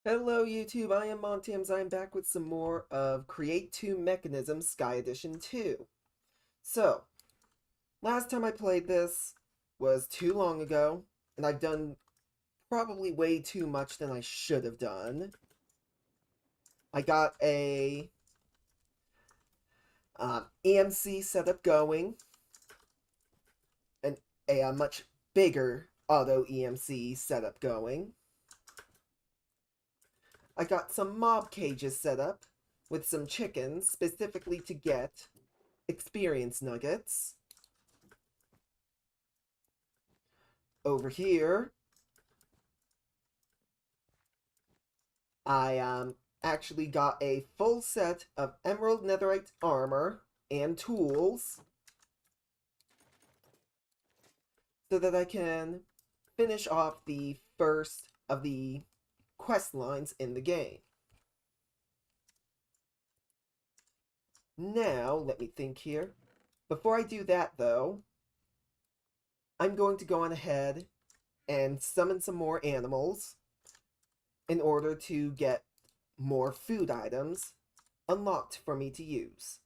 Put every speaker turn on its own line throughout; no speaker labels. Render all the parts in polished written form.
Hello YouTube, I am Montims. I am back with some more of Create 2 Mechanism Sky Edition 2. So, last time I played this was too long ago, and I've done probably way too much than I should have done. I got a EMC setup going, and a much bigger auto EMC setup going. I got some mob cages set up with some chickens specifically to get experience nuggets. Over here, I actually got a full set of emerald netherite armor and tools so that I can finish off the first of the quest lines in the game. Now, let me think here. Before I do that, though, I'm going to go on ahead and summon some more animals in order to get more food items unlocked for me to use.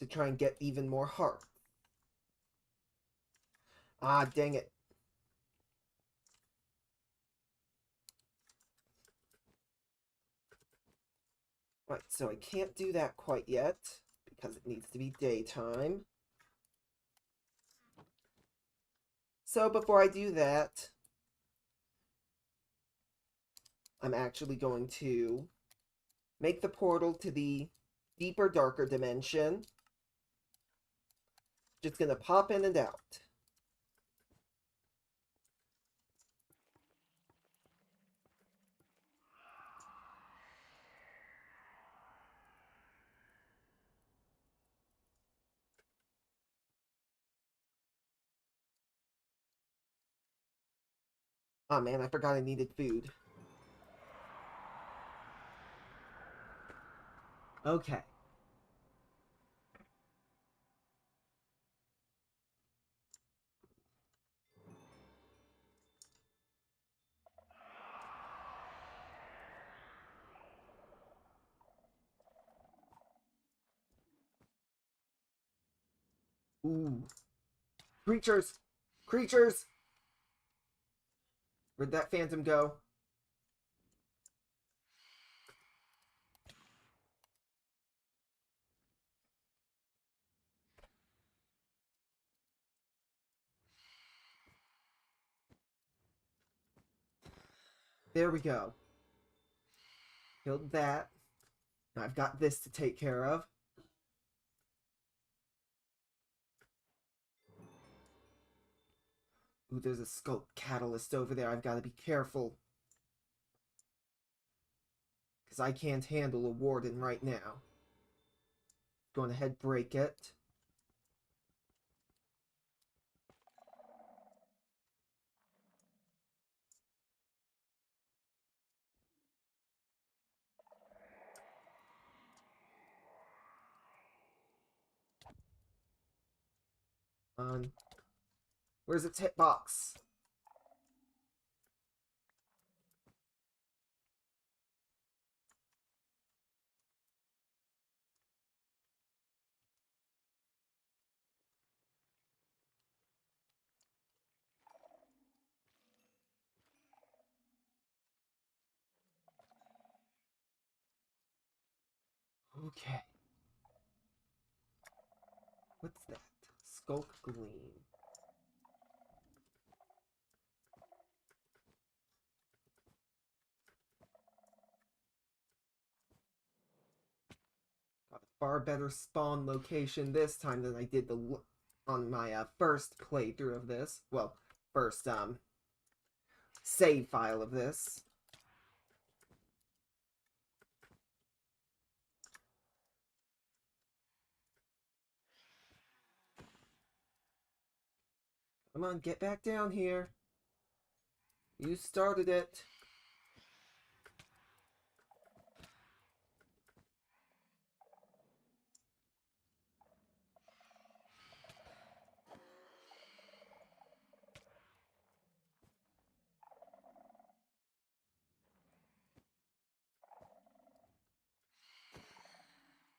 To try and get even more heart. Ah, dang it. Right, so I can't do that quite yet because it needs to be daytime. So before I do that, I'm actually going to make the portal to the deeper, darker dimension. Just gonna pop in and out. Ah, man, I forgot I needed food. Okay. Ooh. Creatures! Creatures! Where'd that phantom go? There we go. Killed that. Now I've got this to take care of. Ooh, there's a sculpt catalyst over there. I've got to be careful. Because I can't handle a warden right now. Going ahead, break it. Where's its hitbox? Okay. What's that? Skulk Gleam. Got a far better spawn location this time than I did on my first playthrough of this. Well, first save file of this. Come on, get back down here. You started it.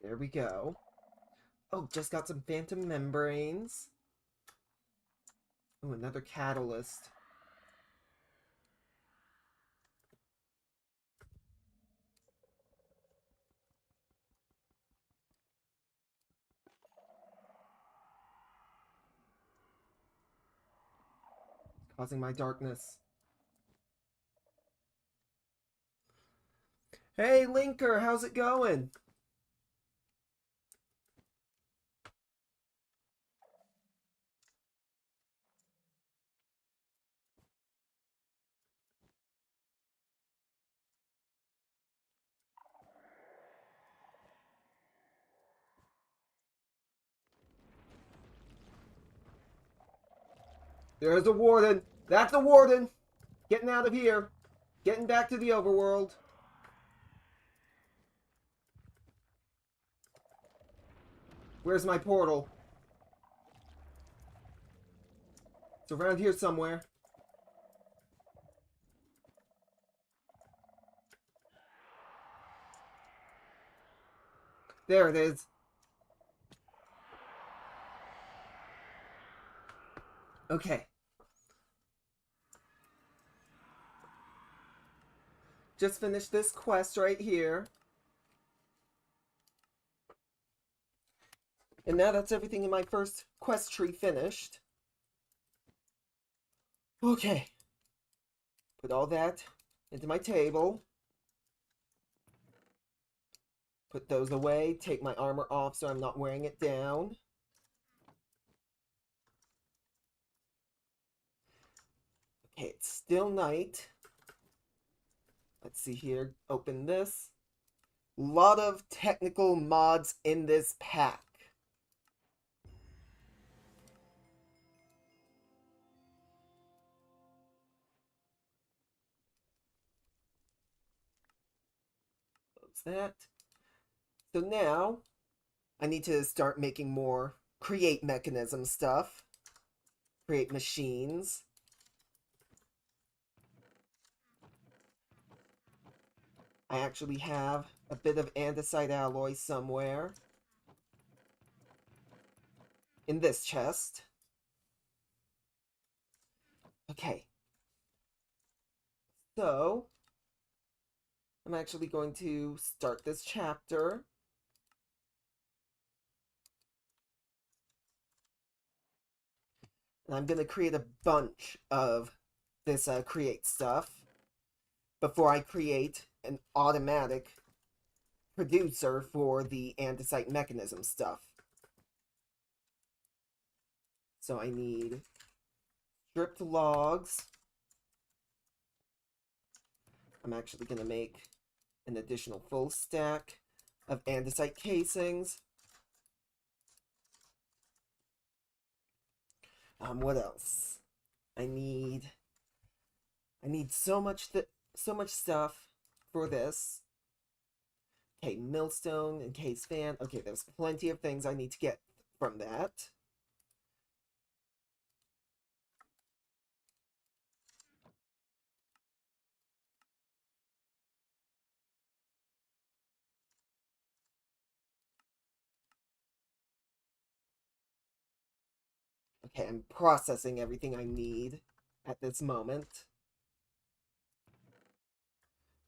There we go. Oh, just got some phantom membranes. Oh, another catalyst. Causing my darkness. Hey, Linker, how's it going? There's a warden. That's the warden. Getting out of here. Getting back to the overworld. Where's my portal? It's around here somewhere. There it is. Okay. Just finished this quest right here. And now that's everything in my first quest tree finished. Okay. Put all that into my table. Put those away. Take my armor off so I'm not wearing it down. Okay, it's still night. Let's see here. Open this. Lot of technical mods in this pack. Close that. So now I need to start making more create mechanism stuff. Create machines. I actually have a bit of andesite alloy somewhere. In this chest. Okay. So, I'm actually going to start this chapter. And I'm going to create a bunch of this create stuff before I create an automatic producer for the andesite mechanism stuff. So I need stripped logs. I'm actually going to make an additional full stack of andesite casings. What else? I need so much stuff for this. Okay, millstone and case fan. Okay, there's plenty of things I need to get from that. Okay, I'm processing everything I need at this moment.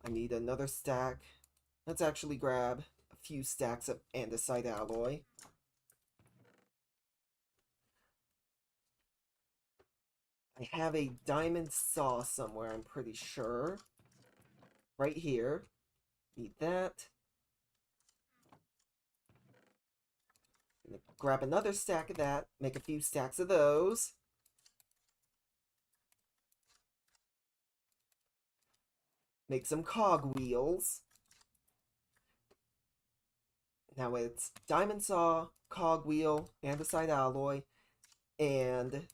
I need another stack. Let's actually grab a few stacks of andesite alloy. I have a diamond saw somewhere, I'm pretty sure. Right here. Need that. Grab another stack of that. Make a few stacks of those. Make some cog wheels. Now it's diamond saw, cog wheel, andesite alloy, and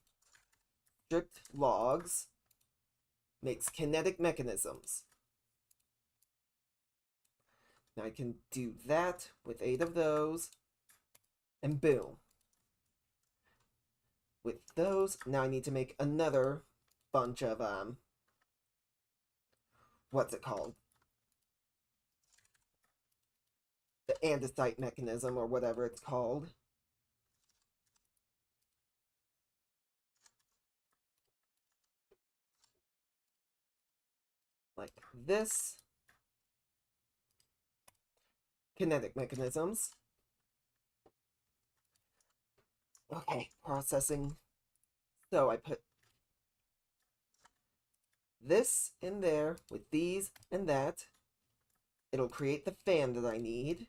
stripped logs. Makes kinetic mechanisms. Now I can do that with 8 of those. And boom. With those, now I need to make another bunch of, what's it called? The andesite mechanism, or whatever it's called. Like this. Kinetic mechanisms. Okay, processing. So I put this in there with these and that. It'll create the fan that I need.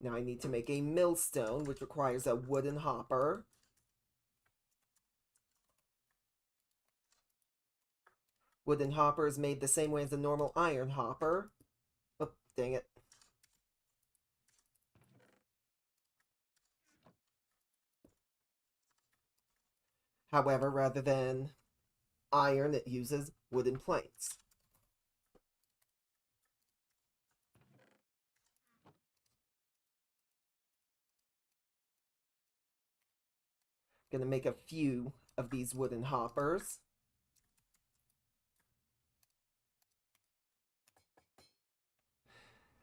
Now I need to make a millstone, which requires a wooden hopper. Wooden hopper is made the same way as a normal iron hopper. Oh, dang it. However, rather than iron, it uses wooden planks. Gonna make a few of these wooden hoppers.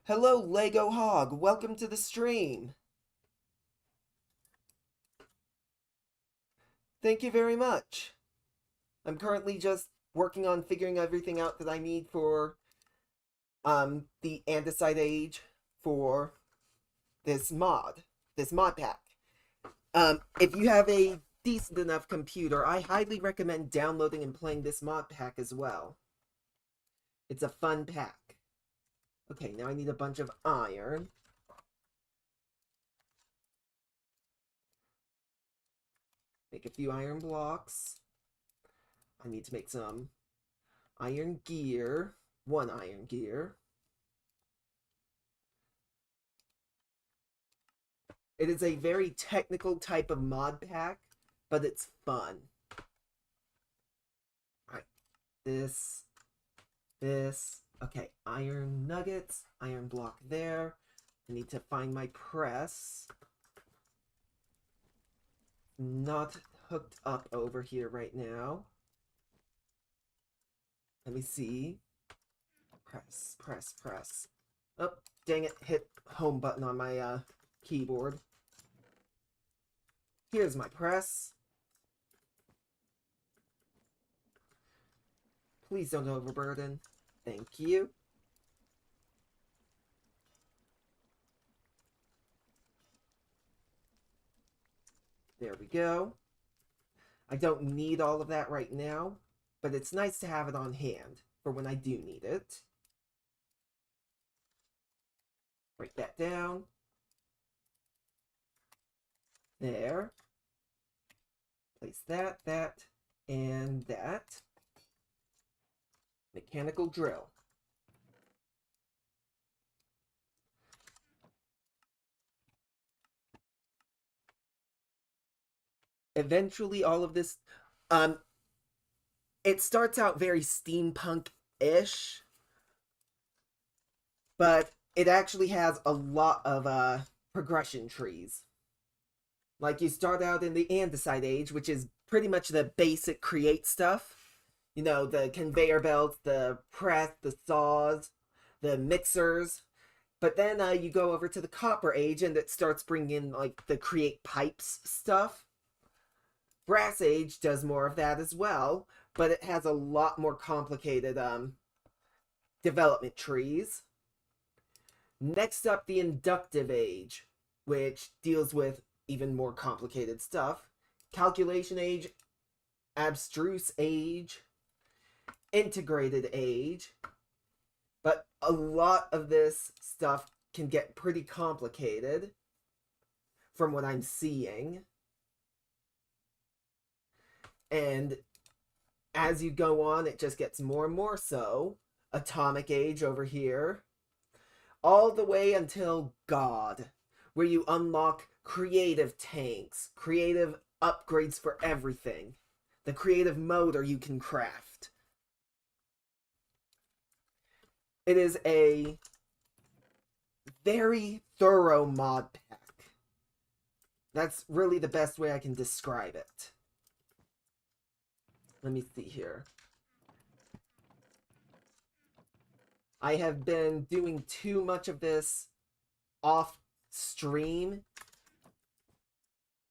Hello, Lego Hog. Welcome to the stream. Thank you very much. I'm currently just working on figuring everything out that I need for the Andesite Age for this mod pack. If you have a decent enough computer, I highly recommend downloading and playing this mod pack as well. It's a fun pack. Okay, now I need a bunch of iron. Make a few iron blocks. I need to make some iron gear. One iron gear. It is a very technical type of mod pack, but it's fun. Alright, this. Okay, iron nuggets, iron block there. I need to find my press. Not hooked up over here right now. Let me see. Press. Oh, dang it, hit home button on my keyboard. Here's my press. Please don't overburden. Thank you. There we go. I don't need all of that right now, but it's nice to have it on hand for when I do need it. Write that down. There. Place that, and that. Mechanical drill. Eventually, all of this, it starts out very steampunk-ish, but it actually has a lot of progression trees. Like, you start out in the Andesite Age, which is pretty much the basic create stuff. You know, the conveyor belts, the press, the saws, the mixers. But then you go over to the Copper Age, and it starts bringing in, like, the create pipes stuff. Brass Age does more of that as well, but it has a lot more complicated development trees. Next up, the Inductive Age, which deals with even more complicated stuff. Calculation Age, Abstruse Age, Integrated Age. But a lot of this stuff can get pretty complicated from what I'm seeing. And as you go on, it just gets more and more so. Atomic Age over here. All the way until God, where you unlock creative tanks, creative upgrades for everything. The creative motor you can craft. It is a very thorough mod pack. That's really the best way I can describe it. Let me see here. I have been doing too much of this off stream,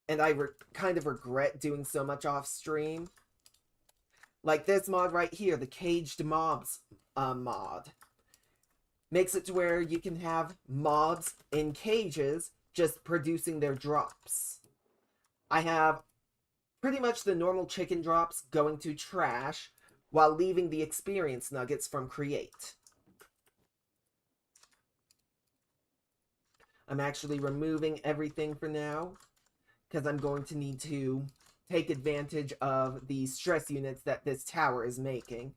and I kind of regret doing so much off stream. Like this mod right here, the Caged Mobs mod. Makes it to where you can have mobs in cages just producing their drops. I have pretty much the normal chicken drops going to trash while leaving the experience nuggets from Create. I'm actually removing everything for now because I'm going to need to take advantage of the stress units that this tower is making.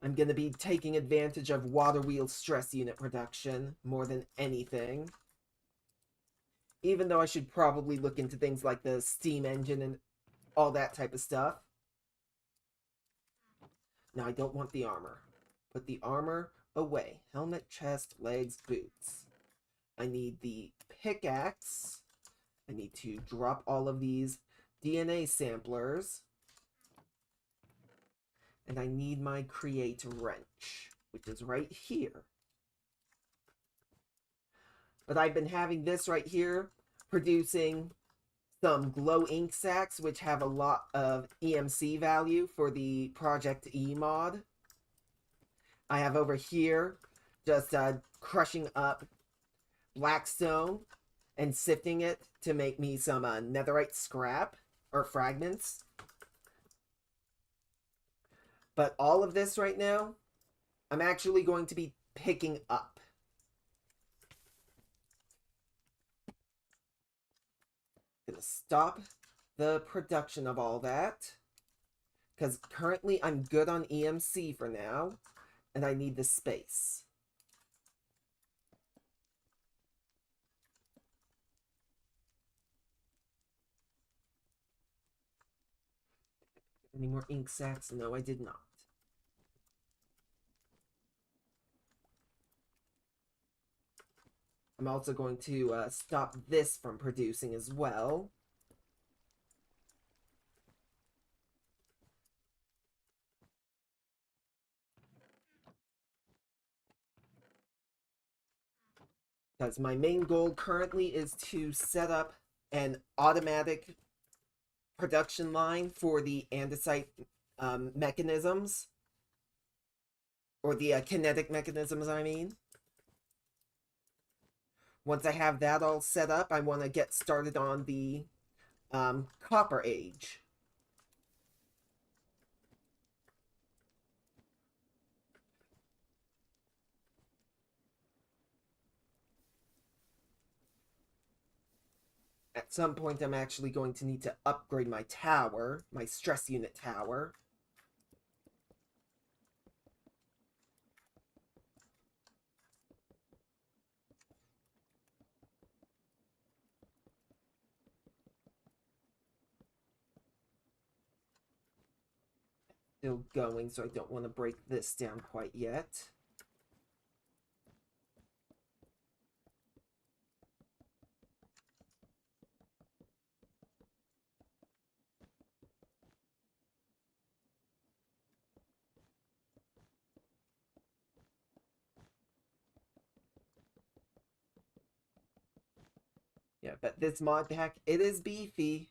I'm going to be taking advantage of water wheel stress unit production more than anything. Even though I should probably look into things like the steam engine and all that type of stuff. Now I don't want the armor. Put the armor away. Helmet, chest, legs, boots. I need the pickaxe. I need to drop all of these DNA samplers. And I need my create wrench, which is right here. But I've been having this right here producing some glow ink sacks, which have a lot of EMC value for the Project E mod. I have over here just crushing up blackstone and sifting it to make me some netherite scrap or fragments. But all of this right now, I'm actually going to be picking up. Gonna stop the production of all that because currently I'm good on EMC for now, and I need the space. Any more ink sacks? No, I did not. I'm also going to stop this from producing as well. Because my main goal currently is to set up an automatic production line for the andesite mechanisms. Or the kinetic mechanisms, I mean. Once I have that all set up, I want to get started on the Copper Age. At some point, I'm actually going to need to upgrade my tower, my stress unit tower. Still going, so I don't want to break this down quite yet. Yeah, but this mod pack, it is beefy.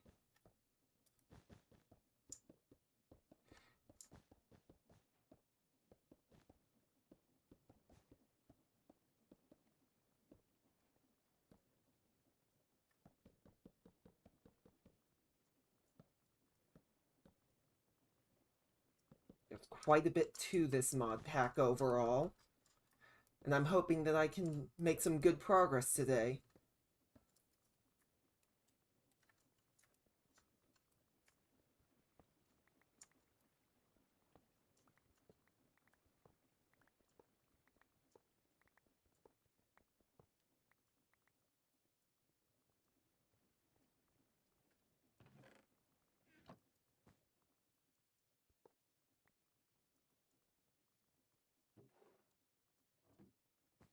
There's quite a bit to this mod pack overall. And I'm hoping that I can make some good progress today.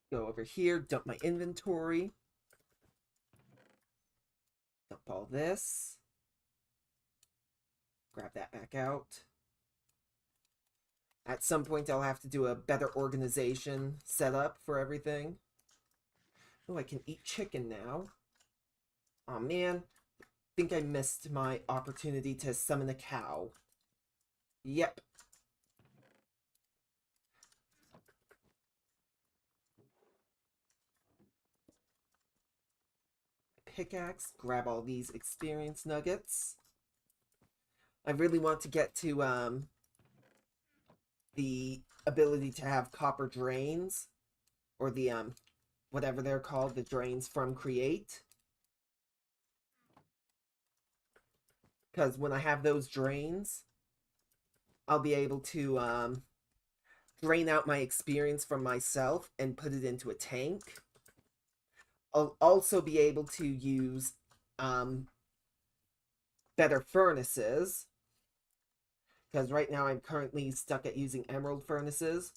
Go over here, dump my inventory. Dump all this. Grab that back out. At some point, I'll have to do a better organization setup for everything. Oh, I can eat chicken now. Aw, man. I think I missed my opportunity to summon a cow. Yep. Pickaxe. Grab all these experience nuggets. I really want to get to, the ability to have copper drains. Or the, whatever they're called, the drains from Create. Because when I have those drains, I'll be able to, drain out my experience from myself and put it into a tank. I'll also be able to use, better furnaces. Because right now I'm currently stuck at using emerald furnaces.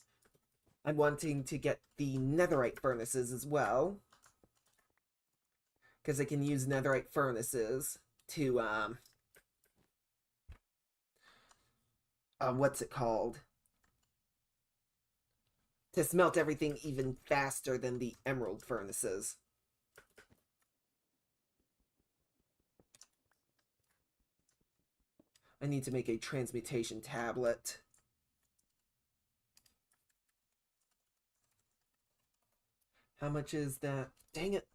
I'm wanting to get the netherite furnaces as well. Because I can use netherite furnaces to, what's it called? To smelt everything even faster than the emerald furnaces. I need to make a transmutation tablet. How much is that? Dang it.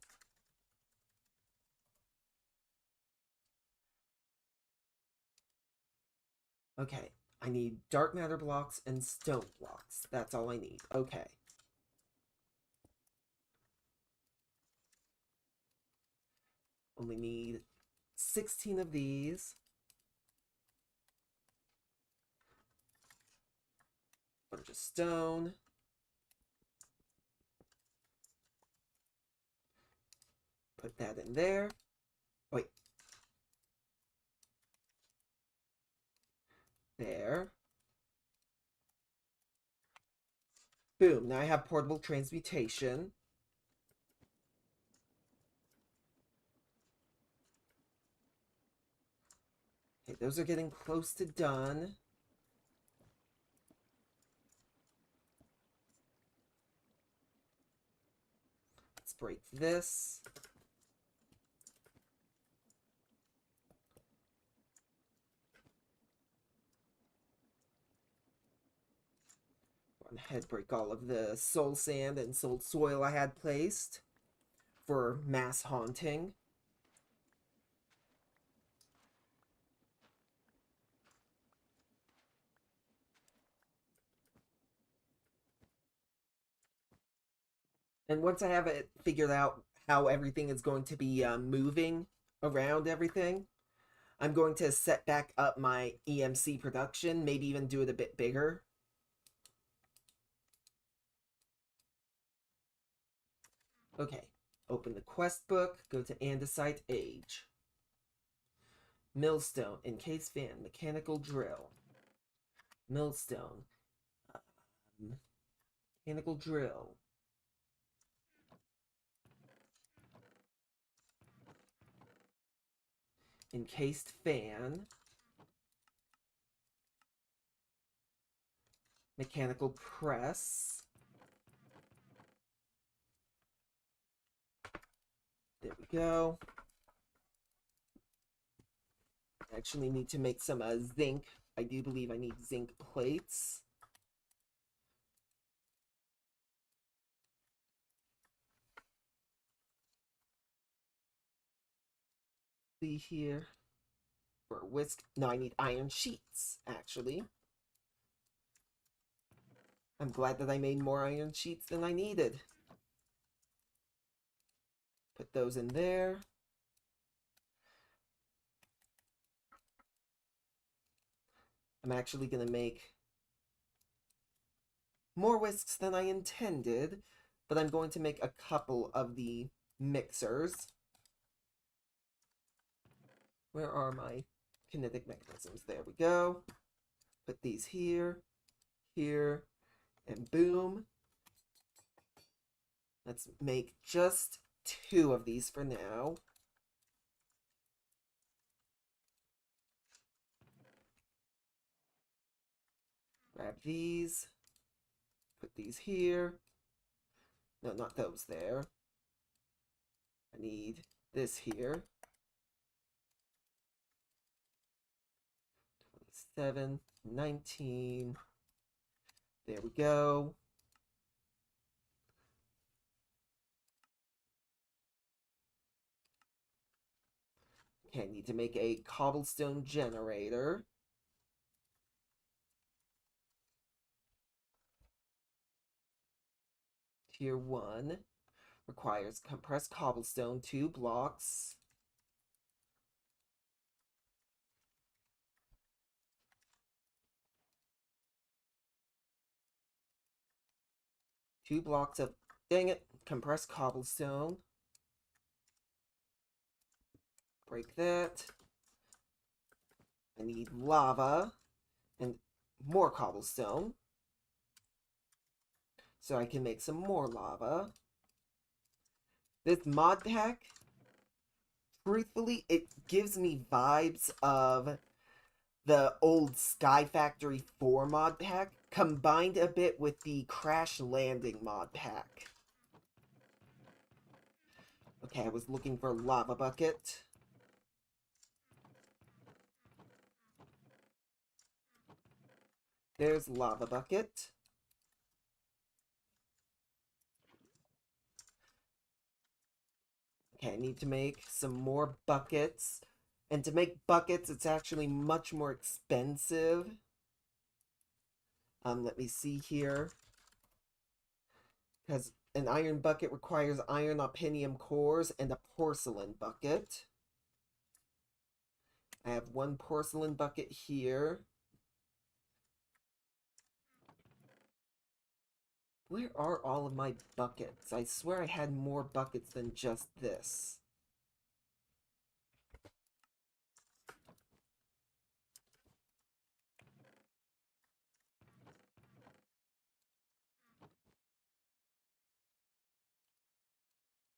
Okay, I need dark matter blocks and stone blocks. That's all I need. Okay. Only need 16 of these. Bunch of stone. Put that in there. Wait. There. Boom. Now I have portable transmutation. Okay, those are getting close to done. Let's break this. Go ahead, break all of the soul sand and soul soil I had placed for mass haunting. And once I have it figured out how everything is going to be moving around everything, I'm going to set back up my EMC production, maybe even do it a bit bigger. Okay, open the quest book, go to andesite age. Millstone, encased fan, mechanical drill. Millstone, mechanical drill. Encased fan. Mechanical press. There we go. I actually need to make some zinc. I do believe I need zinc plates. See here. For whisk. No, I need iron sheets, actually. I'm glad that I made more iron sheets than I needed. Put those in there. I'm actually going to make more whisks than I intended, but I'm going to make a couple of the mixers. Where are my kinetic mechanisms? There we go. Put these here, here, and boom. Let's make just 2 of these for now. Grab these. Put these here. No, not those there. I need this here. 27, 19. There we go. Okay, I need to make a cobblestone generator. Tier 1 requires compressed cobblestone, 2 blocks. Two blocks of, dang it, compressed cobblestone. Break that. I need lava and more cobblestone, so I can make some more lava. This mod pack, truthfully, it gives me vibes of the old Sky Factory 4 mod pack, combined a bit with the Crash Landing mod pack. Okay, I was looking for lava bucket. There's lava bucket. Okay, I need to make some more buckets. And to make buckets, it's actually much more expensive. Let me see here. Because an iron bucket requires iron opinium cores and a porcelain bucket. I have one porcelain bucket here. Where are all of my buckets? I swear I had more buckets than just this.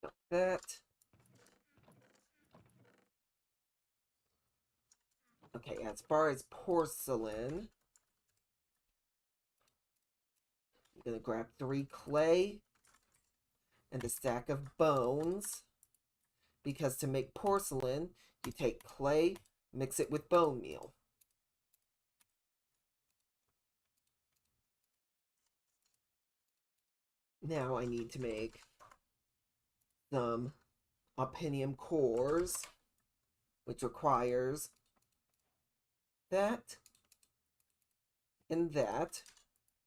Not that. Okay, as far as porcelain, I'm gonna grab 3 clay and a stack of bones. Because to make porcelain, you take clay, mix it with bone meal. Now I need to make some opinium cores, which requires that and that.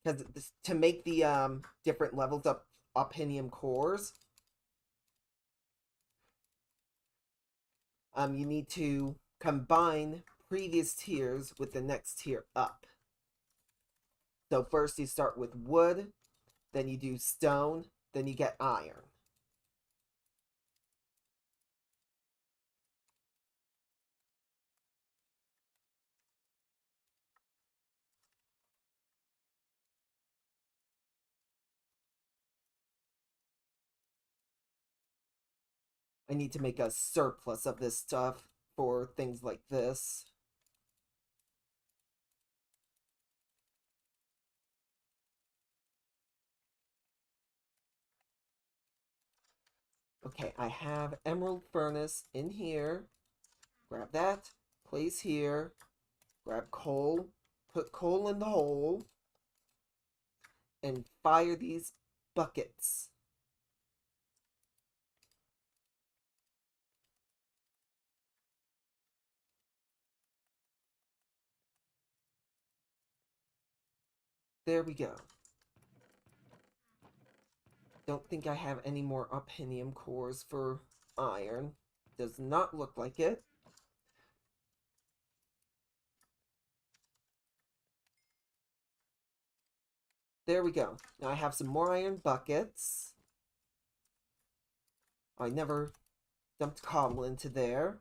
Because to make the different levels of opinium cores, you need to combine previous tiers with the next tier up. So first you start with wood, then you do stone, then you get iron. I need to make a surplus of this stuff for things like this. Okay, I have emerald furnace in here. Grab that, place here. Grab coal, put coal in the hole, and fire these buckets. There we go. Don't think I have any more opinium cores for iron. Does not look like it. There we go. Now I have some more iron buckets. I never dumped cobble into there.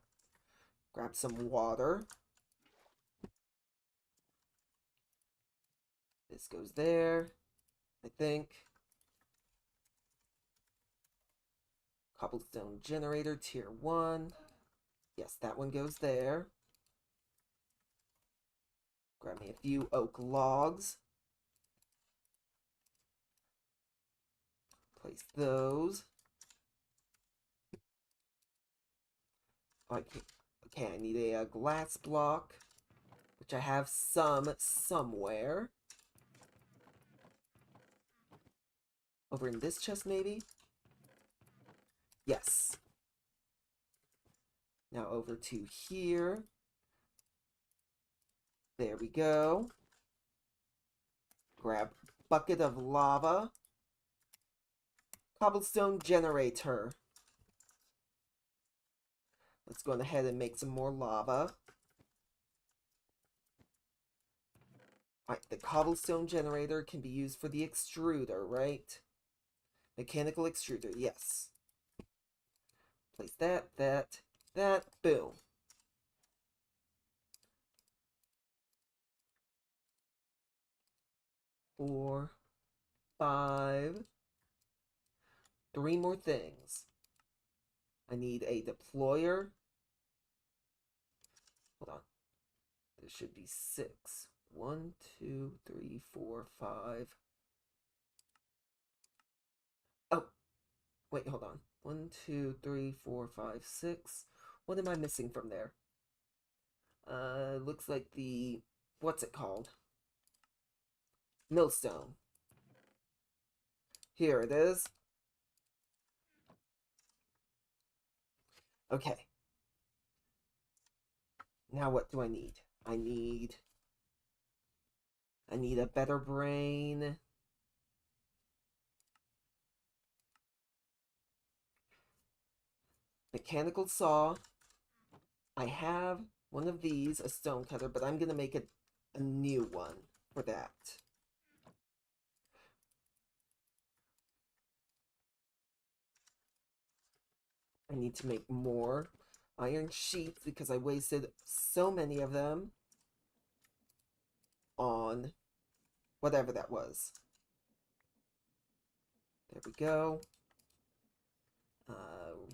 Grab some water. This goes there, I think. Cobblestone generator, tier 1. Yes, that one goes there. Grab me a few oak logs. Place those. Okay, I need a glass block, which I have some somewhere. Over in this chest, maybe? Yes. Now over to here. There we go. Grab bucket of lava. Cobblestone generator. Let's go ahead and make some more lava. Alright, the cobblestone generator can be used for the extruder, right? Mechanical extruder, yes. Place that, boom. Four, five. 3 more things. I need a deployer. Hold on. There should be 6. 1, 2, 3, 4, 5. Oh, wait, hold on. 1, 2, 3, 4, 5, 6. What am I missing from there? Looks like the, what's it called? Millstone. Here it is. Okay. Now what do I need? I need a better brain. Mechanical saw. I have one of these, a stone cutter, but I'm gonna make a new one for that. I need to make more iron sheets because I wasted so many of them on whatever that was. There we go.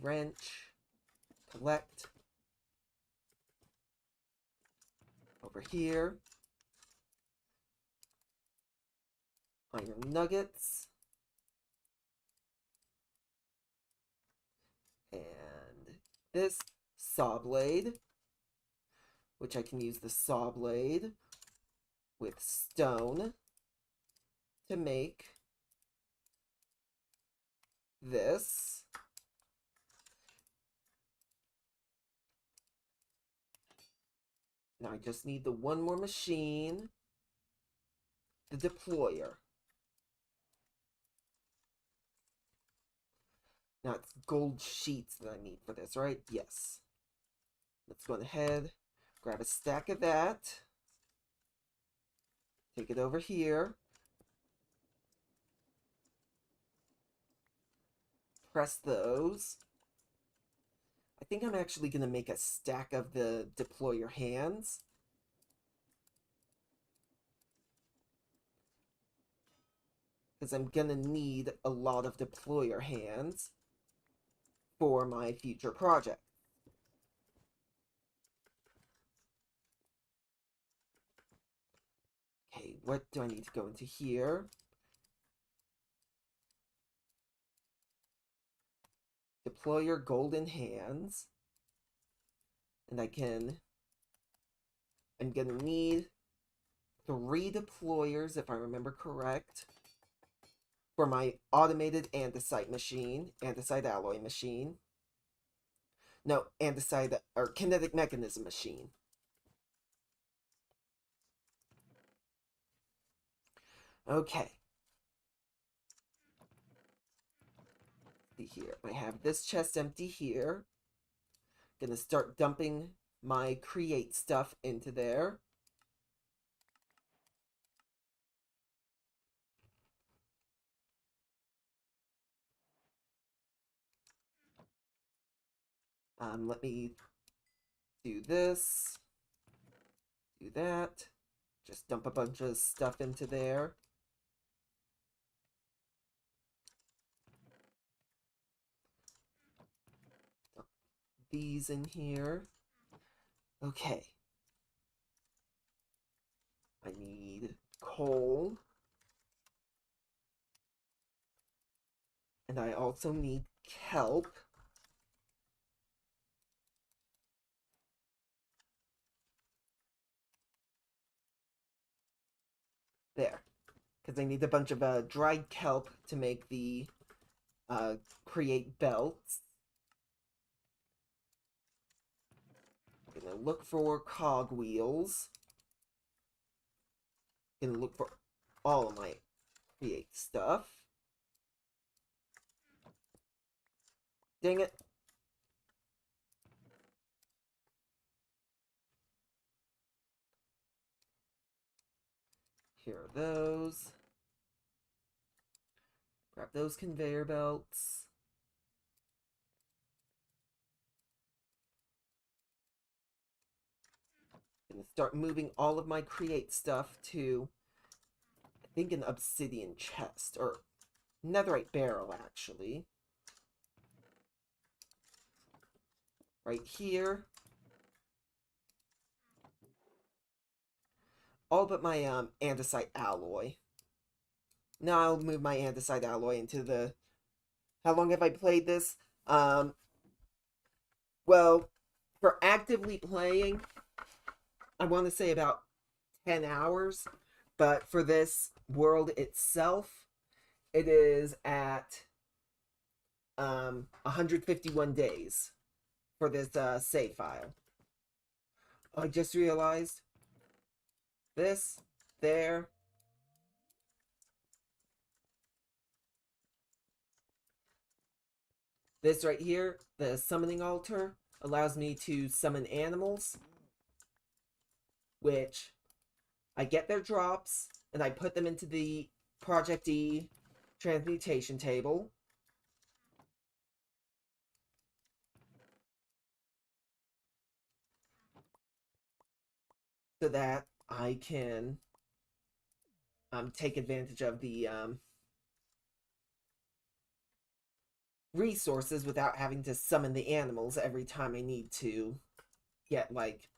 Wrench. Collect. Over here. Iron nuggets. And this saw blade, which I can use the saw blade with stone to make this. Now I just need the one more machine, the deployer. Now it's gold sheets that I need for this, right? Yes. Let's go ahead, grab a stack of that. Take it over here. Press those. I think I'm actually going to make a stack of the deployer hands. Because I'm going to need a lot of deployer hands for my future project. Okay, what do I need to go into here? Deployer golden hands. And I'm going to need 3 deployers, if I remember correct, for my automated andesite machine, andesite alloy machine. No, andesite, or kinetic mechanism machine. Okay. See here, I have this chest empty here. Gonna start dumping my create stuff into there. Let me do this, do that. Just dump a bunch of stuff into there. Dump these in here. Okay. I need coal. And I also need kelp. There. Because I need a bunch of dried kelp to make the create belts. I'm gonna look for cogwheels. I'm gonna look for all of my create stuff. Dang it. Here are those. Grab those conveyor belts. Gonna start moving all of my create stuff to, I think, an obsidian chest, or netherite barrel, actually. Right here. All but my andesite alloy. Now I'll move my andesite alloy into the... How long have I played this? Well, for actively playing, I want to say about 10 hours. But for this world itself, it is at 151 days for this save file. I just realized this, there. This right here, the summoning altar, allows me to summon animals, which I get their drops, and I put them into the Project E transmutation table. So that I can take advantage of the resources without having to summon the animals every time I need to get, like,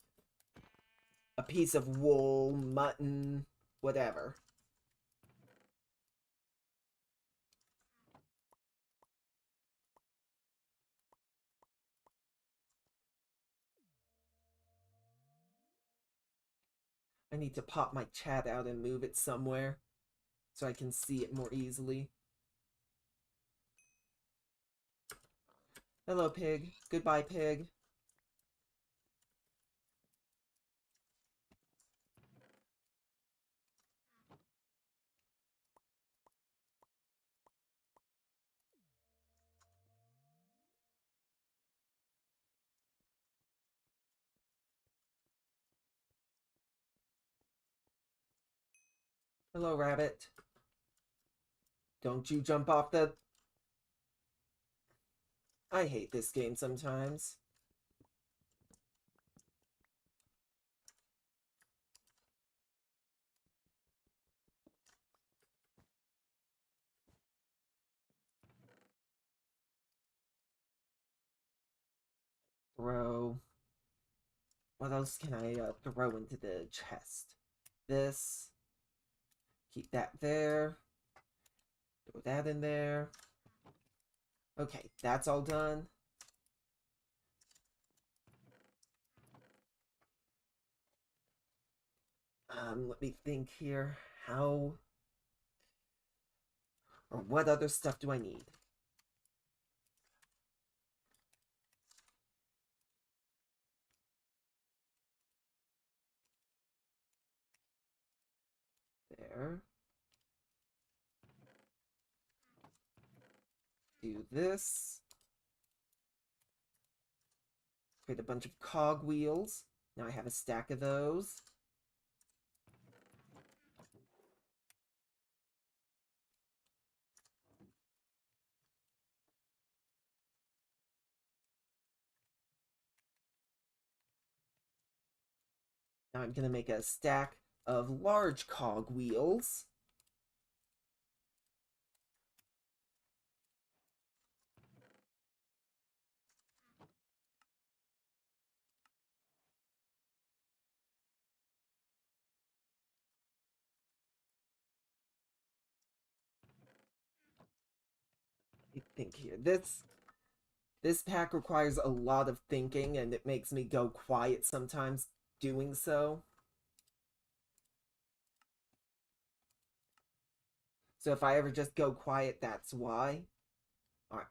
a piece of wool, mutton, whatever. I need to pop my chat out and move it somewhere so I can see it more easily. Hello, pig. Goodbye, pig. Hello, rabbit. Don't you jump off the... I hate this game sometimes. Throw... What else can I throw into the chest? This. Keep that there. Throw that in there. Okay, that's all done. Let me think here. How... Or what other stuff do I need? There. Do this. Create a bunch of cogwheels. Now I have a stack of those. Now I'm going to make a stack of large cogwheels. think here. This pack requires a lot of thinking, and it makes me go quiet sometimes doing so. So if I ever just go quiet, that's why. Alright.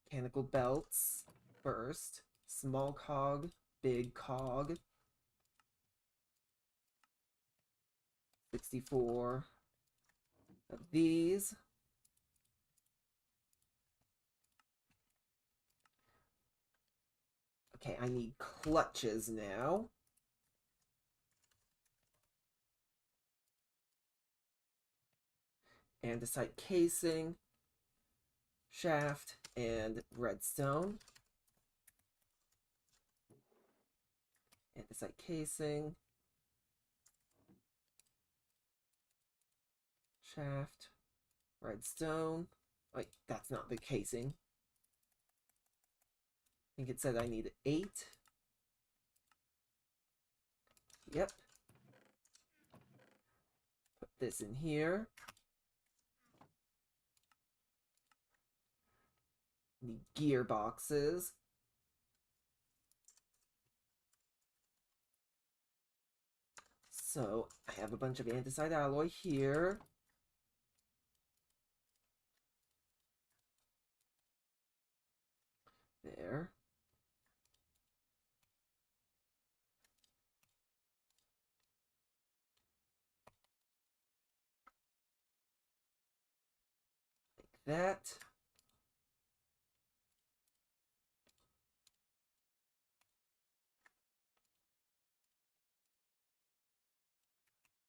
Mechanical belts first. Small cog, big cog. 64 of these. Okay, I need clutches now. Andesite casing, shaft, and redstone. Andesite casing, shaft, redstone. Wait, that's not the casing. I think it said I need 8. Yep. Put this in here. Need gearboxes. So I have a bunch of andesite alloy here. There. Like that.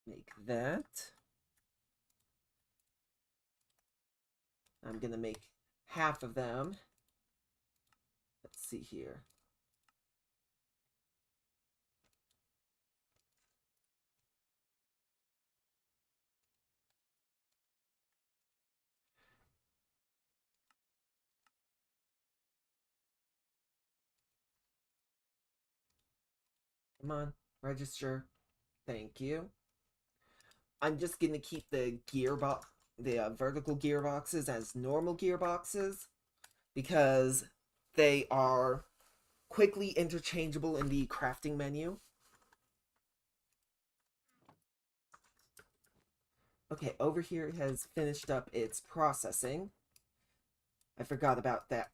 Make that. I'm gonna make half of them. Let's see here. Come on, register. Thank you. I'm just gonna keep the gearbox, the vertical gearboxes as normal gearboxes because they are quickly interchangeable in the crafting menu. Okay, over here has finished up its processing. I forgot about that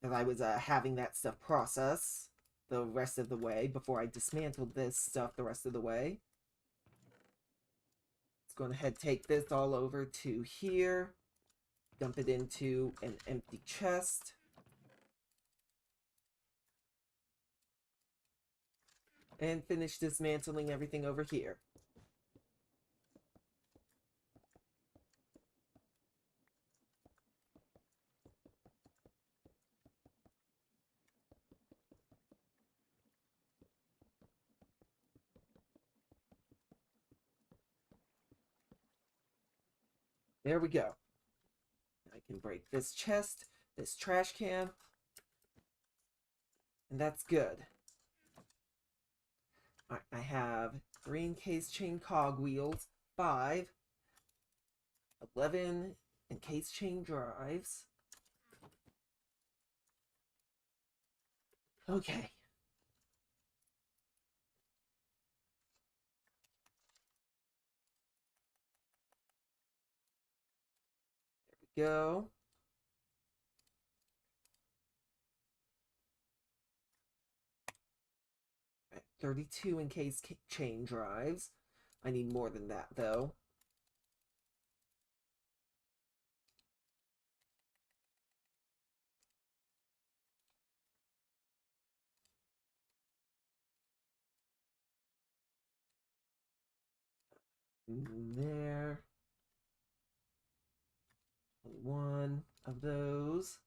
I was having that stuff process the rest of the way before I dismantled this stuff the rest of the way. Let's go ahead, take this all over to here, dump it into an empty chest. And finish dismantling everything over here. There we go. I can break this chest, this trash can, and that's good. All right, I have 3 encased chain cogwheels, 5, 11 encased chain drives. Okay. There we go. 32 encased chain drives. I need more than that, though. There. 21 of those.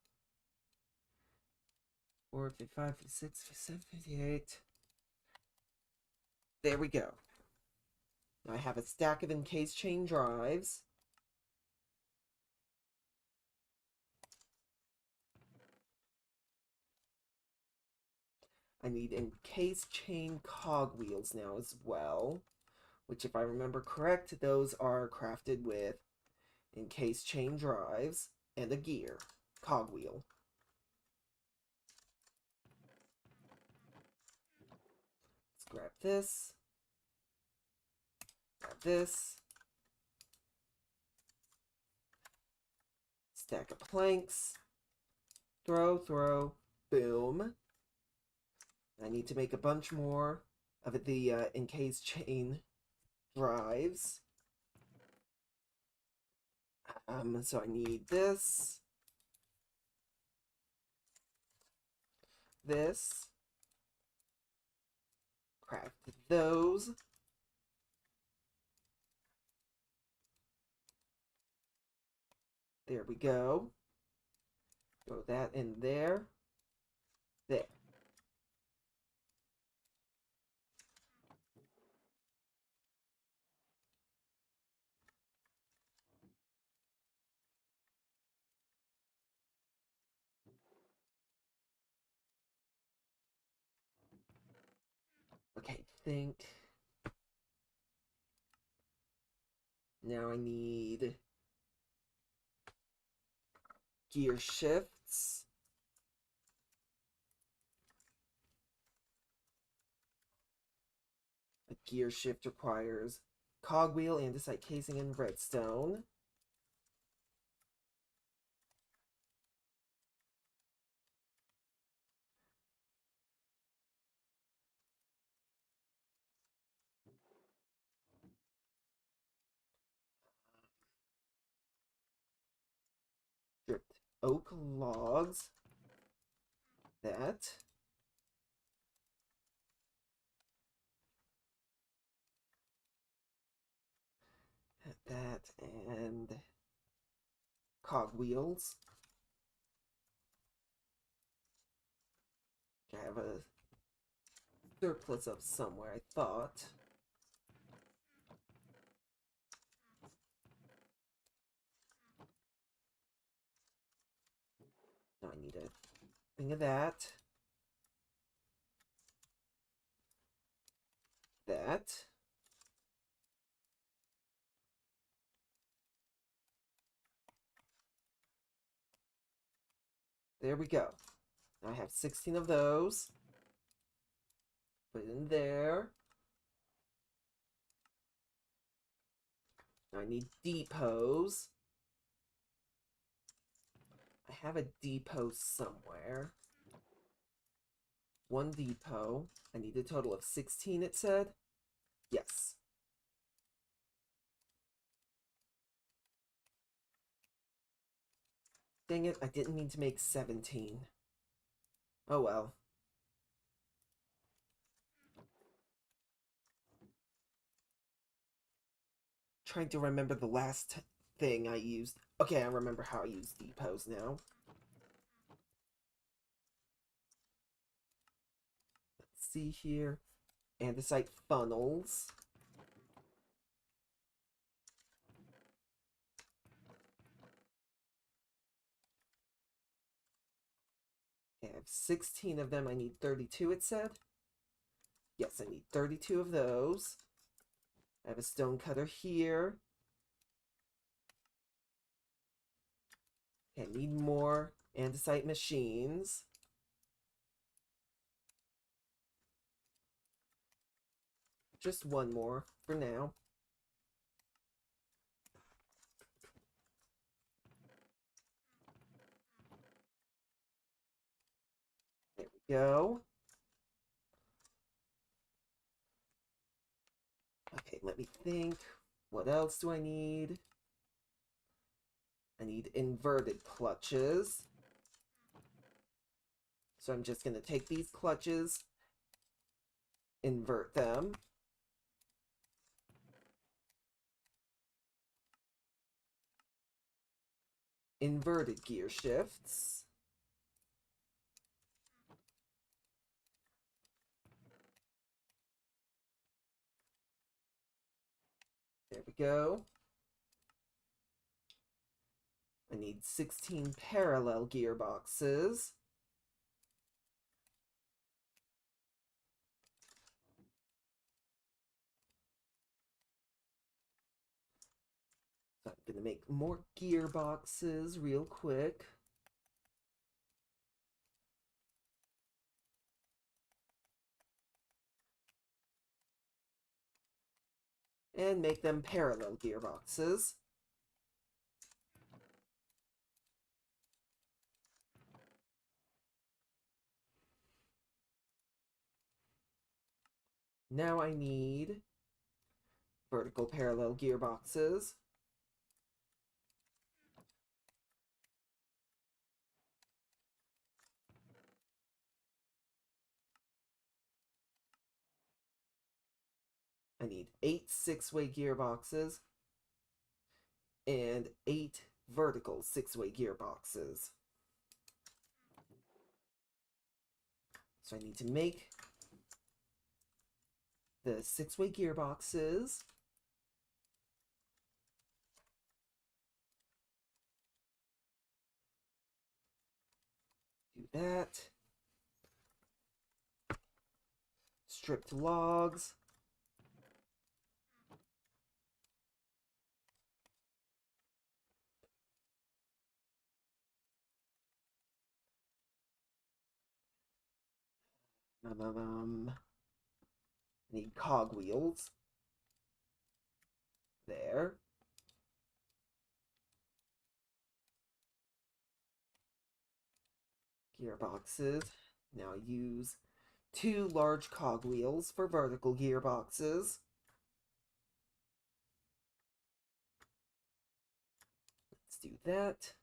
4, 55, 56, 57, 58. There we go. Now I have a stack of encased chain drives. I need encased chain cogwheels now as well, which if I remember correct, those are crafted with encased chain drives and a gear. Cogwheel. Let's grab this. Grab this. Stack of planks. Throw. Boom. I need to make a bunch more of the encased chain drives. So I need this. This. Craft those. There we go. Throw that in there. There. Okay, think. Now I need gear shifts. A gear shift requires cogwheel, andesite casing, and redstone. Stripped oak logs. That. That and cogwheels. I have a surplus of somewhere, I thought. Now I need a thing of that. That. There we go. I have 16 of those. Put it in there. Now I need depots. I have a depot somewhere. One depot. I need a total of 16, it said. Yes. Dang it, I didn't mean to make 17. Oh well. Trying to remember the last thing I used. Okay, I remember how I use depots now. Let's see here. Andesite funnels. I have 16 of them. I need 32, it said. Yes, I need 32 of those. I have a stone cutter here. I need more andesite machines. Just one more for now. There we go. Okay, let me think. What else do I need? I need inverted clutches. So I'm just going to take these clutches, invert them. Inverted gear shifts. There we go. I need 16 parallel gearboxes. So I'm Gonna make more gearboxes real quick. And make them parallel gearboxes. Now I need vertical parallel gearboxes. I need 8 six-way gearboxes and 8 vertical six-way gearboxes. So I need to make the six-way gearboxes. Do that. Stripped logs. Need cogwheels. There. Gearboxes. Now use 2 large cogwheels for vertical gearboxes. Let's do that.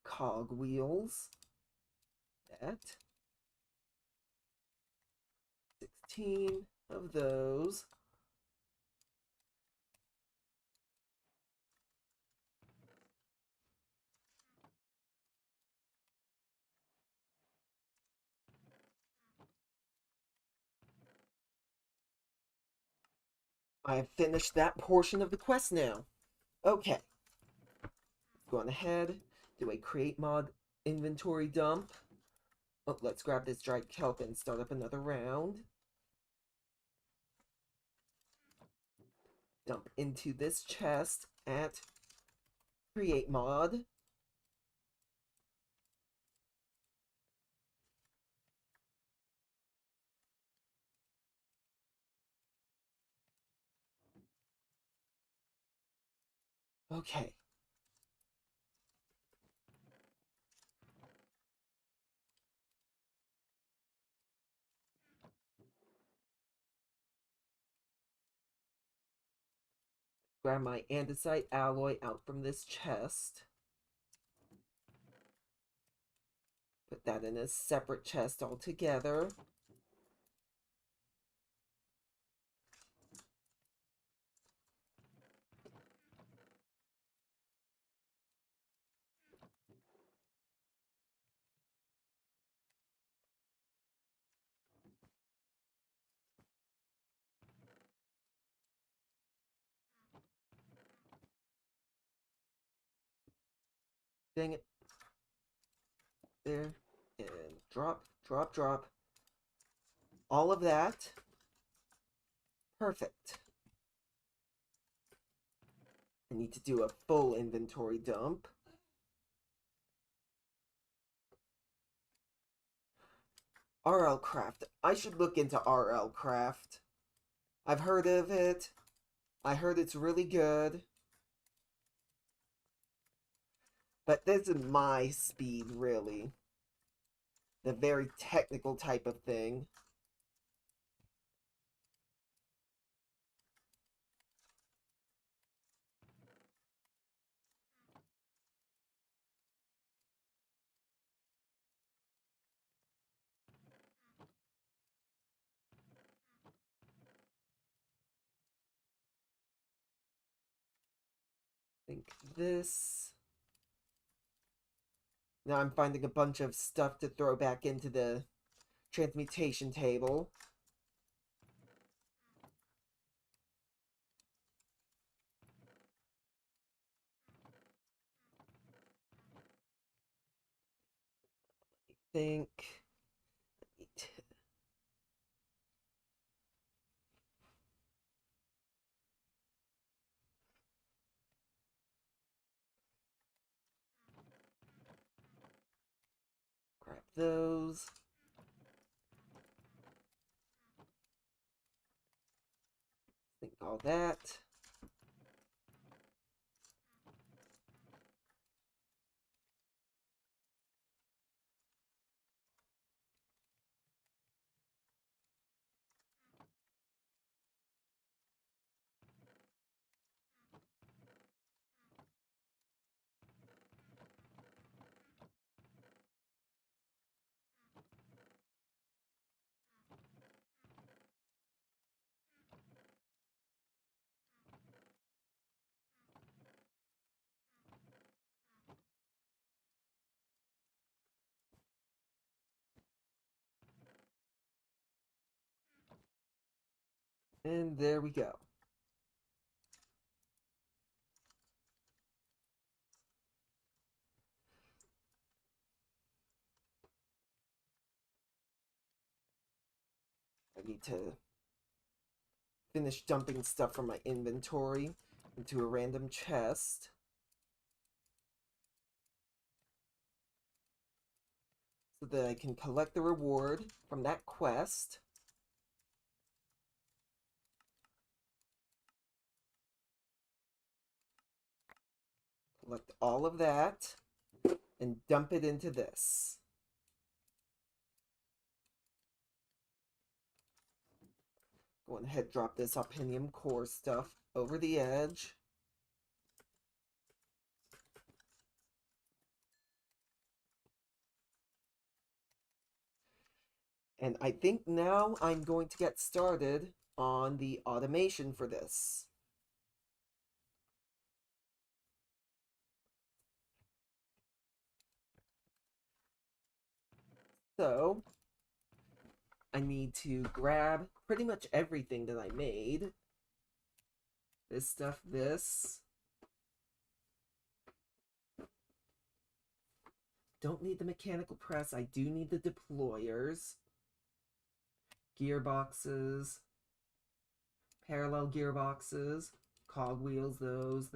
Cogwheels. That. 16 of those. I've finished that portion of the quest now. Okay. Go on ahead, do a create mod inventory dump. Oh, let's grab this dried kelp and start up another round. Dump into this chest at create mod. Okay. Grab my andesite alloy out from this chest. Put that in a separate chest altogether. Dang it. There. And drop, drop, drop. All of that. Perfect. I need to do a full inventory dump. RL Craft. I should look into RL Craft. I've heard of it. I heard it's really good. But this is my speed, really. The very technical type of thing. I think this. Now I'm finding a bunch of stuff to throw back into the transmutation table. think grab those. Think all that. And there we go. I need to finish dumping stuff from my inventory into a random chest. So that I can collect the reward from that quest. Collect all of that and dump it into this. Go ahead, drop this Opinium core stuff over the edge. And I think now I'm going to get started on the automation for this. So, I need to grab pretty much everything that I made. This stuff, this. Don't need the mechanical press. I do need the deployers. Gearboxes. Parallel gearboxes. Cogwheels, those.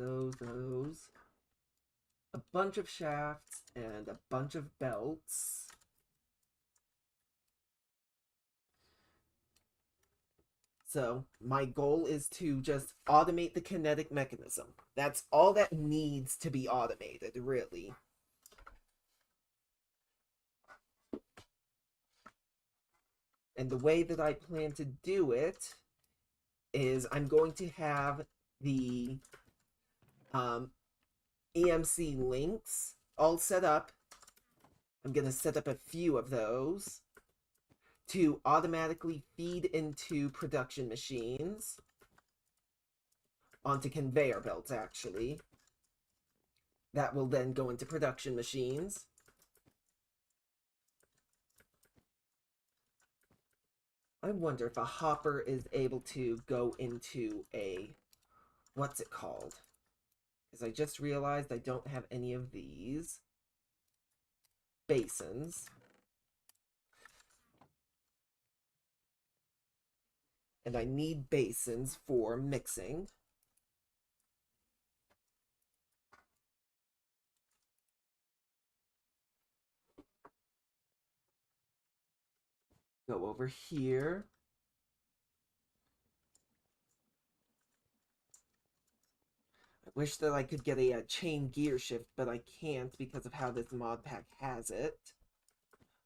A bunch of shafts and a bunch of belts. So my goal is to just automate the kinetic mechanism. That's all that needs to be automated, really. And the way that I plan to do it is I'm going to have the EMC links all set up. I'm going to set up a few of those to automatically feed into production machines, onto conveyor belts, actually. That will then go into production machines. I wonder if a hopper is able to go into a, what's it called? Because I just realized I don't have any of these basins. And I need basins for mixing. Go over here. I wish that I could get a chain gear shift, but I can't because of how this mod pack has it.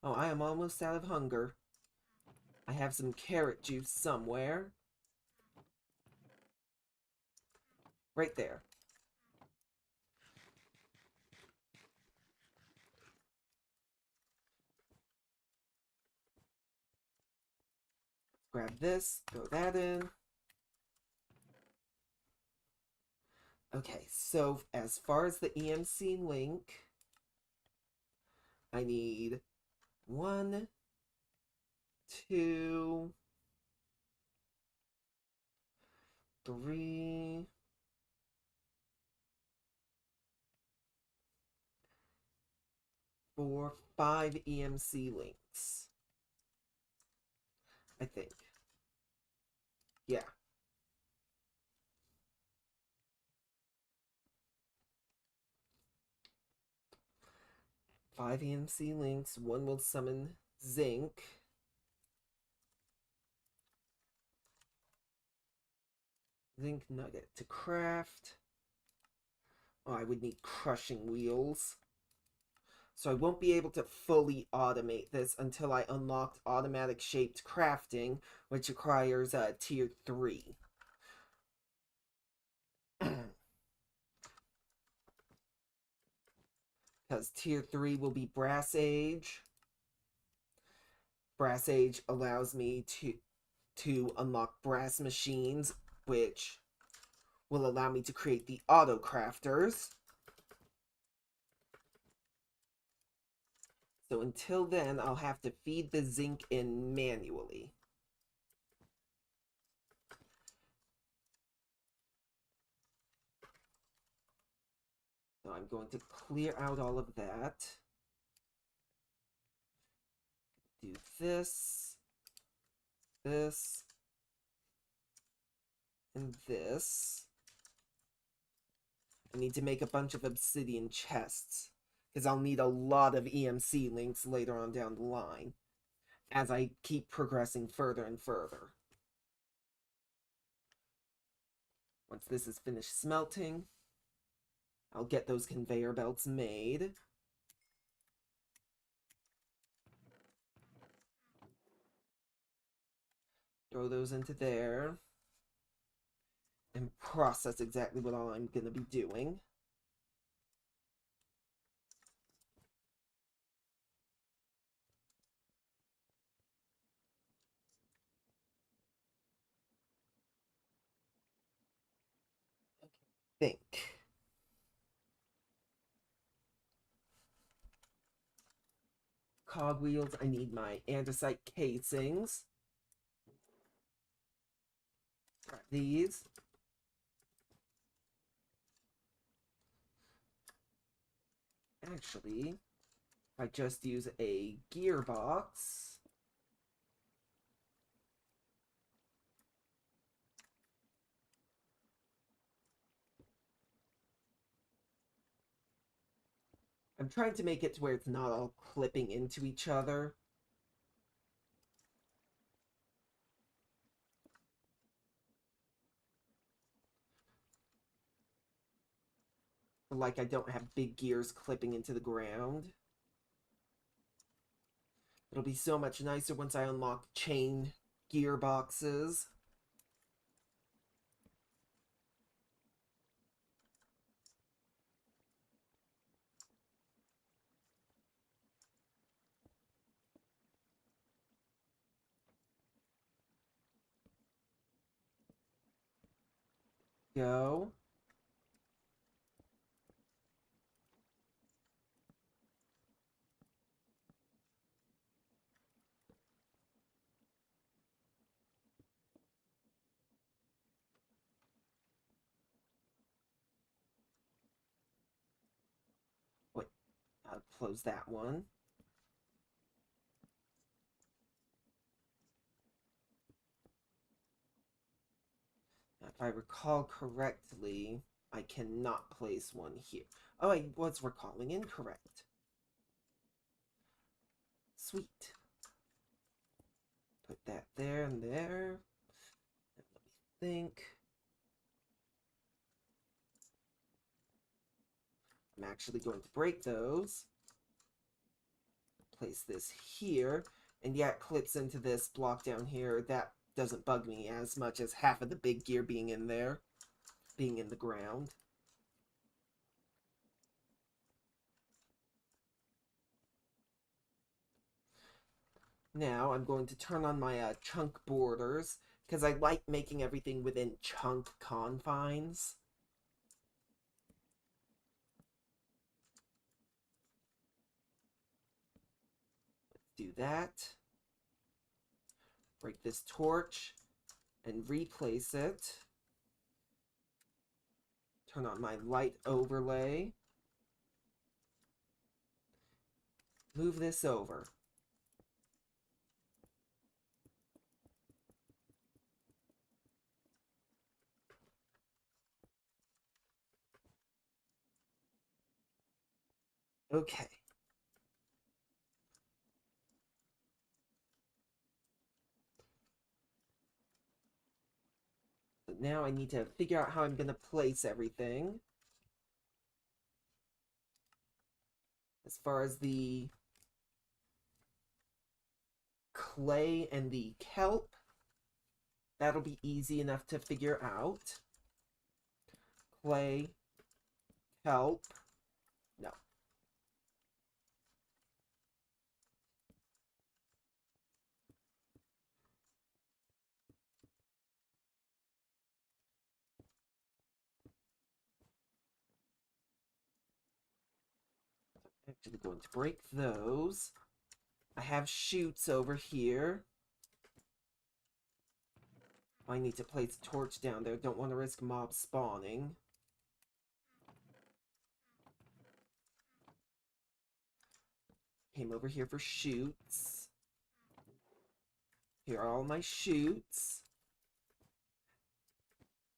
Oh, I am almost out of hunger. I have some carrot juice somewhere. Right there. Grab this, throw that in. Okay, so as far as the EMC link, I need 1, 2, 3, 4, 5 EMC links. I think. Yeah. Five EMC links. One will summon zinc. Zinc nugget to craft. Oh, I would need crushing wheels. So I won't be able to fully automate this until I unlocked automatic shaped crafting, which requires tier 3. Because tier 3 will be Brass Age. Brass Age allows me to unlock brass machines, which will allow me to create the auto crafters. So until then, I'll have to feed the zinc in manually. So I'm going to clear out all of that. Do this, this, and this. I need to make a bunch of obsidian chests, because I'll need a lot of EMC links later on down the line, as I keep progressing further and further. Once this is finished smelting, I'll get those conveyor belts made. Throw those into there. And process exactly what all I'm going to be doing. Think. Cogwheels, I need my andesite casings. Grab these. Actually, if I just use a gearbox, I'm trying to make it to where it's not all clipping into each other. Like I don't have big gears clipping into the ground. It'll be so much nicer once I unlock chain gearboxes. Go. Wait, I'll close that one. If I recall correctly, I cannot place one here. Oh, I was recalling incorrect. Sweet. Put that there and there. Let me think. I'm actually going to break those. Place this here. And yeah, it clips into this block down here. That doesn't bug me as much as half of the big gear being in there. Being in the ground. Now I'm going to turn on my chunk borders, because I like making everything within chunk confines. Let's do that. Break this torch and replace it. Turn on my light overlay. move this over. Okay. So now I need to figure out how I'm going to place everything. As far as the clay and the kelp, that'll be easy enough to figure out. Clay, kelp, no. I'm actually going to break those. I have chutes over here. I need to place a torch down there. Don't want to risk mob spawning. Came over here for chutes. Here are all my chutes.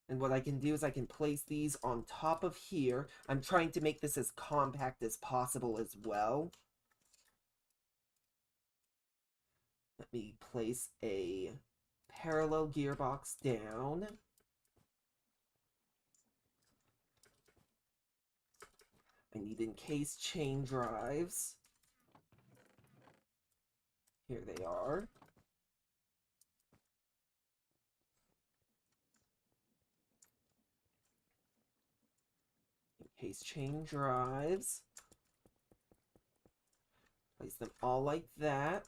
And what I can do is I can place these on top of here. I'm trying to make this as compact as possible as well. Let me place a parallel gearbox down. I need encased chain drives. Here they are. Encased chain drives. Place them all like that.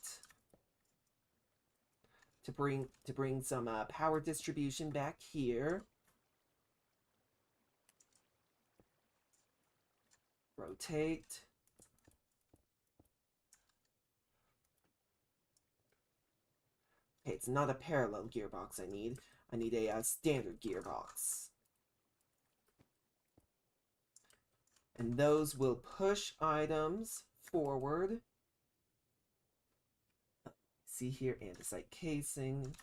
To bring some power distribution back here. Rotate. Okay, it's not a parallel gearbox I need. I need a standard gearbox. And those will push items forward. See here, andesite casing.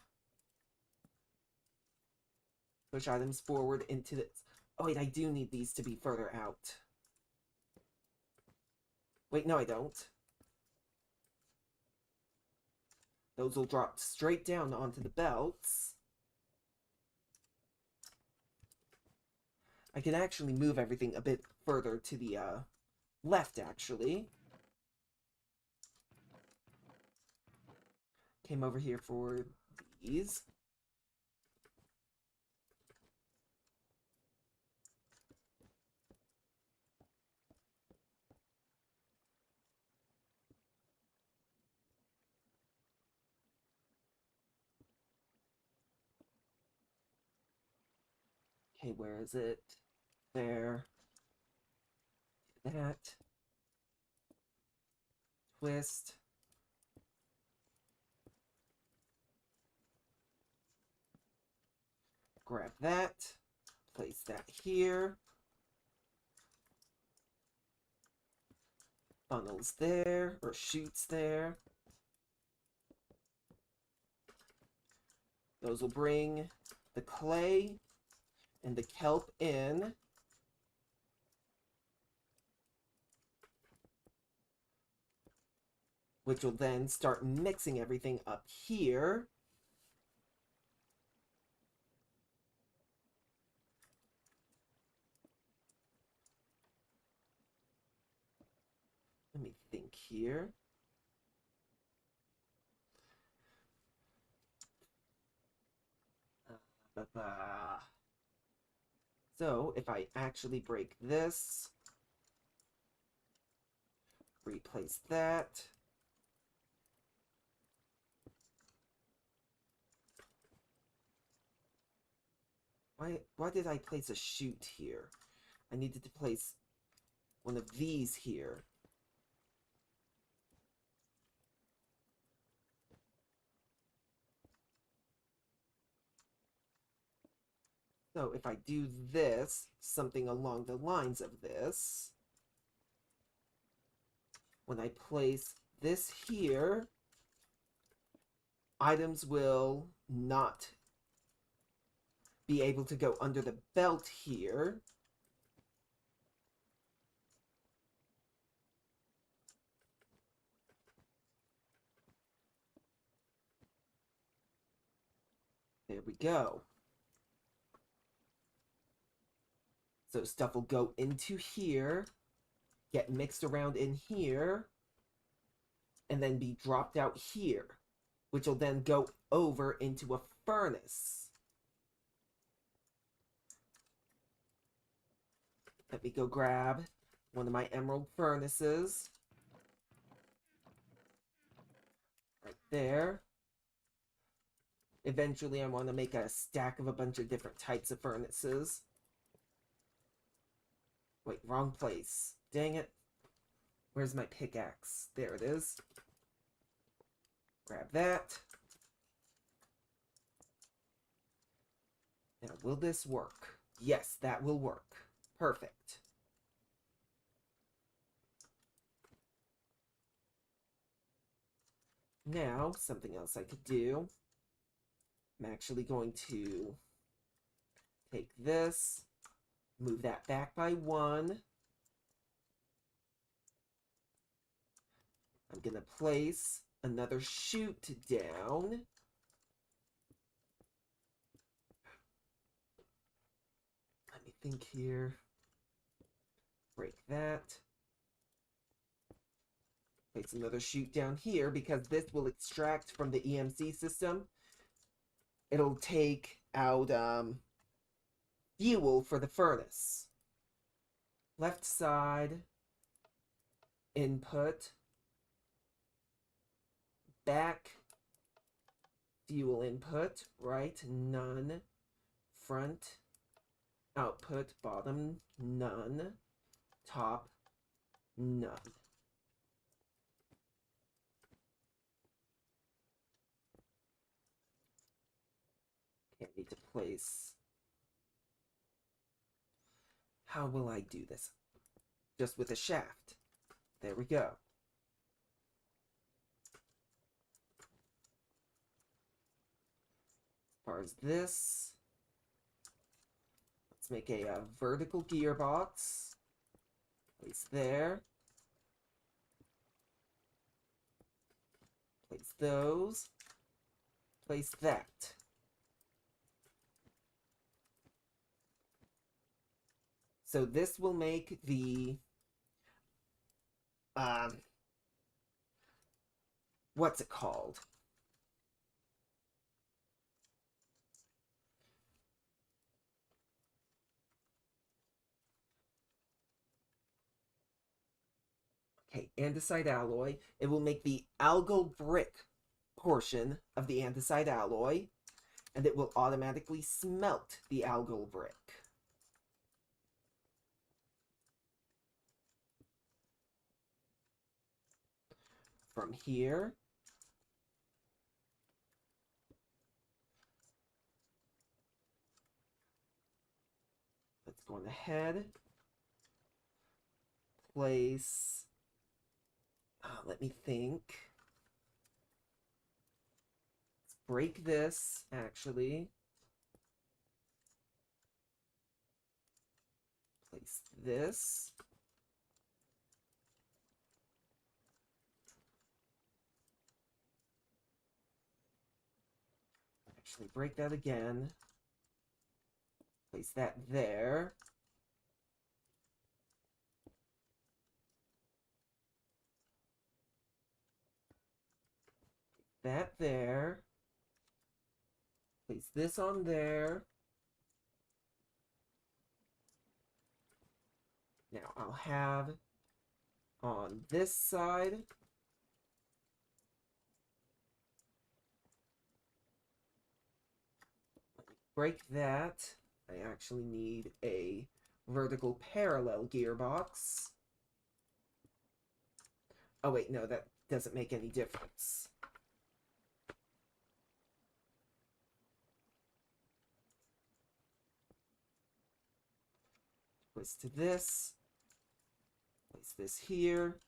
Push items forward into the... Oh wait, I do need these to be further out. Wait, no I don't. Those will drop straight down onto the belts. I can actually move everything a bit further to the left, actually. Came over here for these. Okay, where is it? There. That. Twist. Grab that. Place that here. Funnels there, or chutes there. Those will bring the clay and the kelp in. Which will then start mixing everything up here. Let me think here. So, if I actually break this, replace that. Why did I place a chute here? I needed to place one of these here. So if I do this, something along the lines of this, when I place this here, items will not be able to go under the belt here. There we go. So stuff will go into here, get mixed around in here, and then be dropped out here, which will then go over into a furnace. Let me go grab one of my emerald furnaces. Right there. Eventually I want to make a stack of a bunch of different types of furnaces. Wait, wrong place. Dang it. Where's my pickaxe? There it is. Grab that. Now, will this work? Yes, that will work. Perfect. Now, something else I could do. I'm actually going to take this, move that back by 1. I'm going to place another chute down. Let me think here. Break that. Place another chute down here because this will extract from the EMC system. It'll take out fuel for the furnace. Left side, input, back, fuel input, right, none, front, output, bottom, none, top, none. Can't need to place. How will I do this? Just with a shaft. There we go. As far as this, let's make a vertical gearbox. Place there. Place those. Place that. So this will make the what's it called? Okay, andesite alloy. It will make the algal brick portion of the andesite alloy, and it will automatically smelt the algal brick. From here, let's go on ahead, place, let me think, let's break this, actually, place this, actually break that again, place that there, that there, place this on there. Now I'll have on this side, break that. I actually need a vertical parallel gearbox. Oh wait, no, that doesn't make any difference. Place to this. Place this here.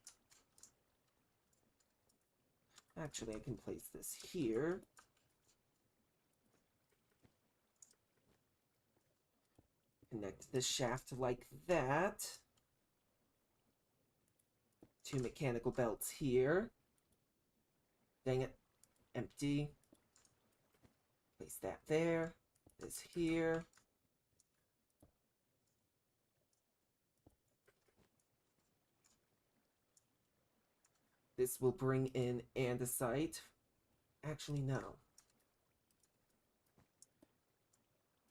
Actually, I can place this here. Connect the shaft like that. 2 mechanical belts here. Dang it. Empty. Place that there. This here. This will bring in andesite. Actually, no.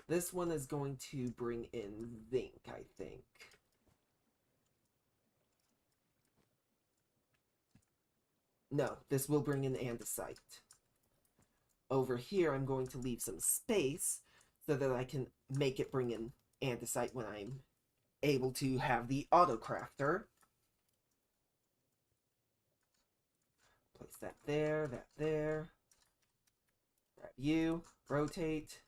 This one is going to bring in zinc, I think. No, this will bring in andesite. Over here, I'm going to leave some space so that I can make it bring in andesite when I'm able to have the auto crafter. Place that there, that there. Grab you, rotate.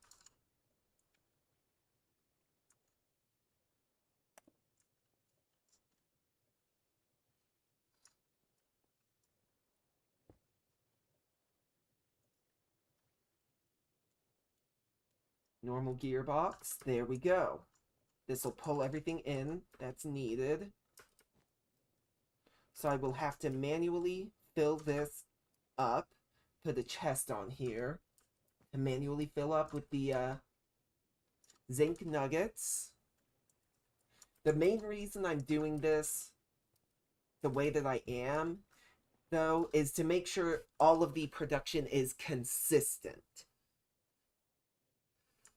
Normal gearbox, there we go. This will pull everything in that's needed. So I will have to manually fill this up, put a chest on here, and manually fill up with the zinc nuggets. The main reason I'm doing this the way that I am, though, is to make sure all of the production is consistent,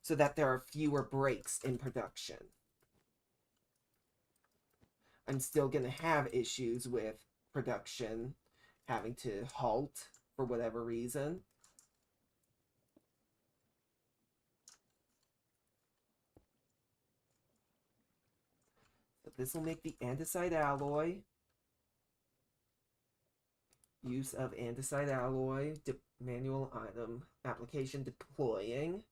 so that there are fewer breaks in production. I'm still going to have issues with production having to halt for whatever reason. So this will make the andesite alloy. Use of andesite alloy. Manual item. Application deploying.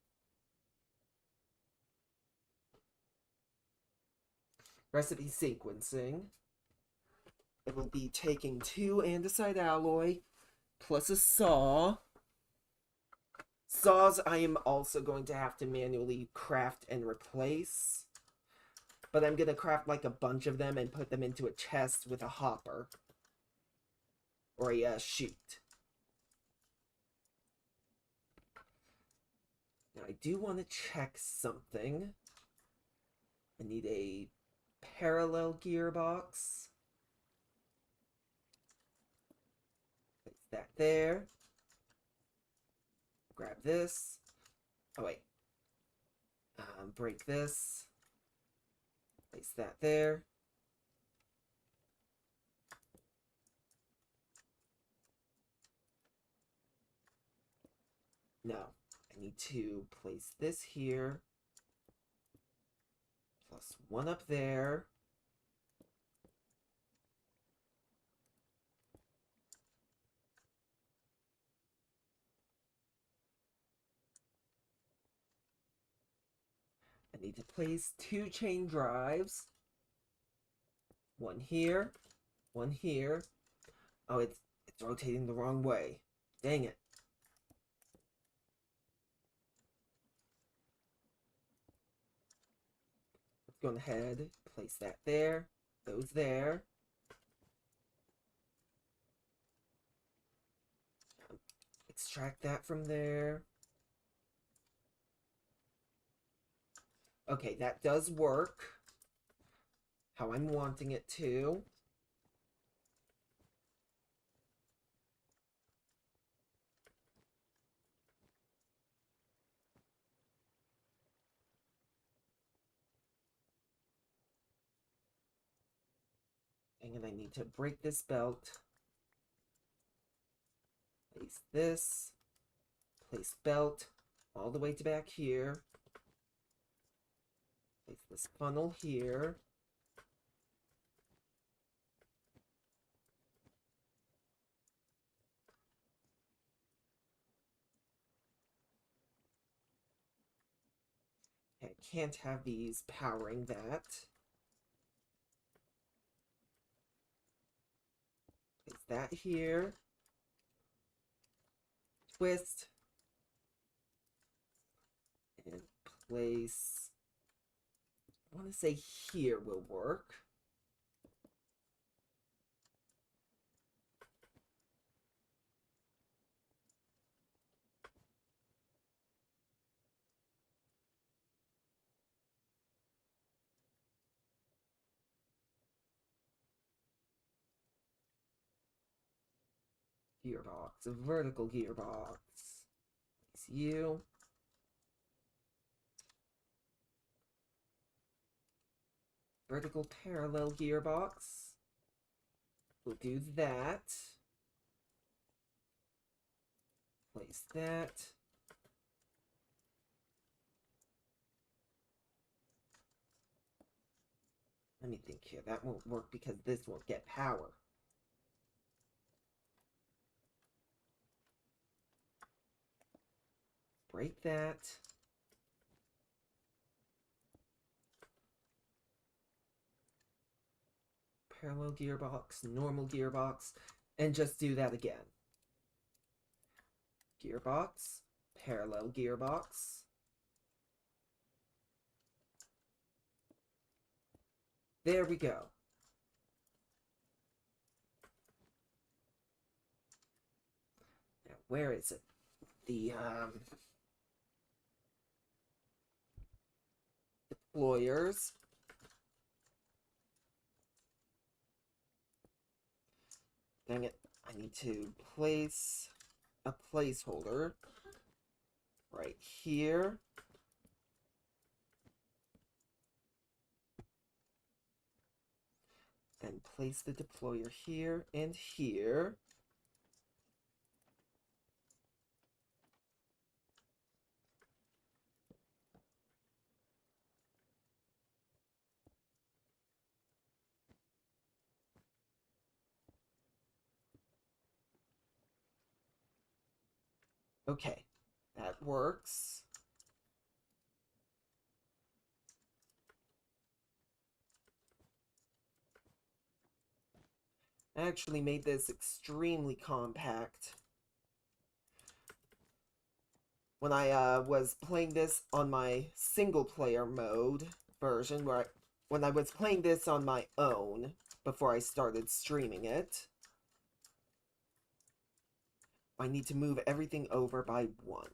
Recipe sequencing. It will be taking 2 andesite alloy plus a saw. Saws I am also going to have to manually craft and replace. But I'm going to craft like a bunch of them and put them into a chest with a hopper. Or a chute. Now I do want to check something. I need a parallel gearbox. Place that there. Grab this. Oh wait. Break this. Place that there. No, I need to place this here. Plus 1 up there. I need to place 2 chain drives. 1 here, 1 here. Oh, it's rotating the wrong way. Dang it. Let's go ahead, place that there, those there. Extract that from there. Okay, that does work. How I'm wanting it to. And I need to break this belt. Place this. Place belt all the way to back here. Place this funnel here. Okay, I can't have these powering that. Place that here. twist and place, I want to say here will work. Gearbox, a vertical gearbox. It's you. Vertical parallel gearbox. We'll do that. Place that. Let me think here. That won't work because this won't get power. Break that. Parallel gearbox, normal gearbox, and just do that again. Gearbox, parallel gearbox. There we go. Now, where is it? The deployers. Dang it, I need to place a placeholder right here. And place the deployer here and here. Okay, that works. I actually made this extremely compact. When I was playing this on my single player mode version, when I was playing this on my own before I started streaming it, I need to move everything over by 1.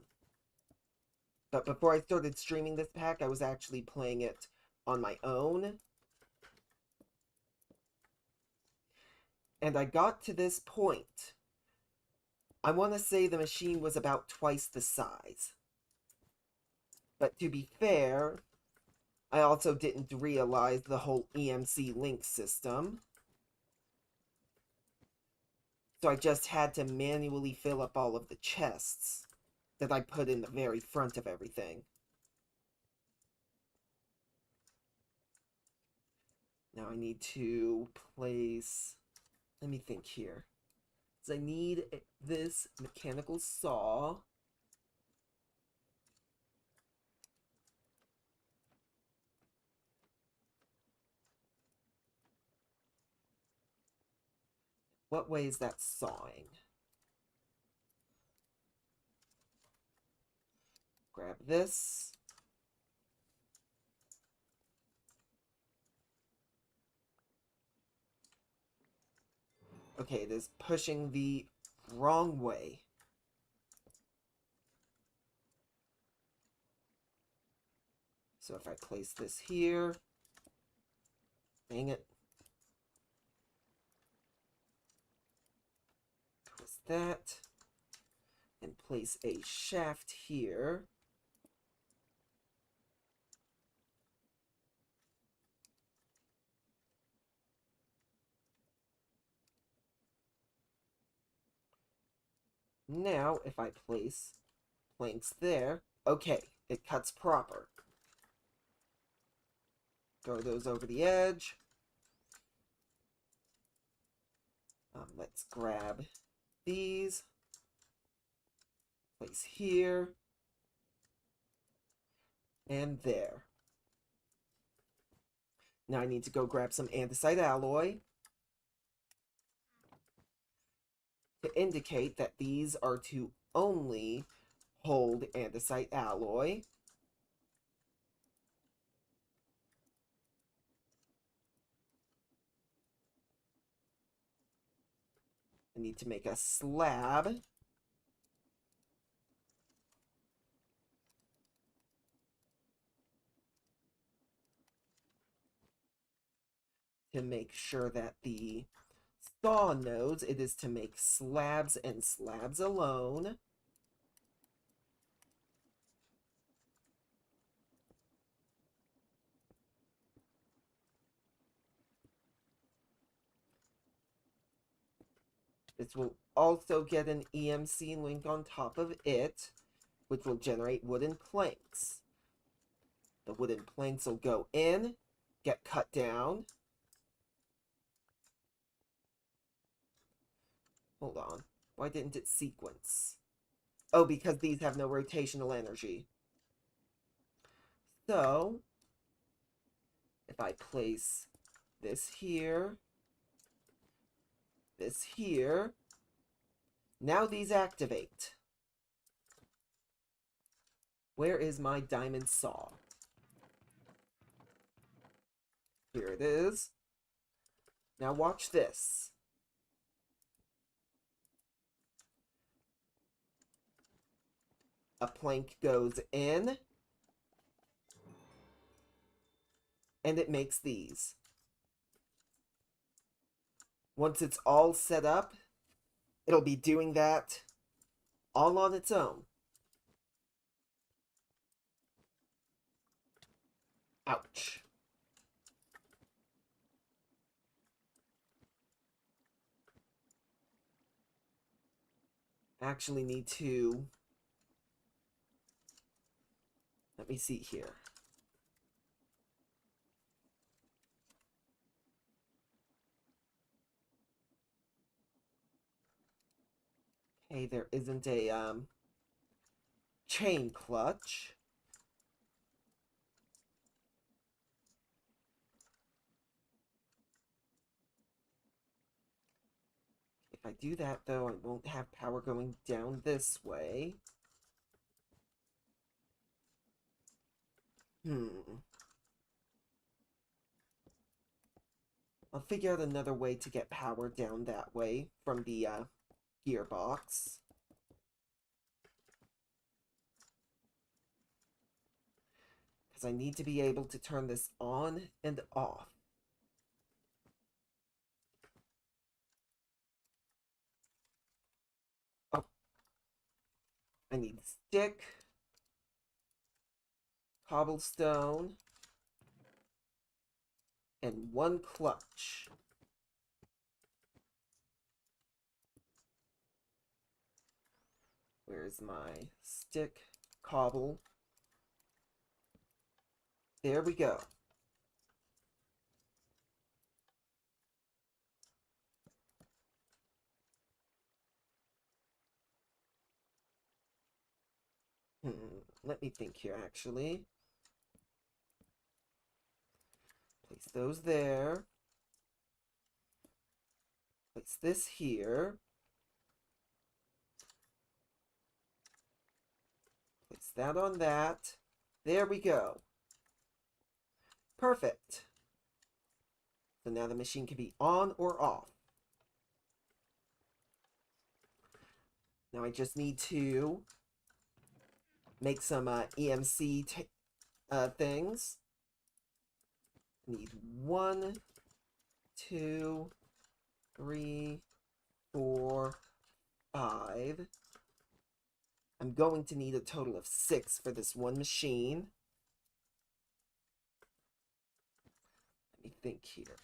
But before I started streaming this pack, I was actually playing it on my own. And I got to this point. I want to say the machine was about twice the size. But to be fair, I also didn't realize the whole EMC link system. So I just had to manually fill up all of the chests that I put in the very front of everything. Now I need to place... Let me think here. So I need this mechanical saw. What way is that sawing? Grab this. Okay, it is pushing the wrong way. So if I place this here, dang it. Twist that, and place a shaft here. Now, if I place planks there, okay, it cuts proper. Throw those over the edge. Let's grab these. Place here. And there. Now I need to go grab some andesite alloy to indicate that these are to only hold andesite alloy. I need to make a slab. To make sure that the saw knows it is to make slabs and slabs alone. This will also get an EMC link on top of it, which will generate wooden planks. The wooden planks will go in, get cut down. Hold on. Why didn't it sequence? Oh, because these have no rotational energy. So, if I place this here, now these activate. Where is my diamond saw? Here it is. Now watch this. A plank goes in, and it makes these. Once it's all set up, it'll be doing that all on its own. Ouch. Actually need to... Let me see here. Okay, there isn't a chain clutch. If I do that, though, I won't have power going down this way. I'll figure out another way to get power down that way from the gearbox. Because I need to be able to turn this on and off. Oh. I need stick, cobblestone, and one clutch. Where's my stick, cobble? There we go. Let me think here, actually. Place those there. Place this here. Place that on that. There we go. Perfect. So now the machine can be on or off. Now I just need to make some EMC things. Need 1, 2, 3, 4, 5. I'm going to need a total of 6 for this one machine. Let me think here.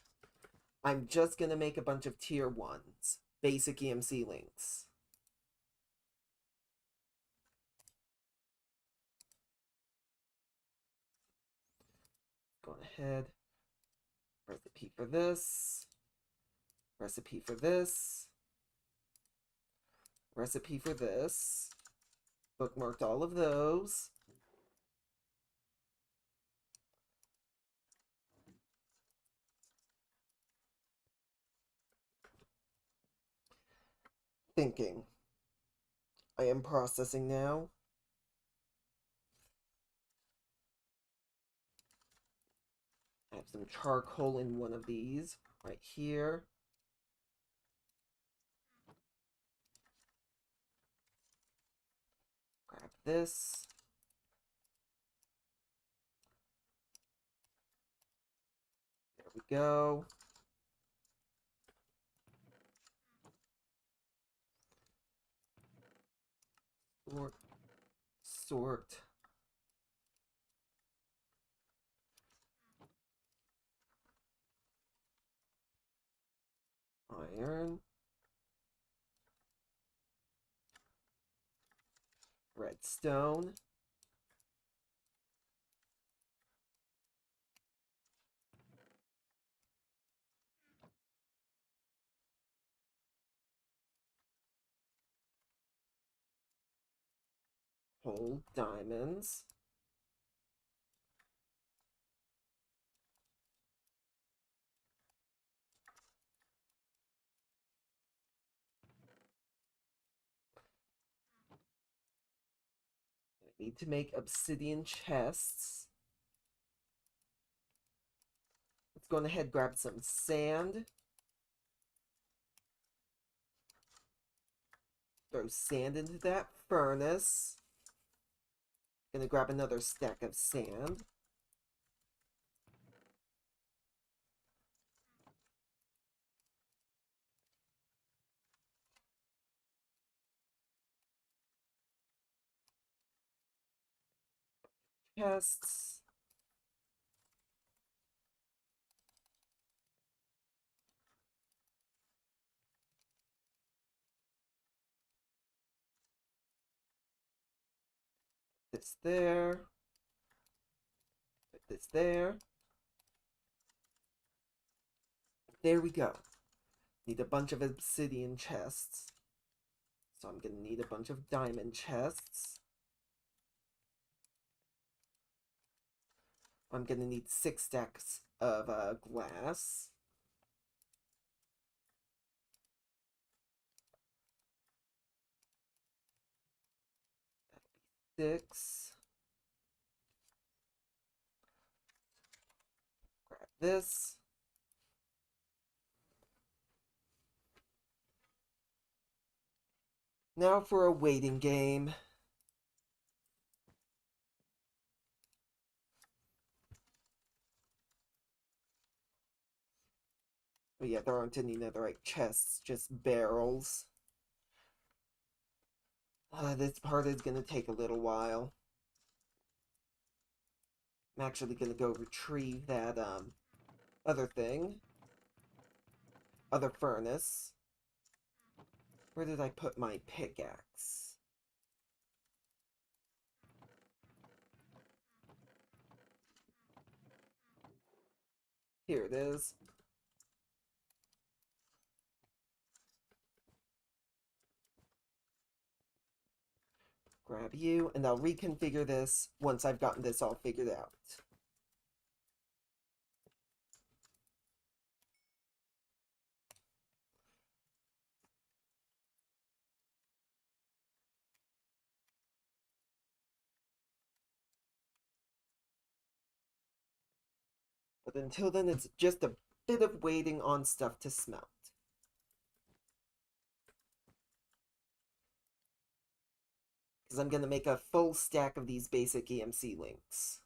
I'm just going to make a bunch of tier 1s, basic EMC links. Going ahead. Recipe for this. Recipe for this. Recipe for this. Bookmarked all of those. Thinking. I am processing now. I have some charcoal in one of these right here. Grab this. There we go. Sort, sort. Iron. Redstone. Whole diamonds. I need to make obsidian chests. Let's go ahead and grab some sand. Throw sand into that furnace. Gonna grab another stack of sand. Chests. This there. Put this there. There we go. Need a bunch of obsidian chests. So I'm gonna need a bunch of diamond chests. I'm gonna need 6 stacks of glass. That'll be 6. Grab this. Now for a waiting game. But yeah, there aren't any netherite chests, just barrels. This part is gonna take a little while. I'm actually gonna go retrieve that, other thing. Other furnace. Where did I put my pickaxe? Here it is. Grab you, and I'll reconfigure this once I've gotten this all figured out. But until then, it's just a bit of waiting on stuff to smelt. Because I'm going to make a full stack of these basic EMC links.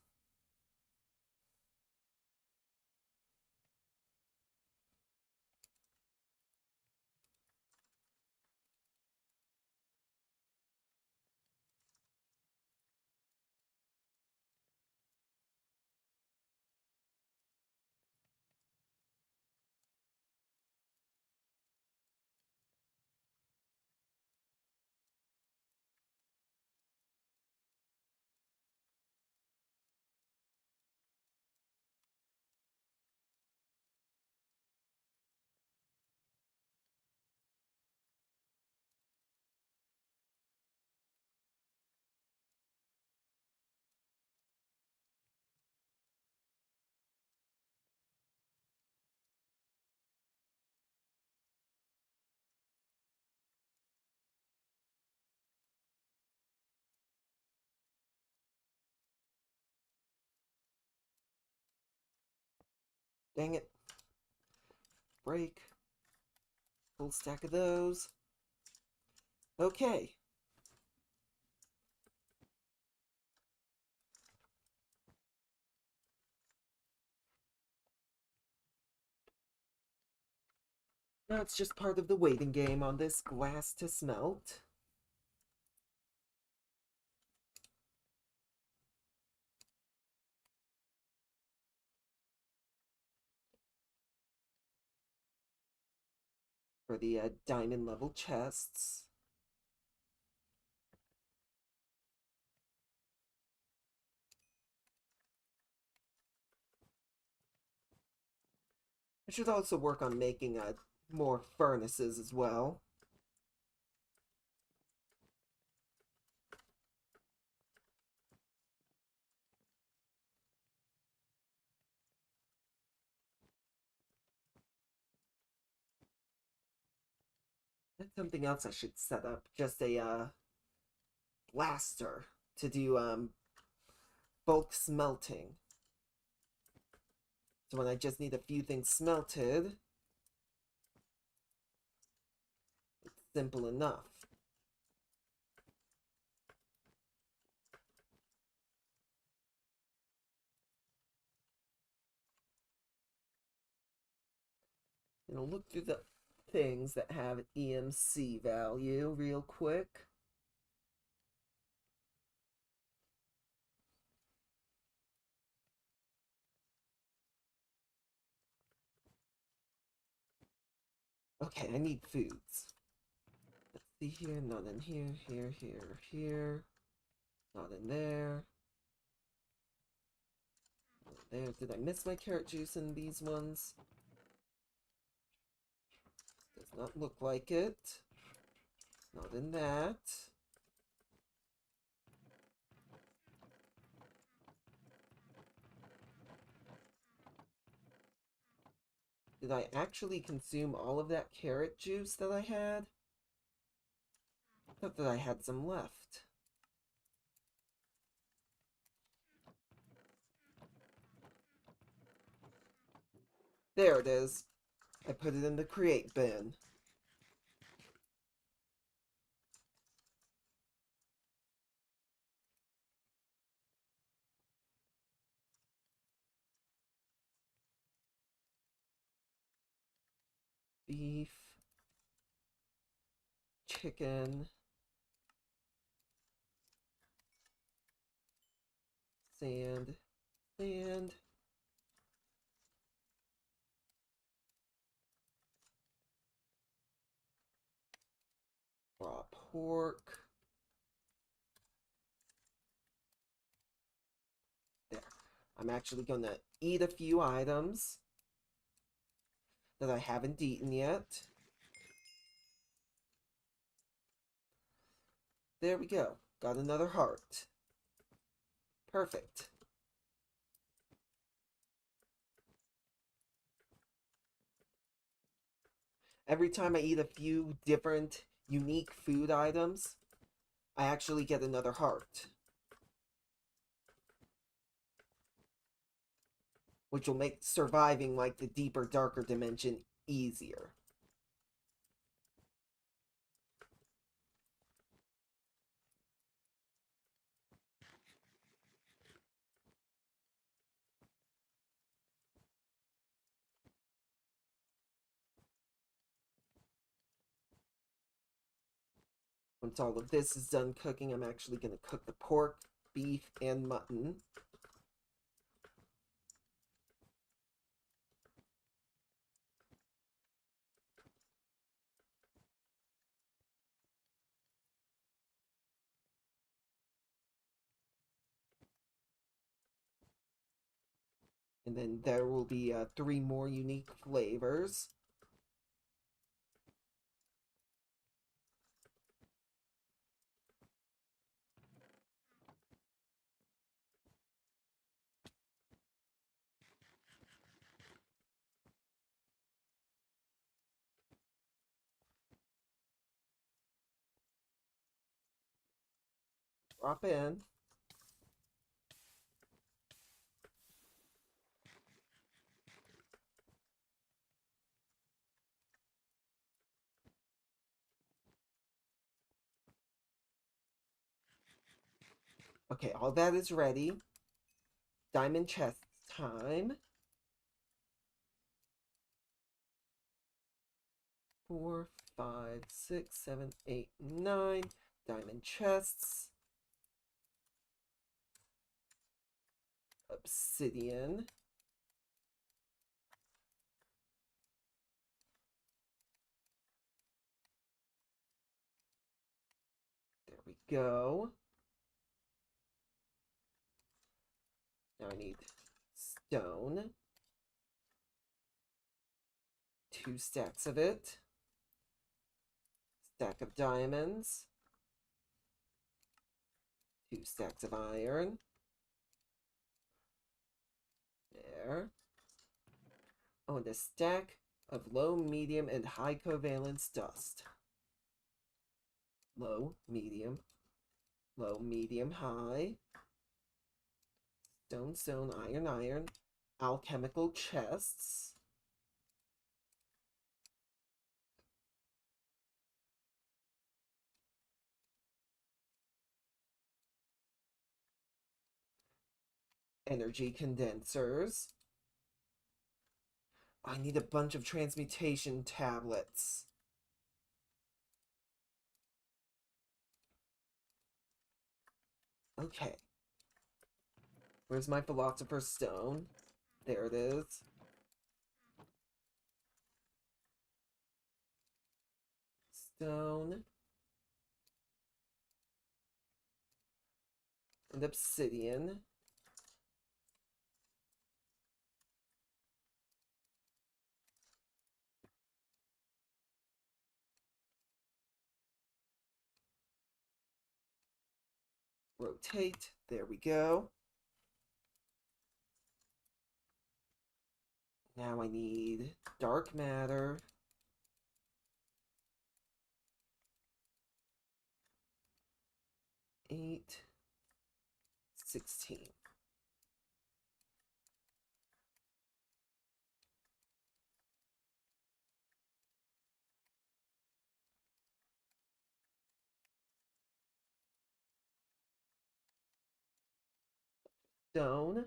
Dang it. Break. Full stack of those. Okay. Now it's just part of the waiting game on this glass to smelt. For the diamond level chests. I should also work on making more furnaces as well. That's something else I should set up. Just a blaster to do bulk smelting. So when I just need a few things smelted, it's simple enough. You know, look through the things that have EMC value real quick. Okay, I need foods. Let's see here, not in here, here. Not in there. Not there. Did I miss my carrot juice in these ones? Does not look like it. Not in that. Did I actually consume all of that carrot juice that I had? I thought that I had some left. There it is. I put it in the create bin. Beef. Chicken. Sand. Sand. Raw pork. There. I'm actually going to eat a few items that I haven't eaten yet. There we go. Got another heart. Perfect. Every time I eat a few different unique food items, I actually get another heart. Which will make surviving like the deeper, darker dimension easier. Once all of this is done cooking, I'm actually going to cook the pork, beef, and mutton. And then there will be 3 more unique flavors. Drop in. Okay, all that is ready. Diamond chest time. 4, 5, 6, 7, 8, 9. Diamond chests. Obsidian. There we go. Now I need stone. 2 stacks of it. Stack of diamonds. 2 stacks of iron. There. Oh, and a stack of low, medium, and high covalence dust. Low, medium, high. Stone, stone, iron, iron. Alchemical chests. Energy condensers. I need a bunch of transmutation tablets. Okay. Where's my philosopher's stone? There it is. Stone. And obsidian. Rotate. There we go. Now I need dark matter. Eight, 16. Stone.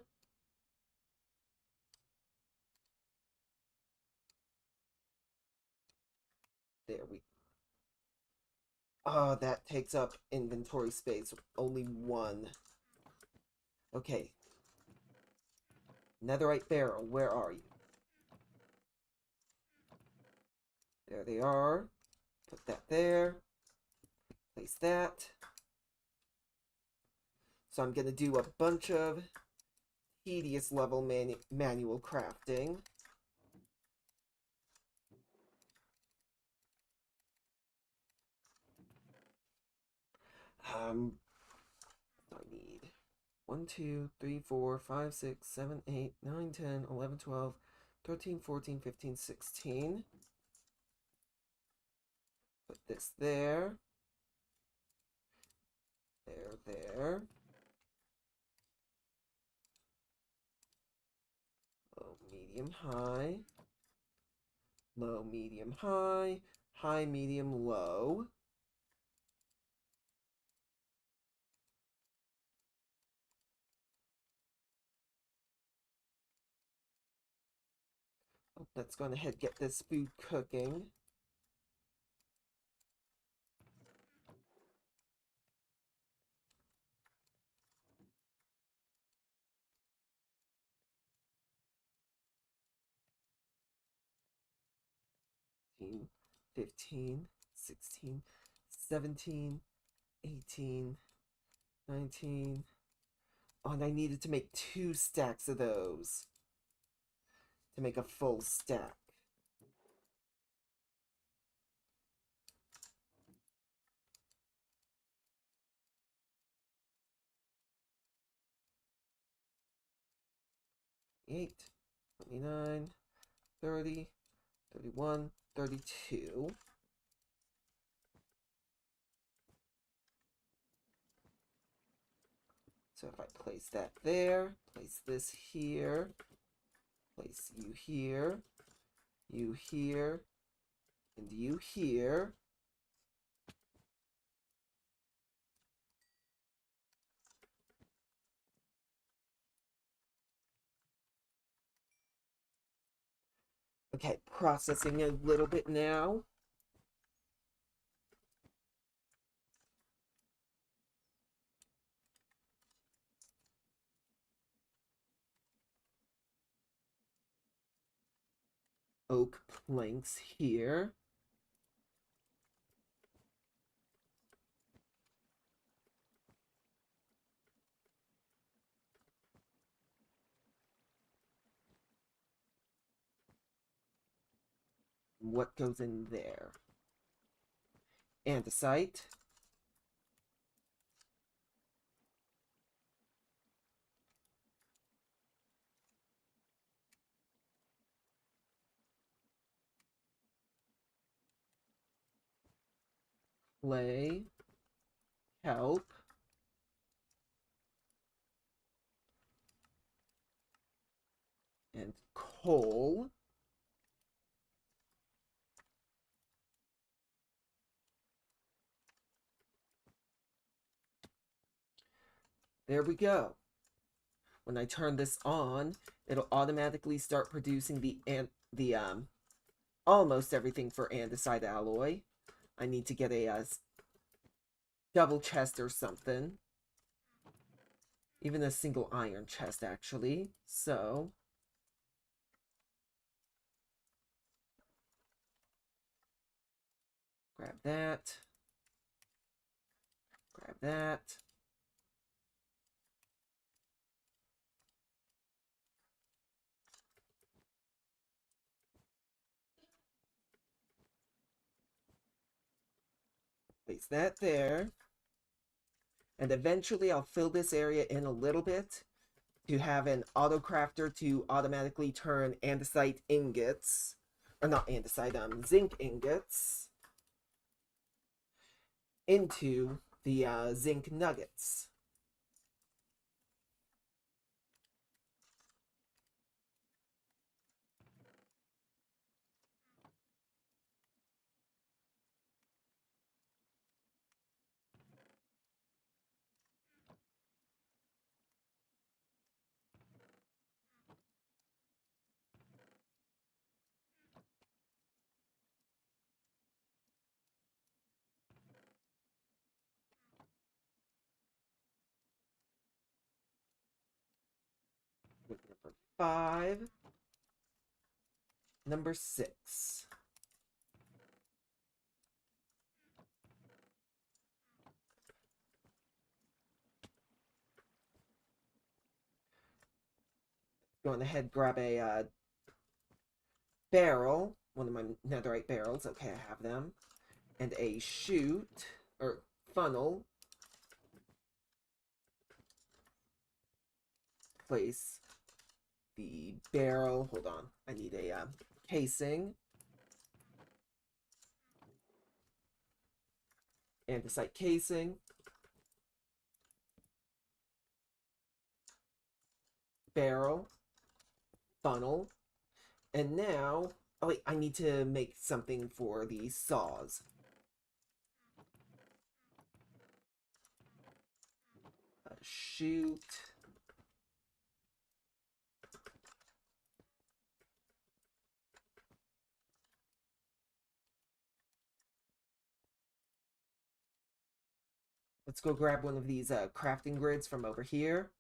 There we. Oh, that takes up inventory space. Only 1. Okay. Netherite barrel, where are you? There they are. Put that there. Place that. So I'm going to do a bunch of tedious level manual crafting. I need 1, 2, 3, 4, 5, 6, 7, 8, 9, 10, 11, 12, 13, 14, 15, 16. Put this there. There. Low, medium, high. Low, medium, high. High, medium, low. Oh, let's go ahead and get this food cooking. $15, 15, 16, 17, 18, 19. Oh, and I needed to make 2 stacks of those to make a full stack. Eight, 29, 30, 31, 32. So if I place that there, place this here, place you here, and you here. Okay, processing a little bit now. Oak planks here. What goes in there? Andesite. Clay. Kelp. And coal. There we go. When I turn this on, it'll automatically start producing the almost everything for andesite alloy. I need to get a double chest or something. Even a single iron chest, actually. So, grab that. Grab that. Place that there. And eventually I'll fill this area in a little bit to have an auto crafter to automatically turn andesite ingots, or not andesite, zinc ingots into the zinc nuggets. With number 5, number 6. Going ahead, grab a barrel, one of my netherite barrels. Okay, I have them. And a chute, or funnel. Place the barrel. Hold on. I need a casing. Andesite casing. Barrel. Funnel. And now, oh wait, I need to make something for the saws. A chute. Let's go grab one of these crafting grids from over here.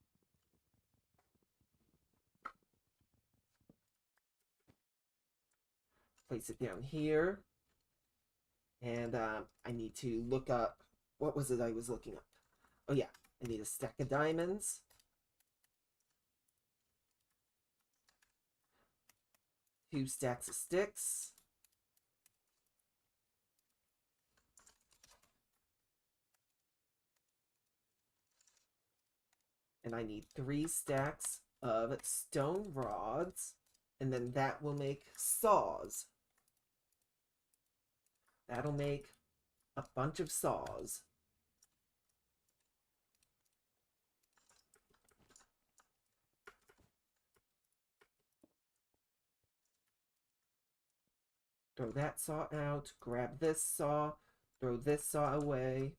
Place it down here. And I need to look up, what was it I was looking up? Oh yeah, I need a stack of diamonds. Two stacks of sticks. And I need 3 stacks of stone rods. And then that will make saws. That'll make a bunch of saws. Throw that saw out, grab this saw, throw this saw away,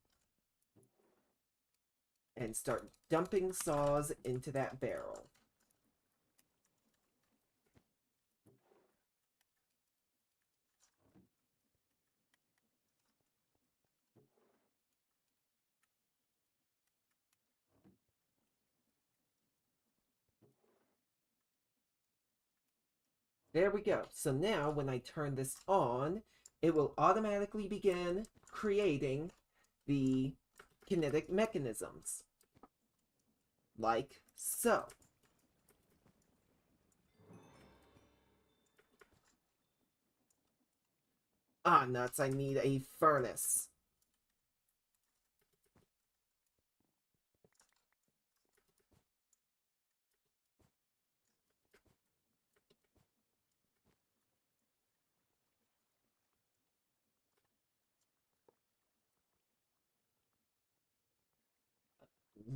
and start dumping saws into that barrel. There we go. So now when I turn this on, it will automatically begin creating the kinetic mechanisms. Like so. Ah, nuts, I need a furnace.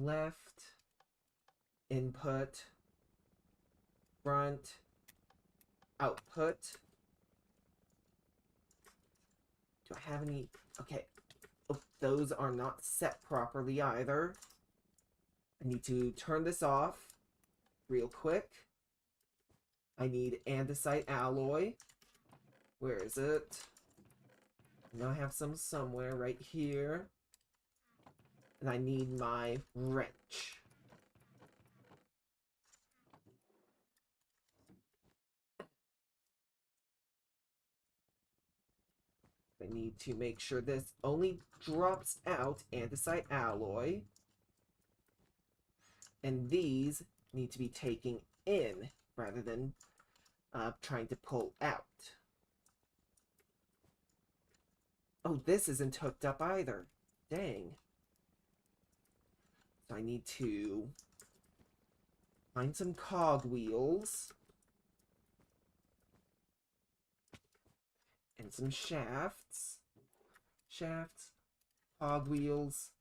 Left, input, front, output. Do I have any? Okay. Oh, those are not set properly either. I need to turn this off real quick. I need andesite alloy. Where is it? I know I have some somewhere right here. And I need my wrench. I need to make sure this only drops out andesite alloy. And these need to be taken in rather than trying to pull out. Oh, this isn't hooked up either. Dang. So I need to find some cogwheels. And some shafts. Shafts. Cogwheels.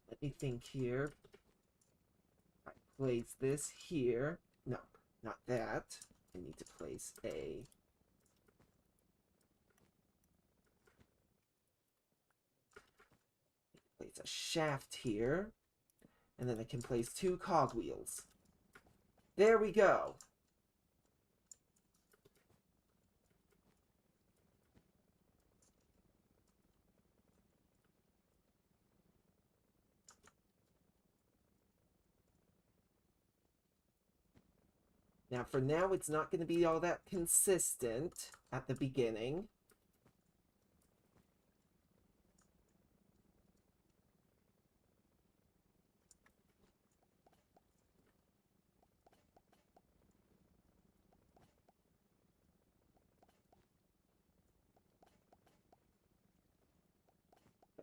Let me think here. I place this here. No, not that. I need to place a... place a shaft here. And then I can place 2 cogwheels. There we go. Now, for now, it's not going to be all that consistent at the beginning.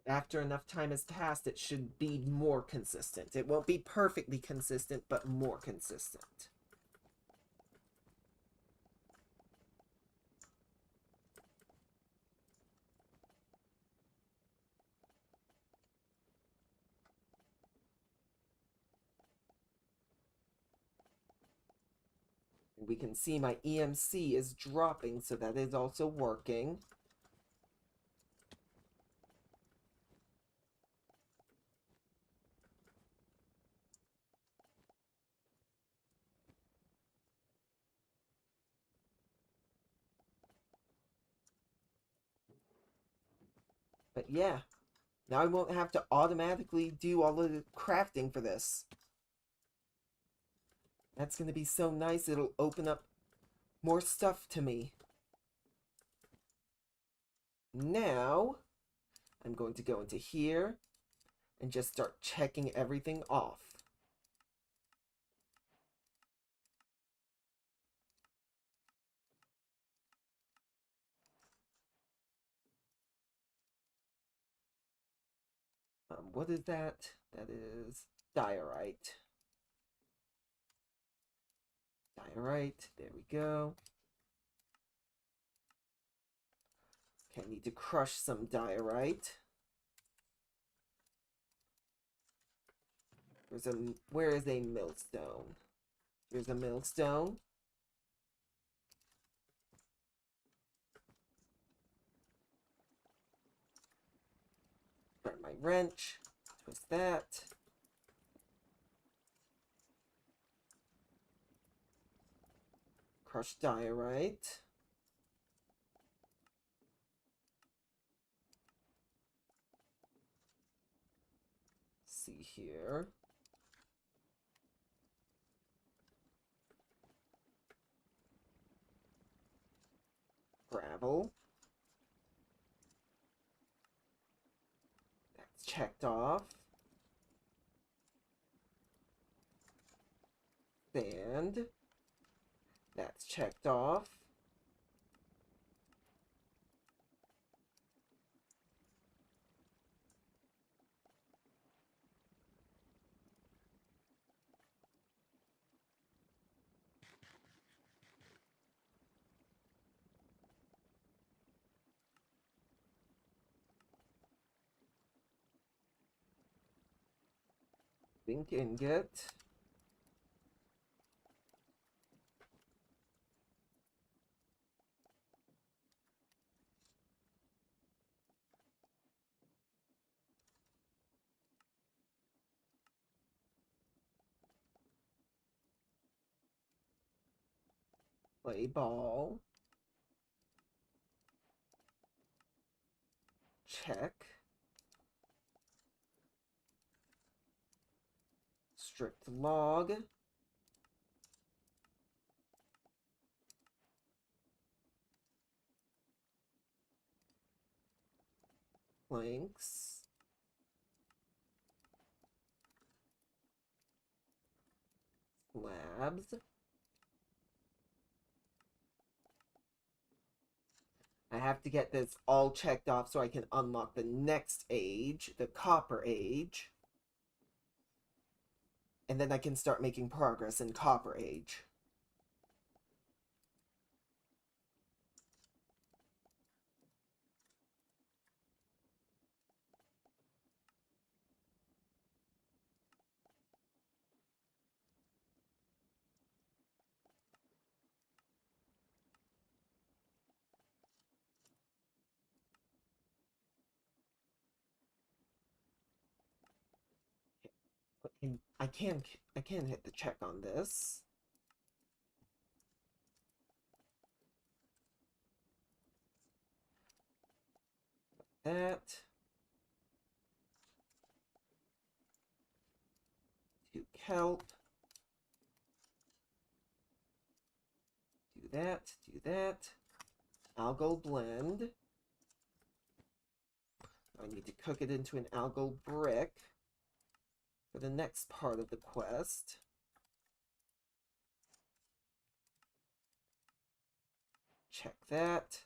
But after enough time has passed, it should be more consistent. It won't be perfectly consistent, but more consistent. We can see my EMC is dropping, so that is also working. But yeah, now I won't have to automatically do all the crafting for this. That's going to be so nice, it'll open up more stuff to me. Now, I'm going to go into here and just start checking everything off. What is that? That is diorite. Diorite, there we go. Okay, I need to crush some diorite. Where is a millstone? Here's a millstone. Grab my wrench, twist that. Crush diorite. see here. Gravel. That's checked off. Sand. That's checked off. Zinc ingot. Play ball. Check. Stripped log. Planks. Slabs. I have to get this all checked off so I can unlock the next age, the Copper Age. And then I can start making progress in Copper Age. And I can hit the check on this. That. 2 kelp. Do that, do that. Algal blend. I need to cook it into an algal brick for the next part of the quest. Check that.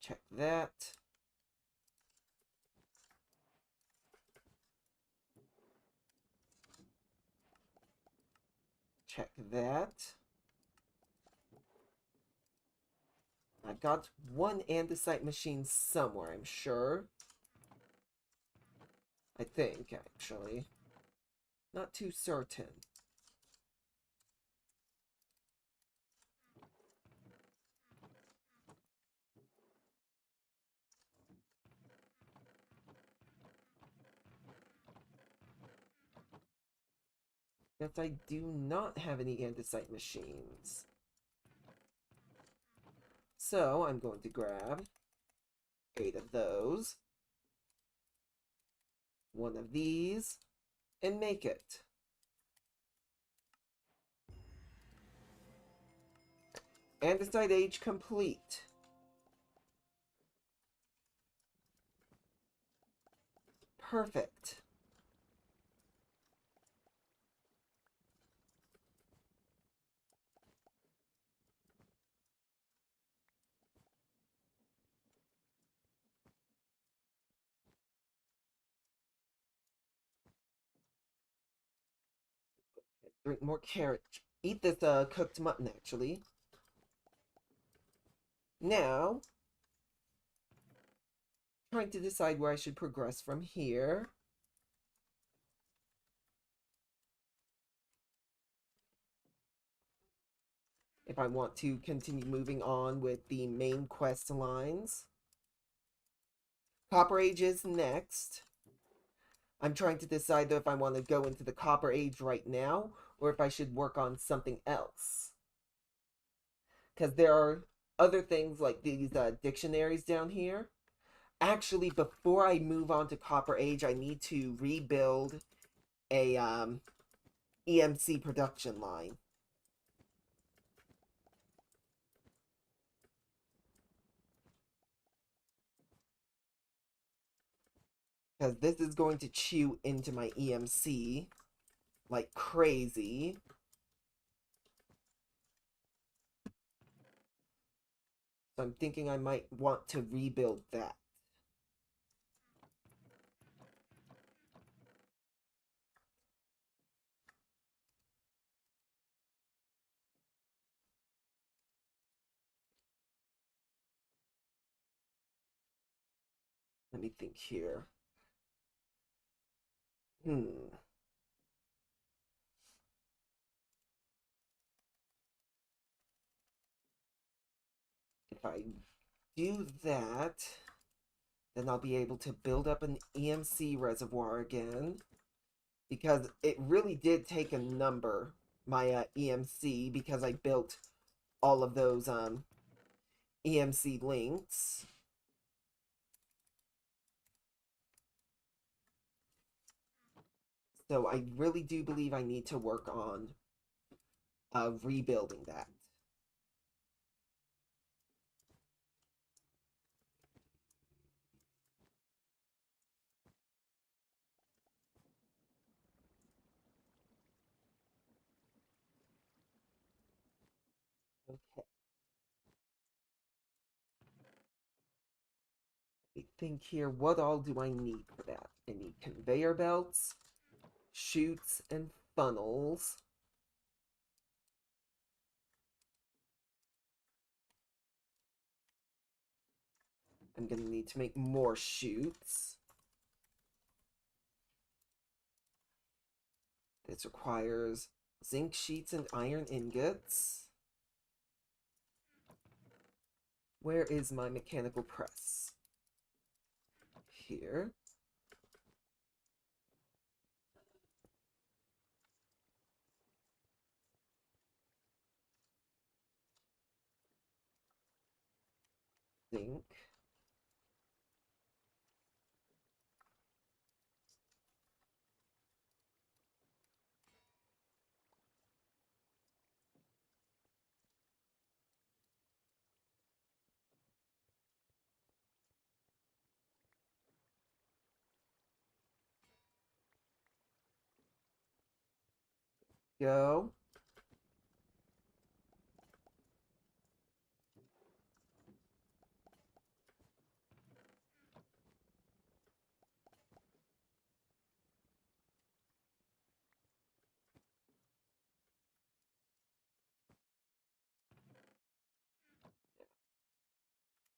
Check that. Check that. I've got one andesite machine somewhere, I'm sure. I think, actually. Not too certain. Yes, I do not have any andesite machines. So I'm going to grab 8 of those, 1 of these, and make it. Andesite age complete. Perfect. Drink more carrot. Eat this cooked mutton, actually. Now, trying to decide where I should progress from here. If I want to continue moving on with the main quest lines. Copper Age is next. I'm trying to decide though if I want to go into the Copper Age right now or if I should work on something else. Because there are other things like these dictionaries down here. Actually, before I move on to Copper Age, I need to rebuild a EMC production line. Because this is going to chew into my EMC like crazy. So I'm thinking I might want to rebuild that. Let me think here. Hmm. If I do that, then I'll be able to build up an EMC reservoir again. Because it really did take a number, my EMC, because I built all of those EMC links. So I really do believe I need to work on rebuilding that. Okay, let me think here. What all do I need for that? I need conveyor belts, chutes, and funnels. I'm going to need to make more chutes. This requires zinc sheets and iron ingots. Where is my mechanical press? Here. Zinc. Go.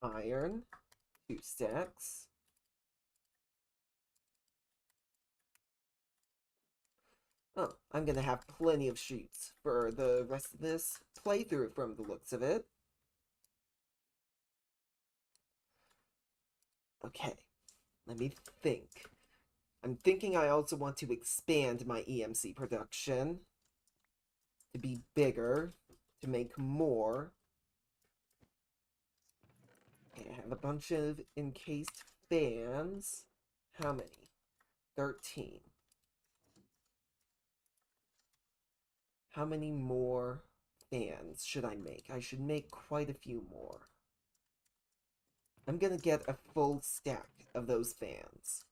Iron. 2 stacks. Oh, I'm gonna have plenty of sheets for the rest of this playthrough from the looks of it. Okay, let me think. I'm thinking I also want to expand my EMC production to be bigger, to make more. Okay, I have a bunch of encased fans. How many? 13. How many more fans should I make? I should make quite a few more. I'm gonna get a full stack of those fans.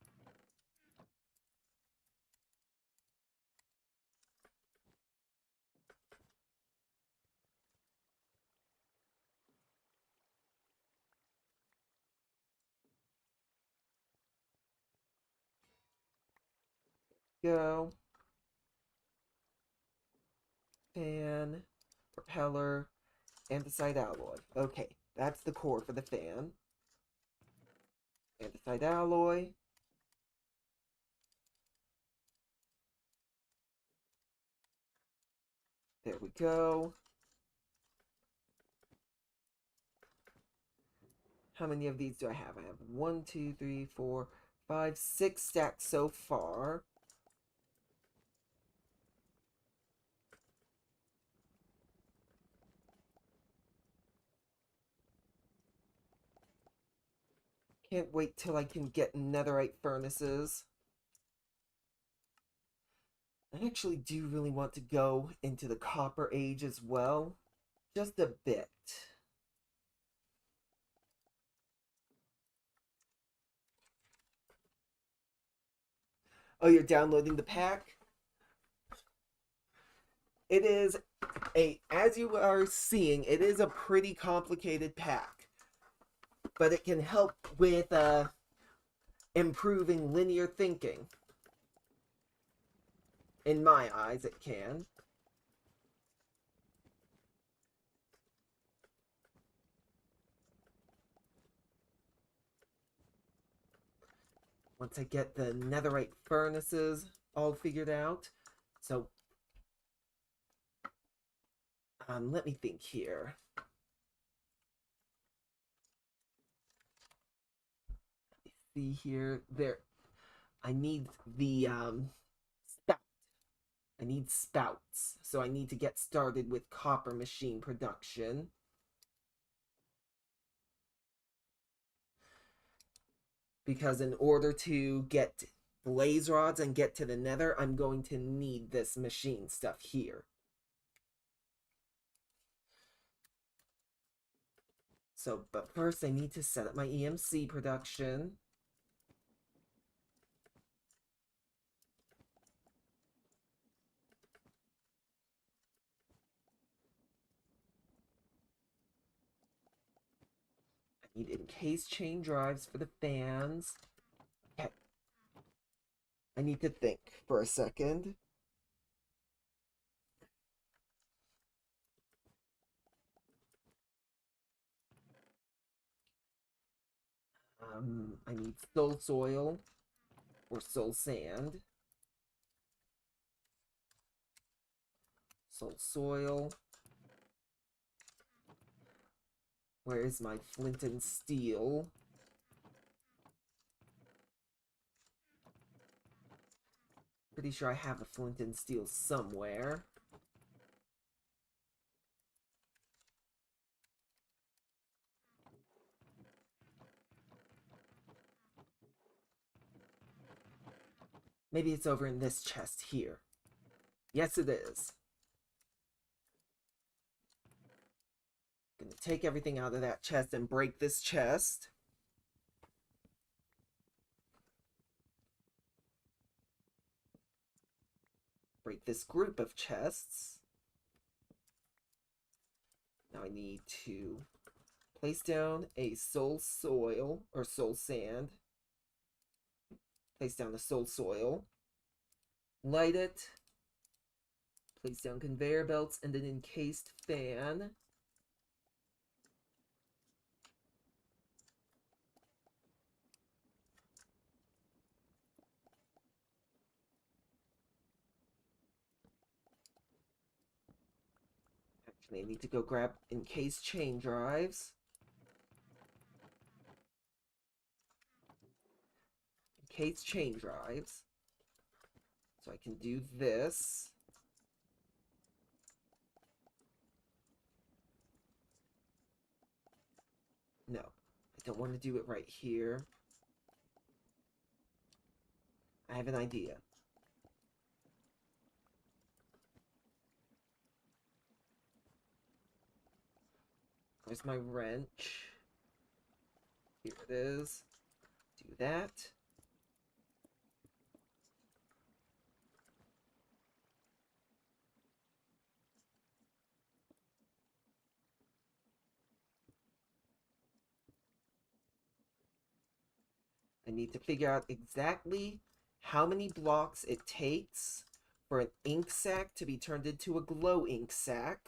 Go. Fan, propeller, andesite alloy. Okay, that's the core for the fan. Andesite alloy. There we go. How many of these do I have? I have 1, 2, 3, 4, 5, 6 stacks so far. Can't wait till I can get netherite furnaces. I actually do really want to go into the Copper Age as well. Just a bit. Oh, you're downloading the pack? It is as you are seeing, it is a pretty complicated pack. But it can help with improving linear thinking. In my eyes, it can. Once I get the netherite furnaces all figured out. So, let me think here. Let me see here. I need the spout. I need spouts. So I need to get started with copper machine production. Because in order to get blaze rods and get to the nether, I'm going to need this machine stuff here. So, but first I need to set up my EMC production. I need encased chain drives for the fans. Okay. I need to think for a second. I need soul soil or soul sand. Soul soil. Where is my flint and steel? Pretty sure I have a flint and steel somewhere. Maybe it's over in this chest here. Yes, it is. Gonna take everything out of that chest and break this chest. Break this group of chests. Now I need to place down a soul soil or soul sand. Place down the soul soil. Light it. Place down conveyor belts and an encased fan. Actually, I need to go grab encased chain drives. Encased chain drives. So I can do this. No, I don't want to do it right here. I have an idea. Where's my wrench? Here it is. Do that. I need to figure out exactly how many blocks it takes for an ink sac to be turned into a glow ink sac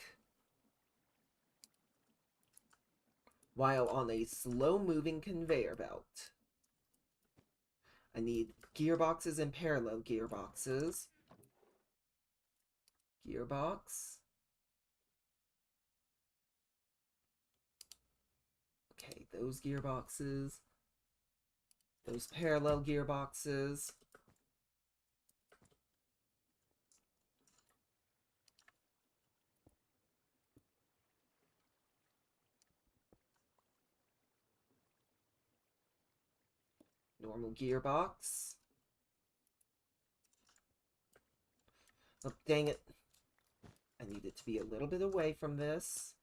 while on a slow-moving conveyor belt. I need gearboxes and parallel gearboxes. Gearbox. Okay, those gearboxes. Those parallel gearboxes. normal gearbox. Oh, dang it. I need it to be a little bit away from this.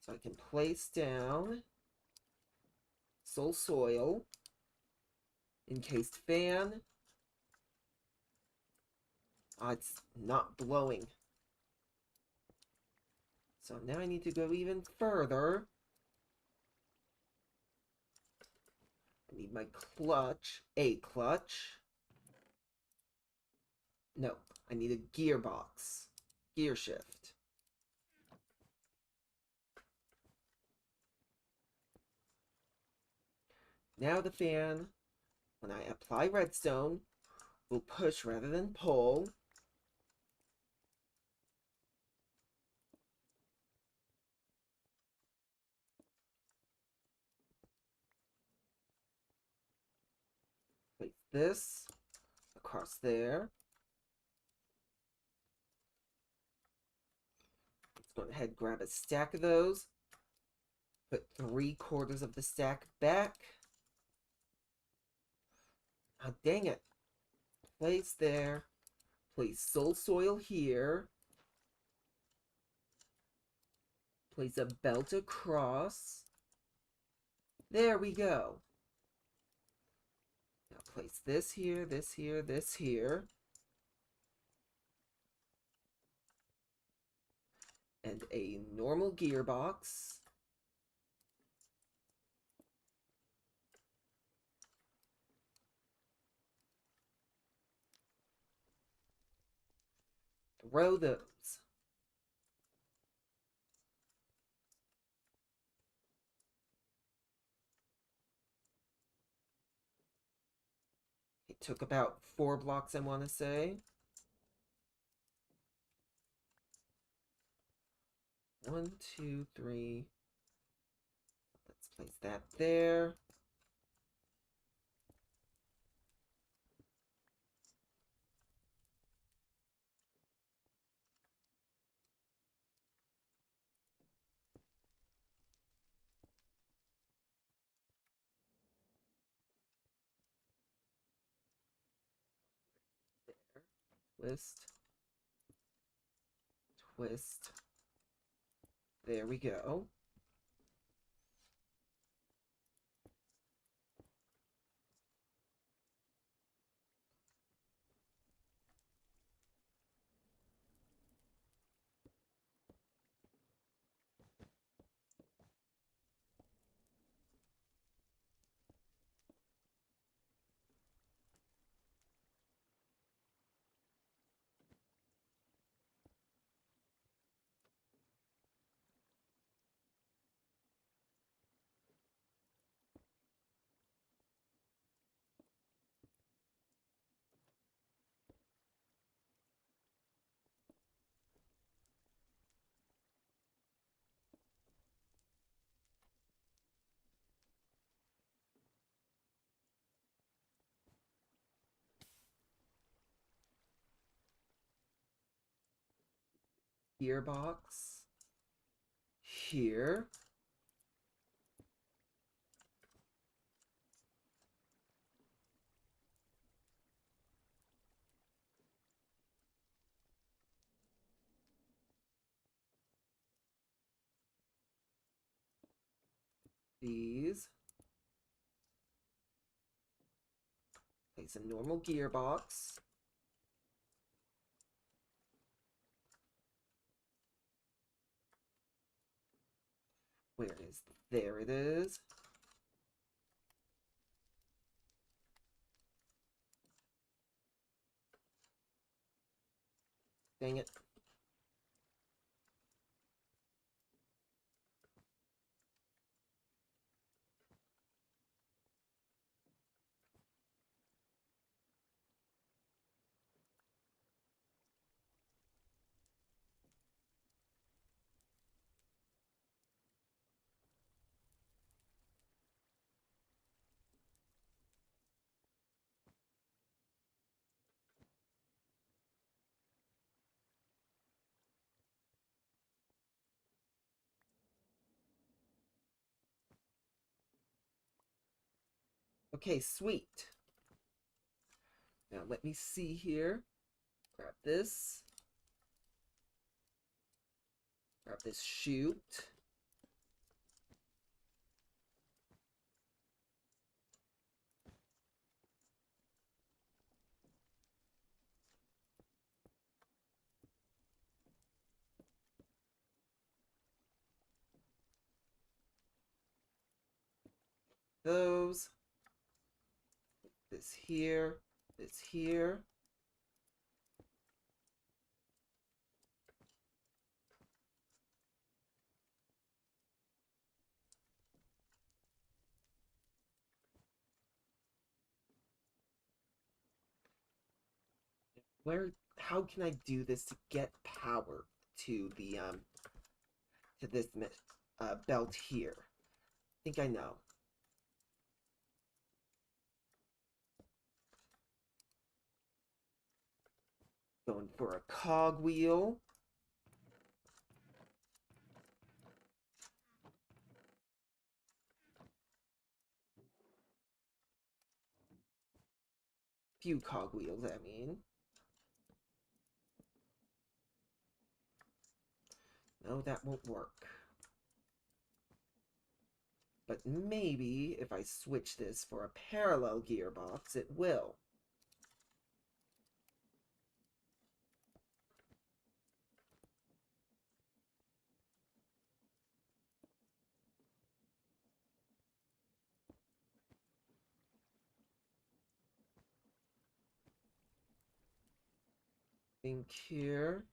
So I can place down soul soil, encased fan. It's not blowing. So now I need to go even further. I need my clutch, a clutch. No, I need a gearbox, gear shift. Now the fan, when I apply redstone, will push rather than pull. Place this across there. Let's go ahead and grab a stack of those. Put 3/4 of the stack back. Ah, dang it. Place there. Place soul soil here. Place a belt across. There we go. Now place this here, this here, this here. And a normal gearbox. Throw those. It took about 4 blocks, I want to say. 1, 2, 3. Let's place that there. There. Twist. Twist. There we go. Gearbox. Here. These. Place a normal gearbox. Where is? There it is. Dang it. Okay, sweet. Now let me see here. Grab this. Grab this chute. Those. This here. This here. How can I do this to get power to the to this belt here? I think I know. Going for a cogwheel. Few cogwheels, I mean. No, that won't work. But maybe if I switch this for a parallel gearbox, it will. Think here.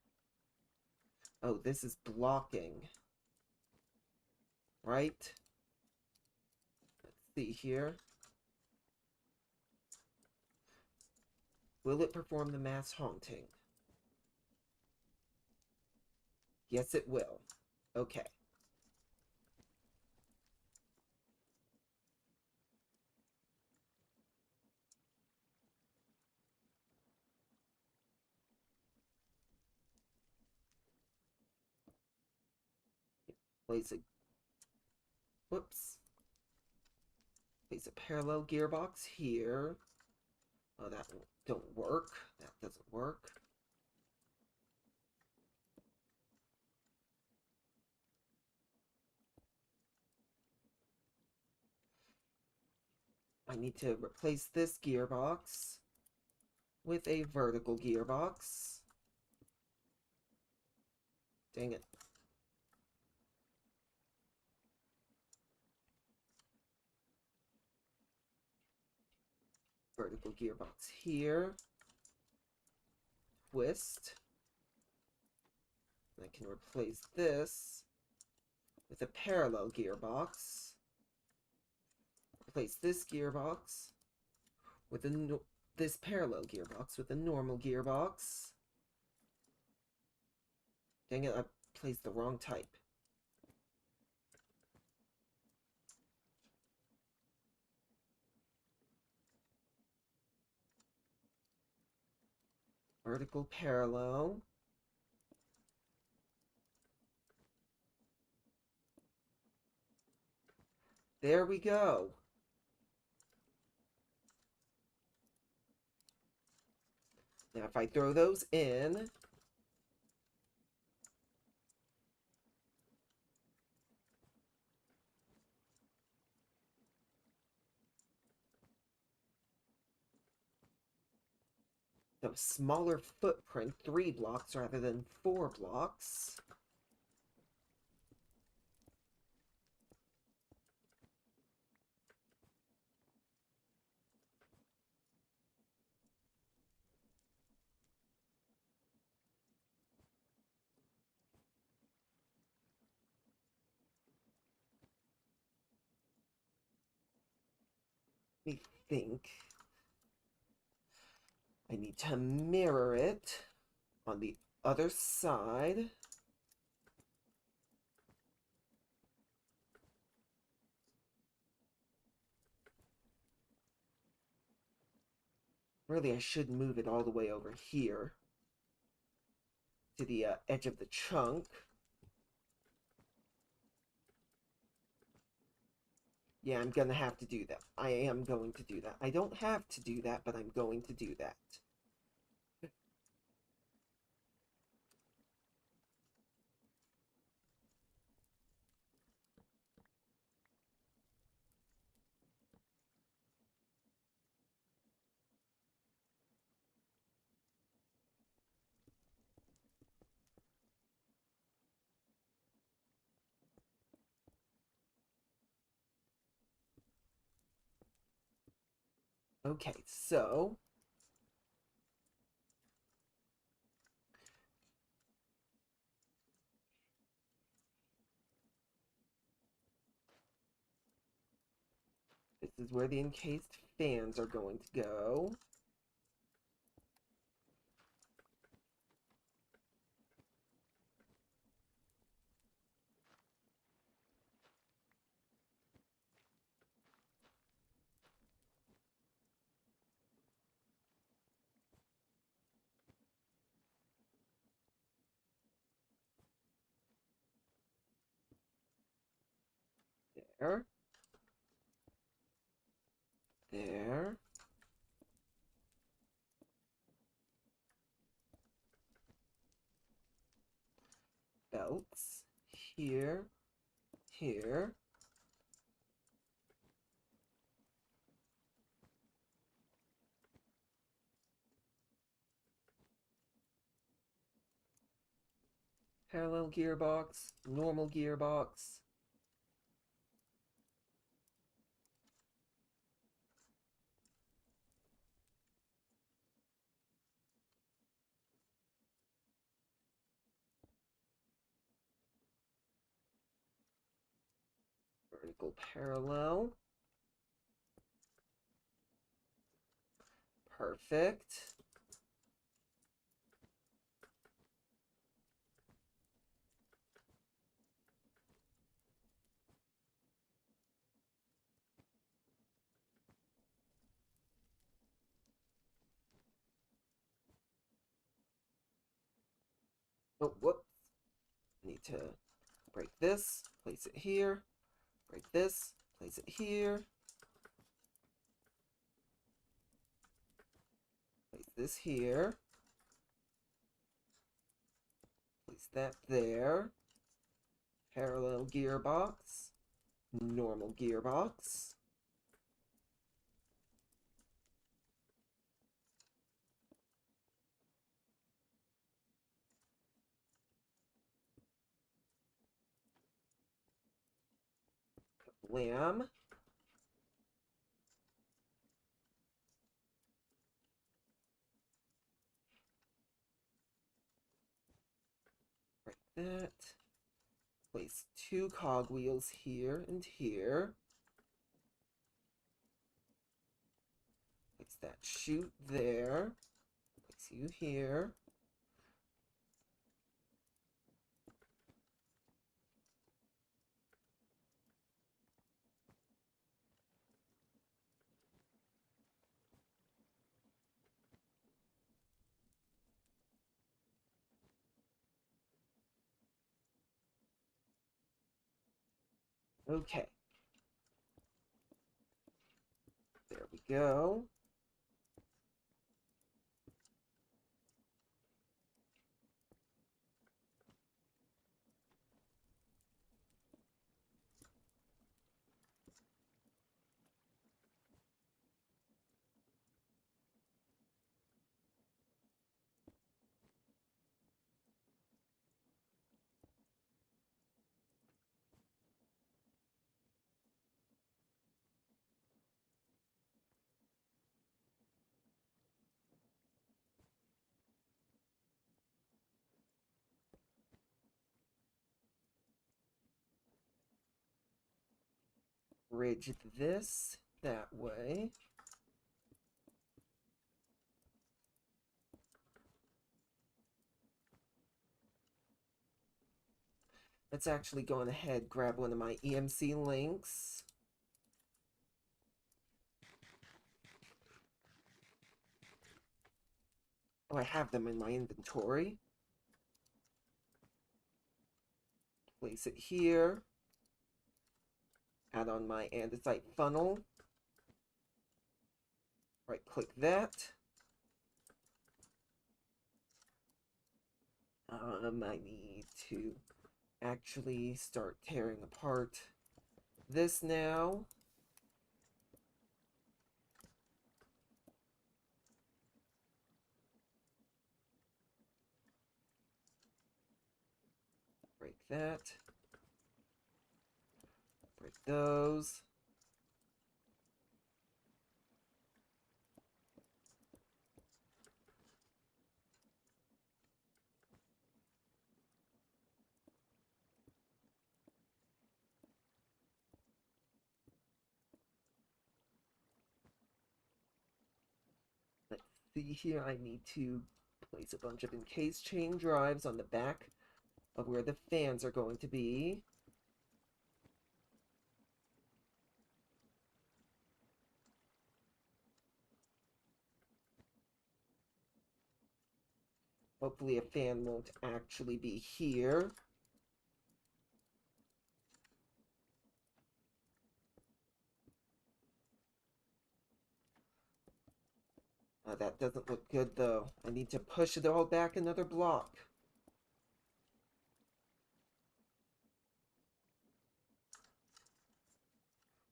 Oh, this is blocking. Right? Let's see here. Will it perform the mass haunting? Yes, it will. Okay. Place a... Whoops. Place a parallel gearbox here. Oh, that don't work. That doesn't work. I need to replace this gearbox with a vertical gearbox. Dang it. Vertical gearbox here. Twist. And I can replace this with a parallel gearbox. Replace this gearbox with this parallel gearbox with a normal gearbox. Dang it, I placed the wrong type. Vertical parallel. There we go. Now if I throw those in, the smaller footprint, 3 blocks rather than 4 blocks. Let me think. I need to mirror it on the other side. Really, I should move it all the way over here to the edge of the chunk. Yeah, I'm gonna have to do that. I am going to do that. I don't have to do that, but I'm going to do that. Okay, so this is where the encased fans are going to go. There. There. Belts. Here. Here. Parallel gearbox. Normal gearbox. Vertical parallel. Perfect. Oh, whoops. Need to break this, place it here. Break this, place it here. Place this here. Place that there. Parallel gearbox. Normal gearbox. Kablam. Break that. Place two cogwheels here and here. Place that chute there. Place you here. Okay. There we go. Bridge this that way. Let's actually go on ahead, grab one of my EMC links. Oh, I have them in my inventory. Place it here. add on my andesite funnel. Right click that. I need to actually start tearing apart this now. Break that. Break those. Let's see here, I need to place a bunch of encased chain drives on the back of where the fans are going to be. Hopefully a fan won't actually be here. That doesn't look good though. I need to push it all back another block.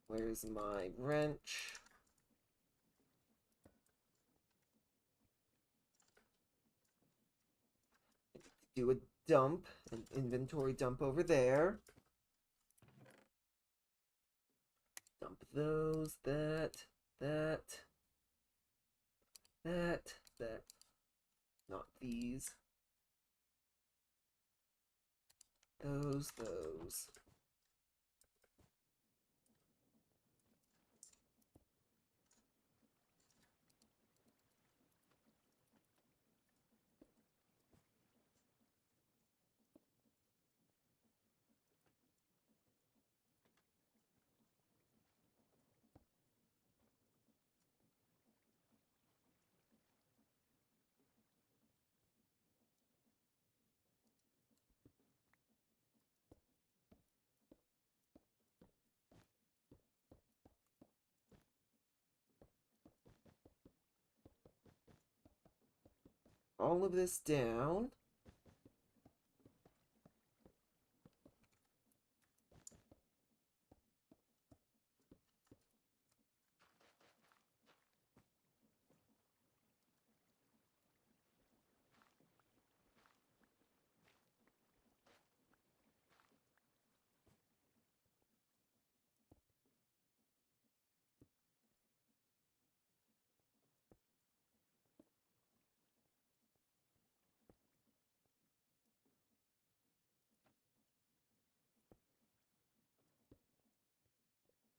Where's my wrench? Do a dump, an inventory dump over there. Dump those, that. Not these. Those. All of this down.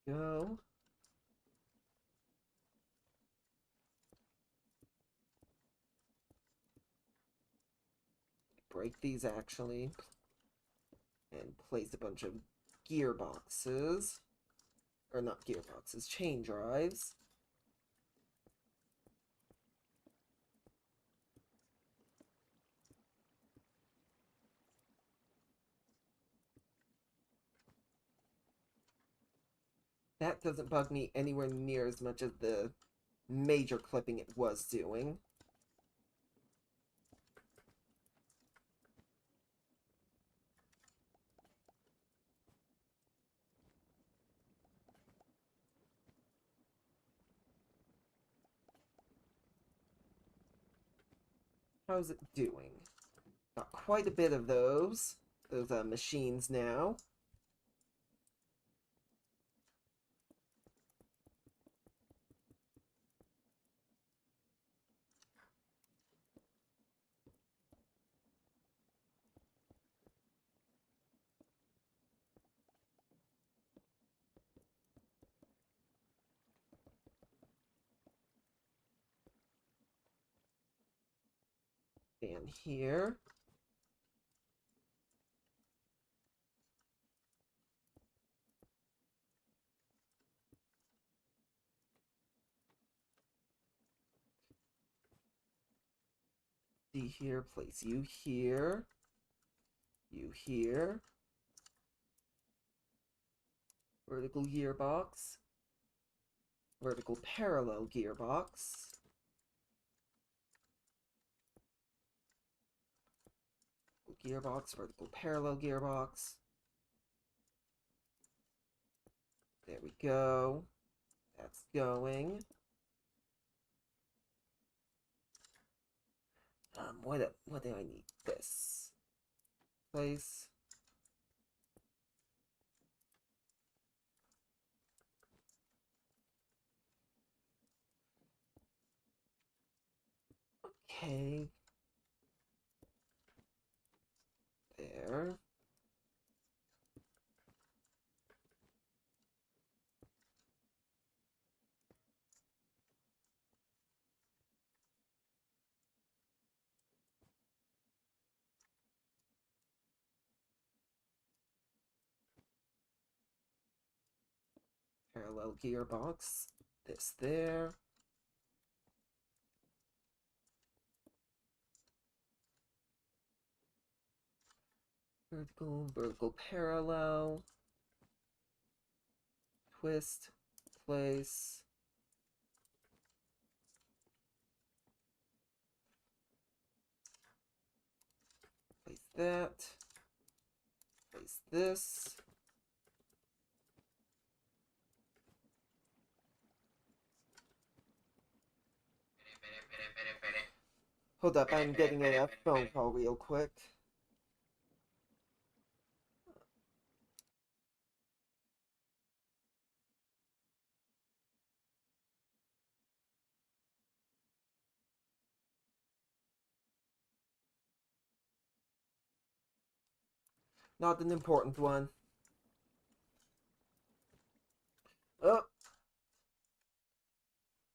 Go. Break these actually. And place a bunch of gearboxes. Or not gearboxes, chain drives. That doesn't bug me anywhere near as much as the major clipping it was doing. How's it doing? Got quite a bit of those machines now. Fan here. See here, place you here. You here. vertical gearbox, vertical parallel gearbox, gearbox, vertical parallel gearbox. There we go. That's going. What do I need? This. Place. Okay. There. Parallel gearbox. This there. Vertical parallel. Twist. Place. Place that. Place this. Hold up, I'm getting a phone call real quick. Not an important one. Oh.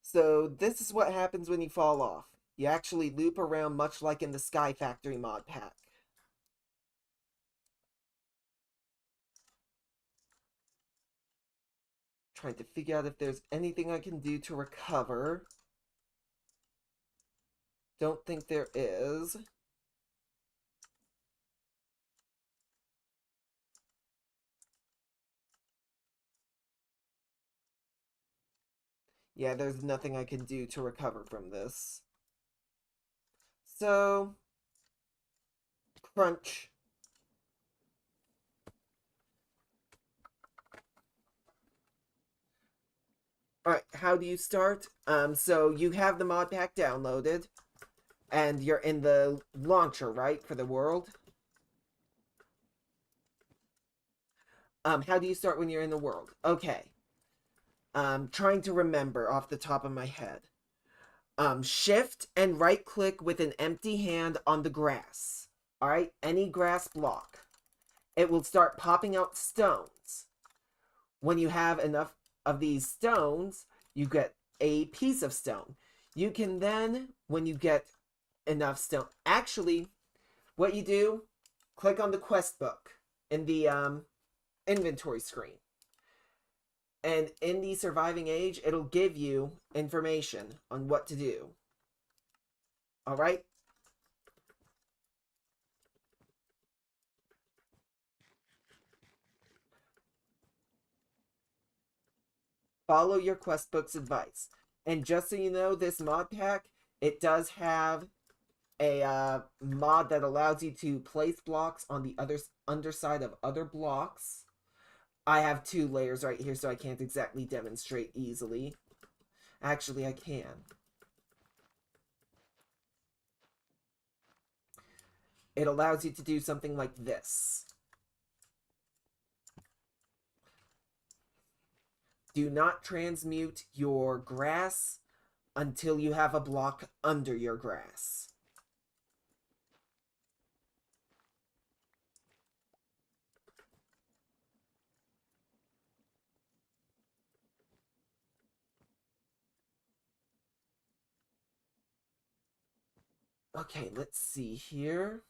So this is what happens when you fall off. You actually loop around much like in the Sky Factory mod pack. Trying to figure out if there's anything I can do to recover. Don't think there is. Yeah, there's nothing I can do to recover from this. So, crunch. Alright, how do you start? So you have the mod pack downloaded, and you're in the launcher, right, for the world? How do you start when you're in the world? Okay. Trying to remember off the top of my head. Shift and right click with an empty hand on the grass. Alright, any grass block. It will start popping out stones. When you have enough of these stones, you get a piece of stone. You can then, when you get enough stone, actually, what you do, click on the quest book in the inventory screen. And in the surviving age, it'll give you information on what to do. All right? Follow your quest book's advice. And just so you know, this mod pack, it does have a mod that allows you to place blocks on the underside of other blocks. I have 2 layers right here, so I can't exactly demonstrate easily. Actually, I can. It allows you to do something like this. Do not transmute your grass until you have a block under your grass. Okay, let's see here.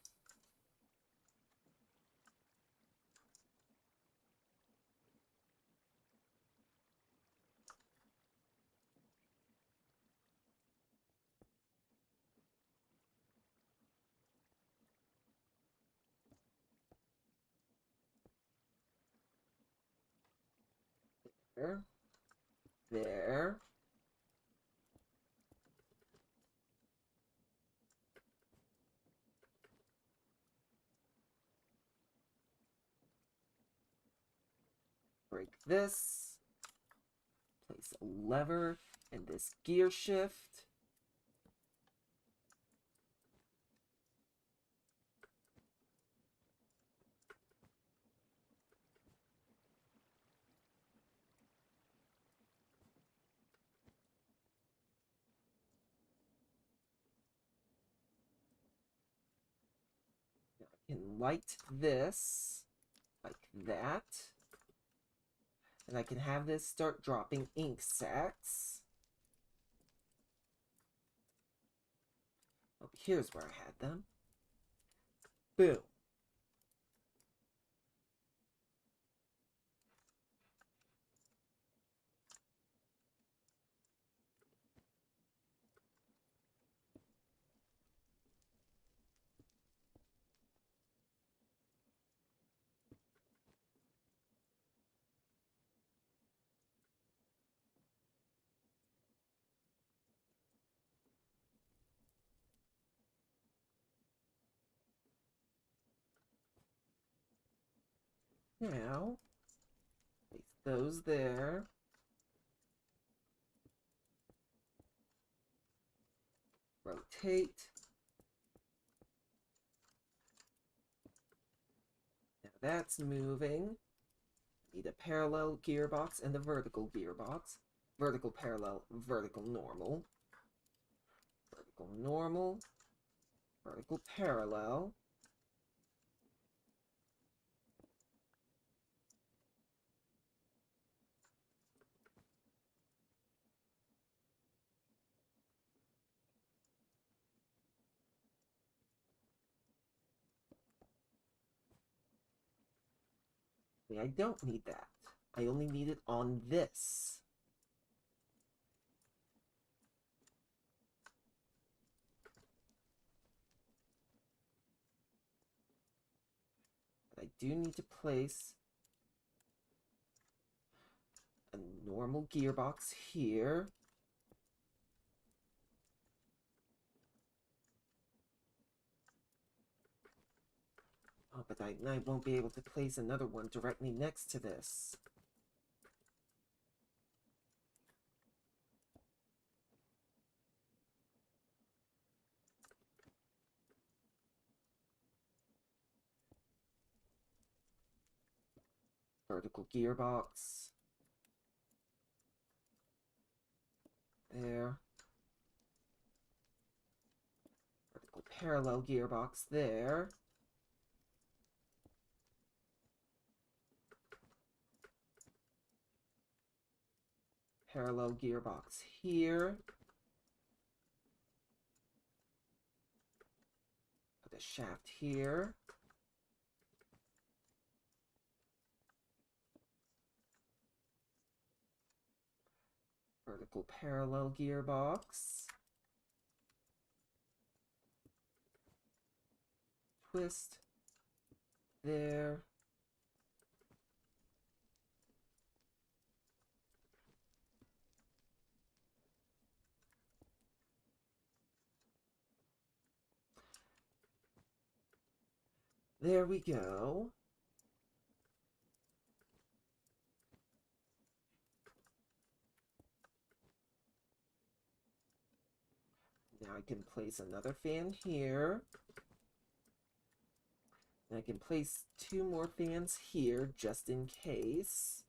There. There. Break this. Place a lever and this gear shift. Now I can light this like that. And I can have this start dropping ink sacs. Oh, here's where I had them. Boom. Now, place those there. Rotate. Now that's moving. Need a parallel gearbox and a vertical gearbox. Vertical parallel, vertical normal. Vertical normal. Vertical parallel. I don't need that. I only need it on this. But I do need to place a normal gearbox here. Oh, but I won't be able to place another one directly next to this. Vertical gearbox. There. Vertical parallel gearbox there. Parallel gearbox here. Put a shaft here. Vertical parallel gearbox. Twist. There. There we go. Now I can place another fan here. And I can place 2 more fans here just in case.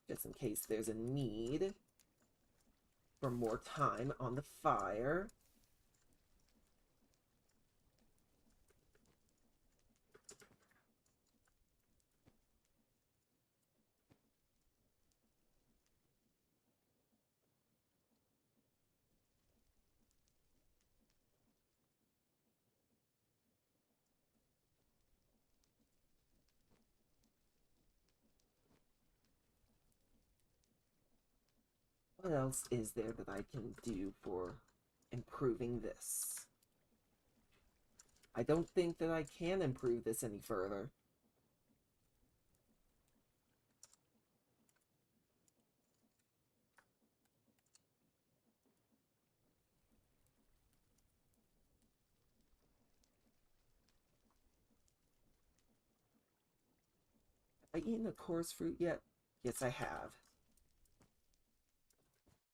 Just in case there's a need for more time on the fire. What else is there that I can do for improving this? I don't think that I can improve this any further. I eaten a coarse fruit yet? Yes, I have.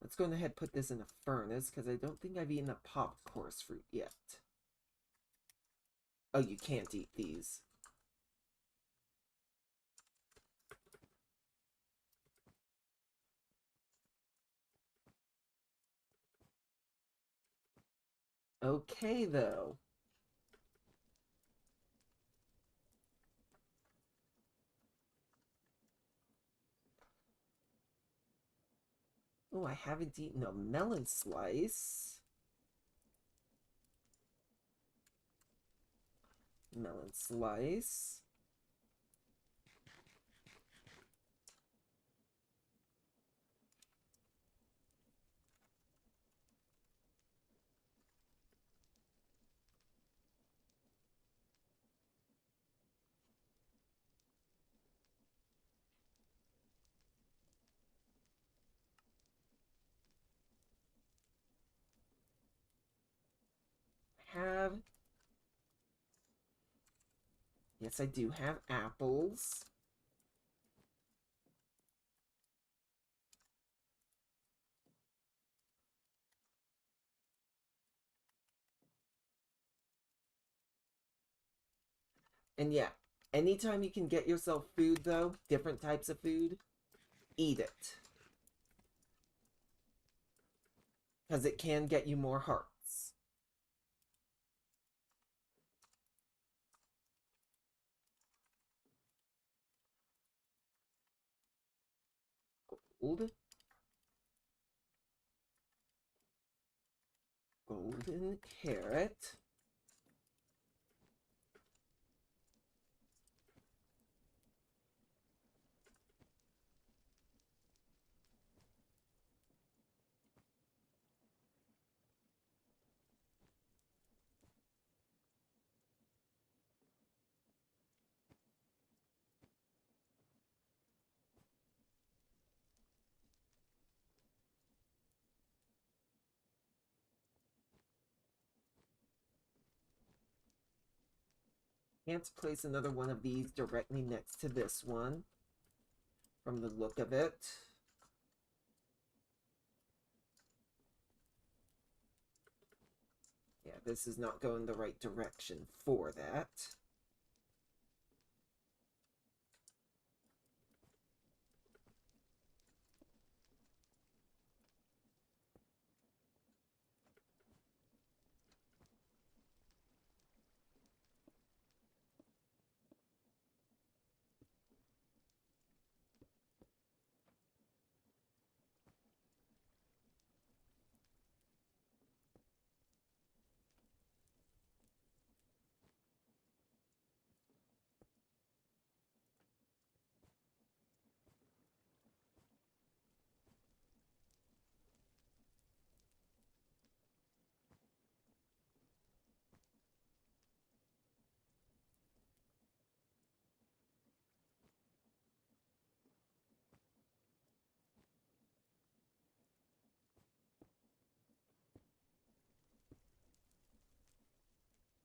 Let's go ahead and put this in a furnace, because I don't think I've eaten a popped coarse fruit yet. Oh, you can't eat these. Okay, though. Oh, I haven't eaten a melon slice. Melon slice. Have... Yes, I do have apples. And yeah, anytime you can get yourself food, though, different types of food, eat it. Because it can get you more hearts. Gold. Golden carrot. Can't place another one of these directly next to this one, from the look of it. Yeah, this is not going the right direction for that.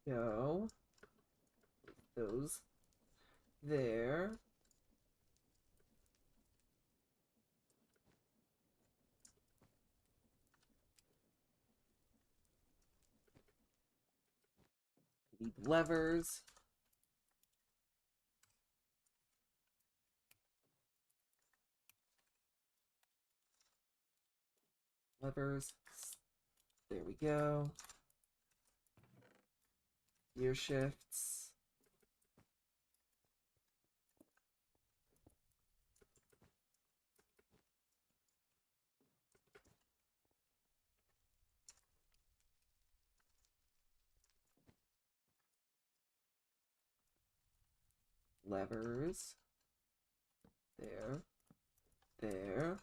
Go. Those there. Need levers. Levers. There we go. Gear shifts. Levers. There. There.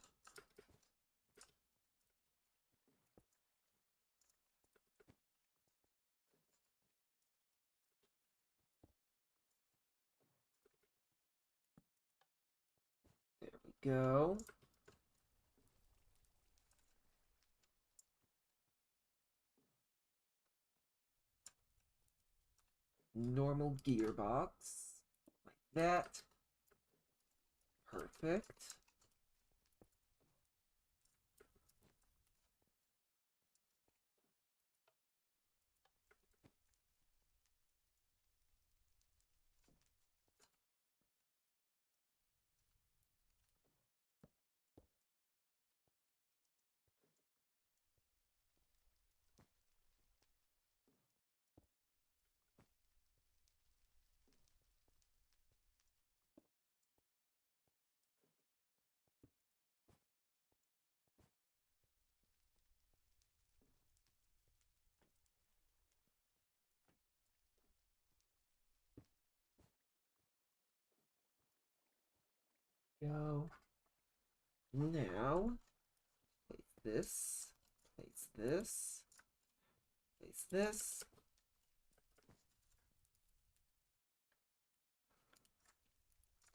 There we go. Normal gearbox. Like that. Perfect. Go. Now, place this, place this, place this.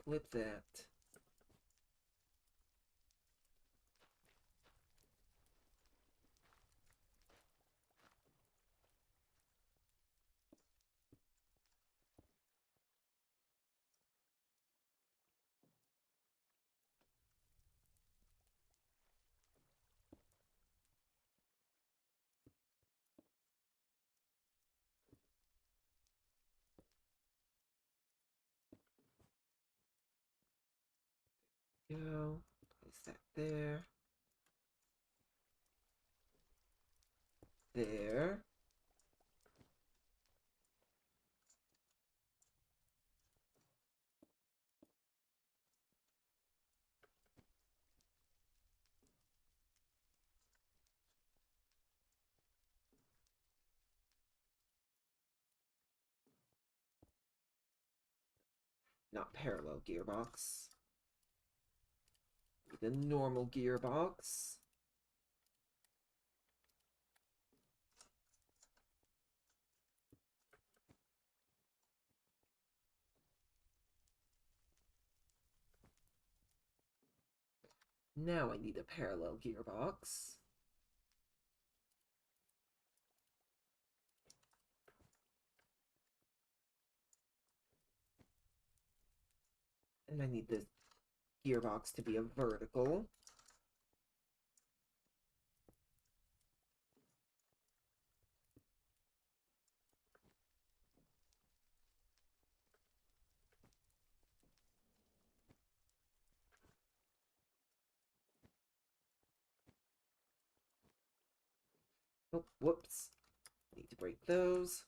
Flip that. Go. Place that there. There. Not parallel gearbox. The normal gearbox. Now I need a parallel gearbox. And I need the gearbox to be a vertical. Oh, whoops. Need to break those.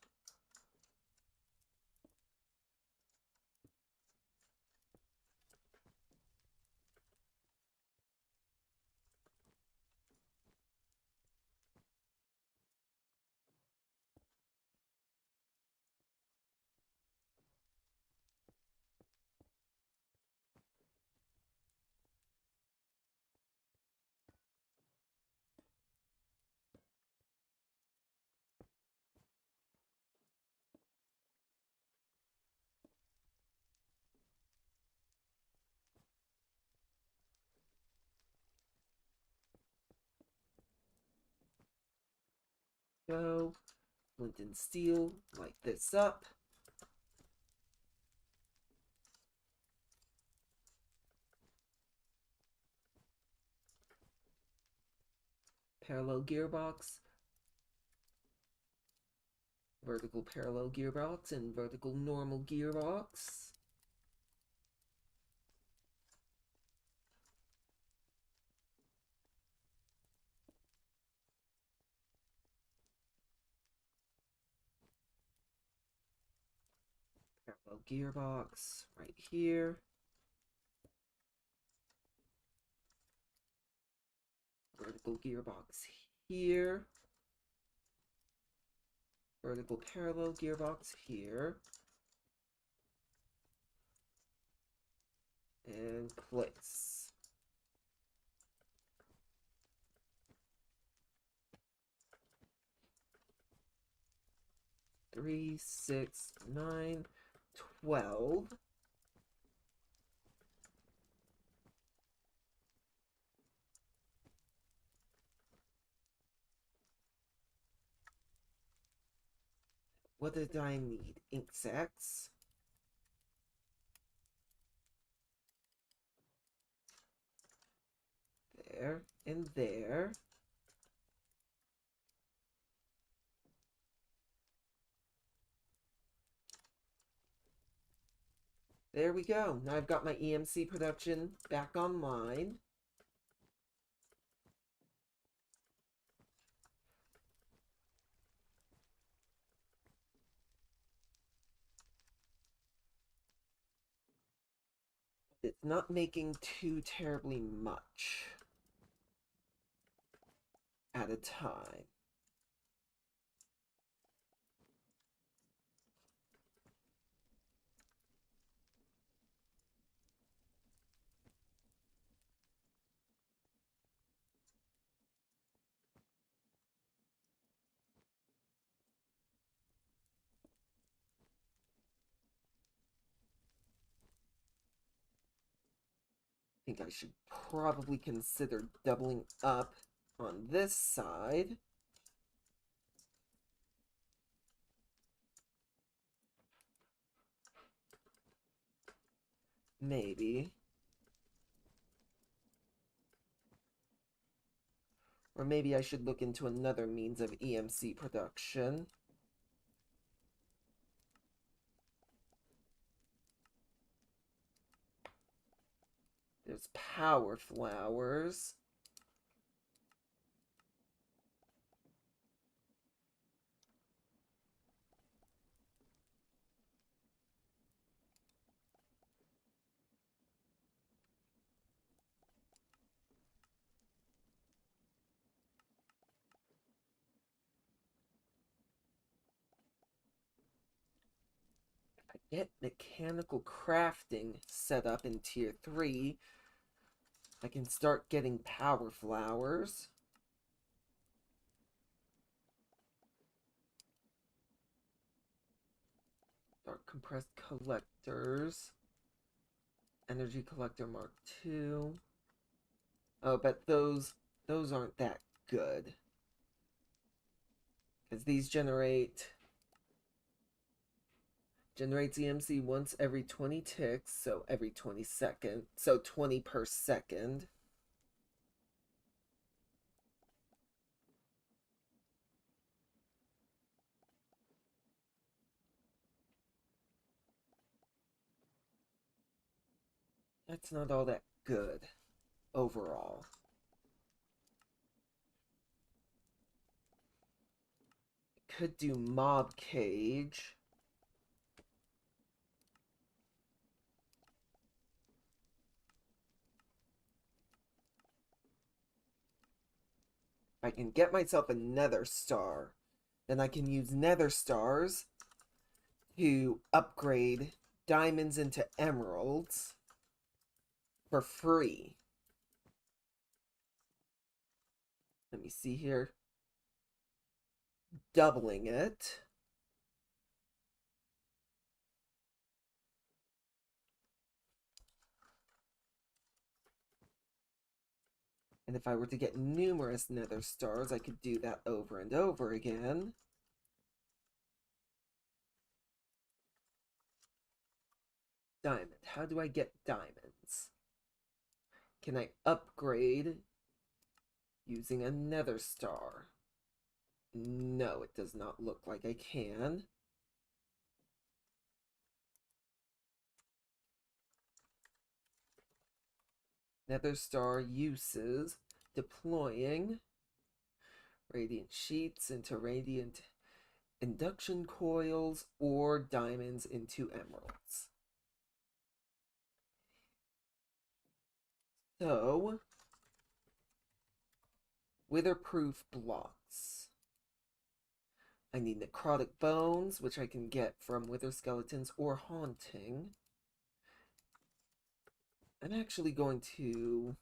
Go. Flint and steel. Light this up. Parallel gearbox. Vertical parallel gearbox and vertical normal gearbox. Parallel gearbox right here. Vertical gearbox here. Vertical parallel gearbox here. And place. Three, 6, 9, 12. What did I need? Ink sacks. there, and there. There we go. Now I've got my EMC production back online. It's not making too terribly much at a time. I think I should probably consider doubling up on this side. Maybe. Or maybe I should look into another means of EMC production. There's power flowers. If I get mechanical crafting set up in tier 3, I can start getting power flowers. Dark compressed collectors. Energy collector Mark II. Oh, but those aren't that good. Because these generates EMC once every 20 ticks, so every 20 seconds, so 20 per second. That's not all that good overall. Could do mob cage. I can get myself a nether star. Then I can use nether stars to upgrade diamonds into emeralds for free. Let me see here. Doubling it. And if I were to get numerous nether stars, I could do that over and over again. Diamond. How do I get diamonds? Can I upgrade using a nether star? No, it does not look like I can. Nether star uses deploying radiant sheets into radiant induction coils or diamonds into emeralds. So, witherproof blocks. I need necrotic bones, which I can get from wither skeletons or haunting. I'm actually going to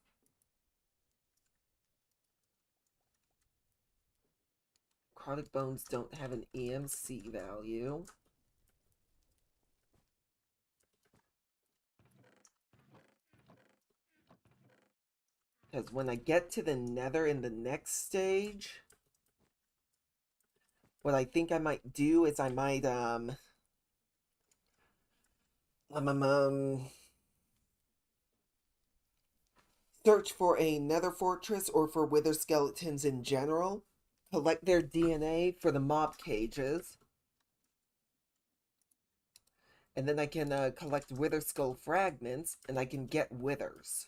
necrotic bones don't have an EMC value. Because when I get to the nether in the next stage, what I think I might do is I might, Search for a nether fortress or for wither skeletons in general. Collect their DNA for the mob cages. And then I can collect wither skull fragments, and I can get withers.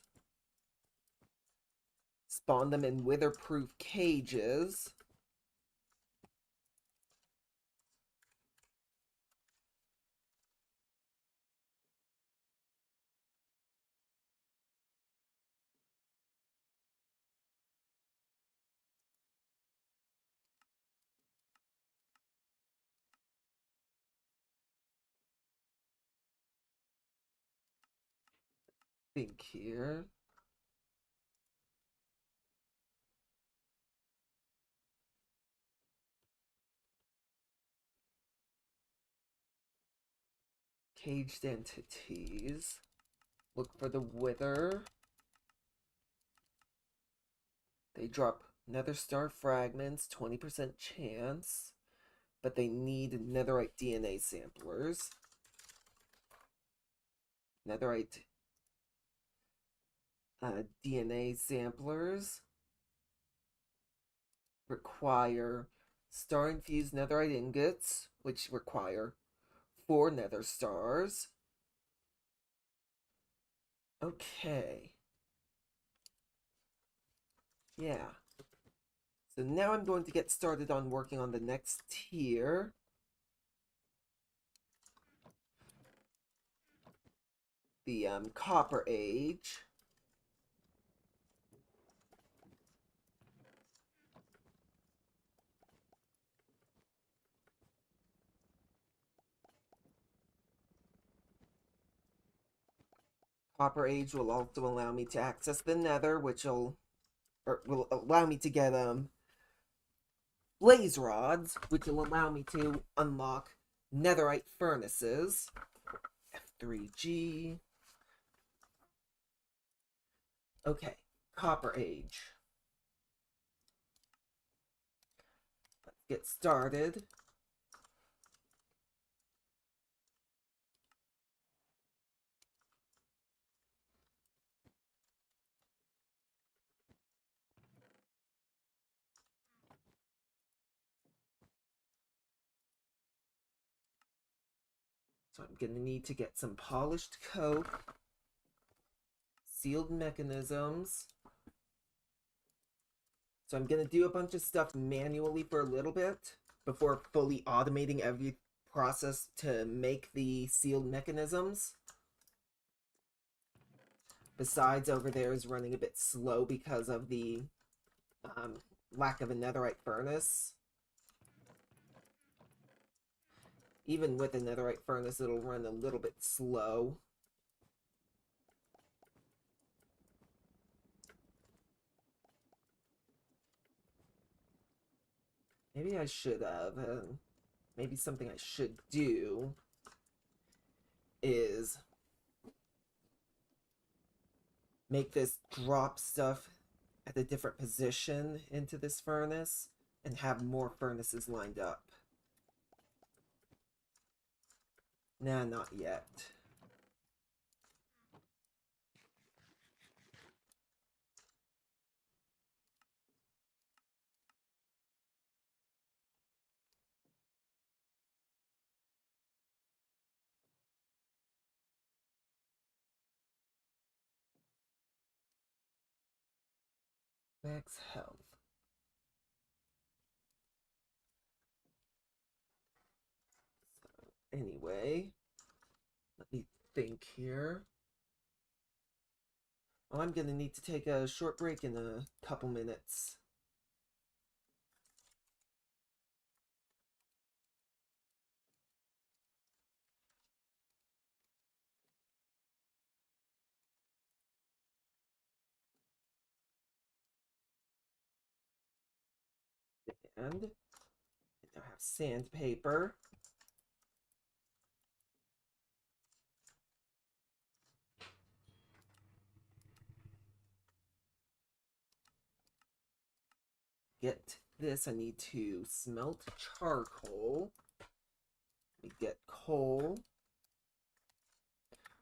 Spawn them in wither-proof cages. Think here. Caged entities. Look for the wither. They drop nether star fragments, 20% chance. But they need netherite DNA samplers. Netherite DNA samplers require star-infused netherite ingots, which require 4 nether stars. Okay. Yeah. So now I'm going to get started on working on the next tier. The Copper Age. Copper Age will also allow me to access the Nether, which will allow me to get blaze rods, which will allow me to unlock netherite furnaces. F3G. Okay, Copper Age. Let's get started. So I'm going to need to get some polished coke, sealed mechanisms. So I'm going to do a bunch of stuff manually for a little bit before fully automating every process to make the sealed mechanisms. Besides, over there is running a bit slow because of the lack of a netherite furnace. Even with a netherite furnace, it'll run a little bit slow. Maybe I should have. Maybe something I should do is make this drop stuff at a different position into this furnace and have more furnaces lined up. Nah, not yet. Max health. So, anyway, let me think here. Oh, I'm gonna need to take a short break in a couple minutes. And I have sandpaper. Get this, I need to smelt charcoal. We get coal.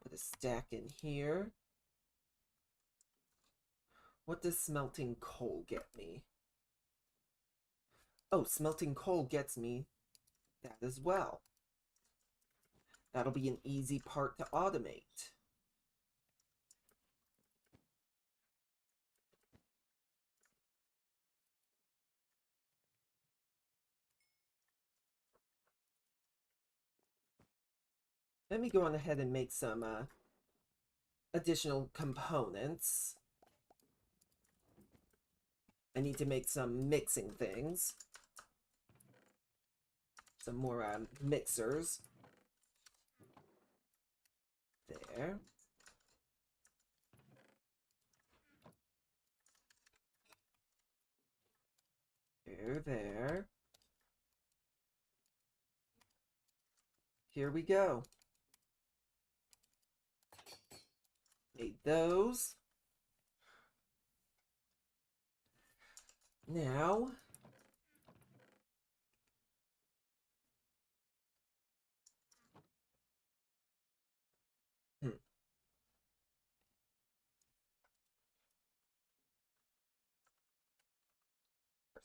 Put a stack in here. What does smelting coal get me? Oh, smelting coal gets me that as well. That'll be an easy part to automate. Let me go on ahead and make some additional components. I need to make some mixing things. Some more mixers. There. There. Here we go. Made those. Now,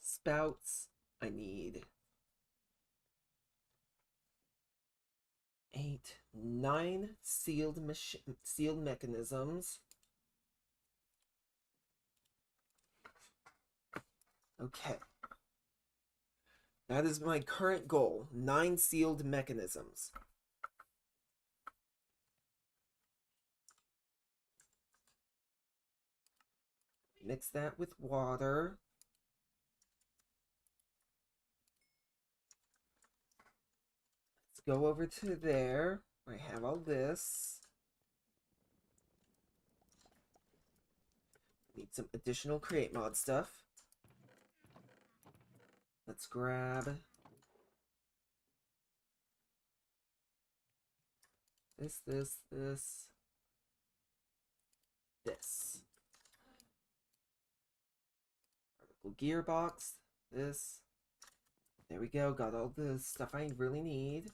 spouts, I need 8, 9 sealed mechanisms. Okay. That is my current goal, 9 sealed mechanisms. Mix that with water. Let's go over to there. I have all this. Need some additional create mod stuff. Let's grab this. Particle gearbox, this. There we go, got all the stuff I really need.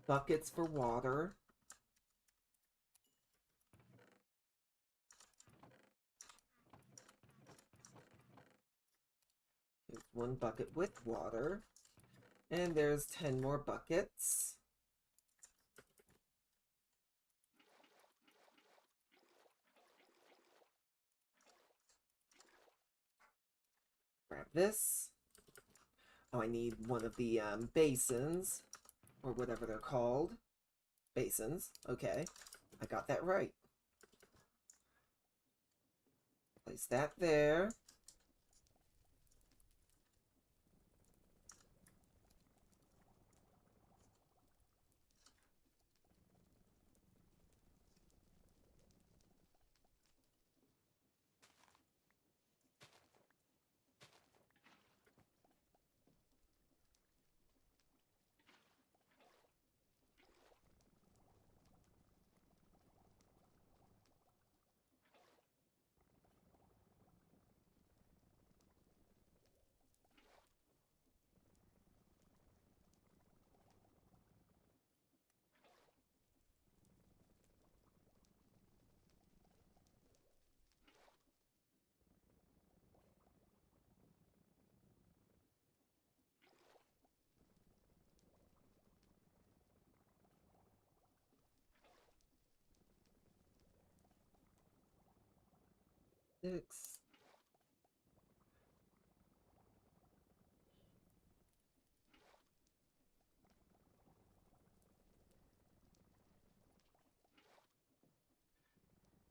Buckets for water. Here's 1 bucket with water. And there's 10 more buckets. Grab this. Oh, I need one of the basins, or whatever they're called. Basins. Okay, I got that right. Place that there. Six.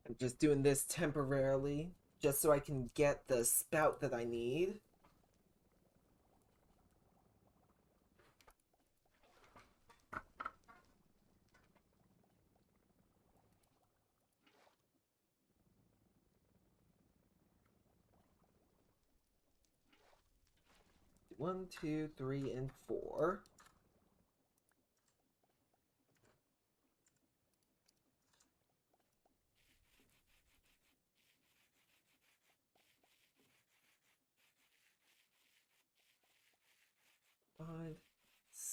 I'm just doing this temporarily, just so I can get the spout that I need. One, two, three, and 4.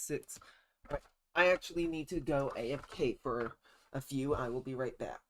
6. Alright, I actually need to go AFK for a few. I will be right back.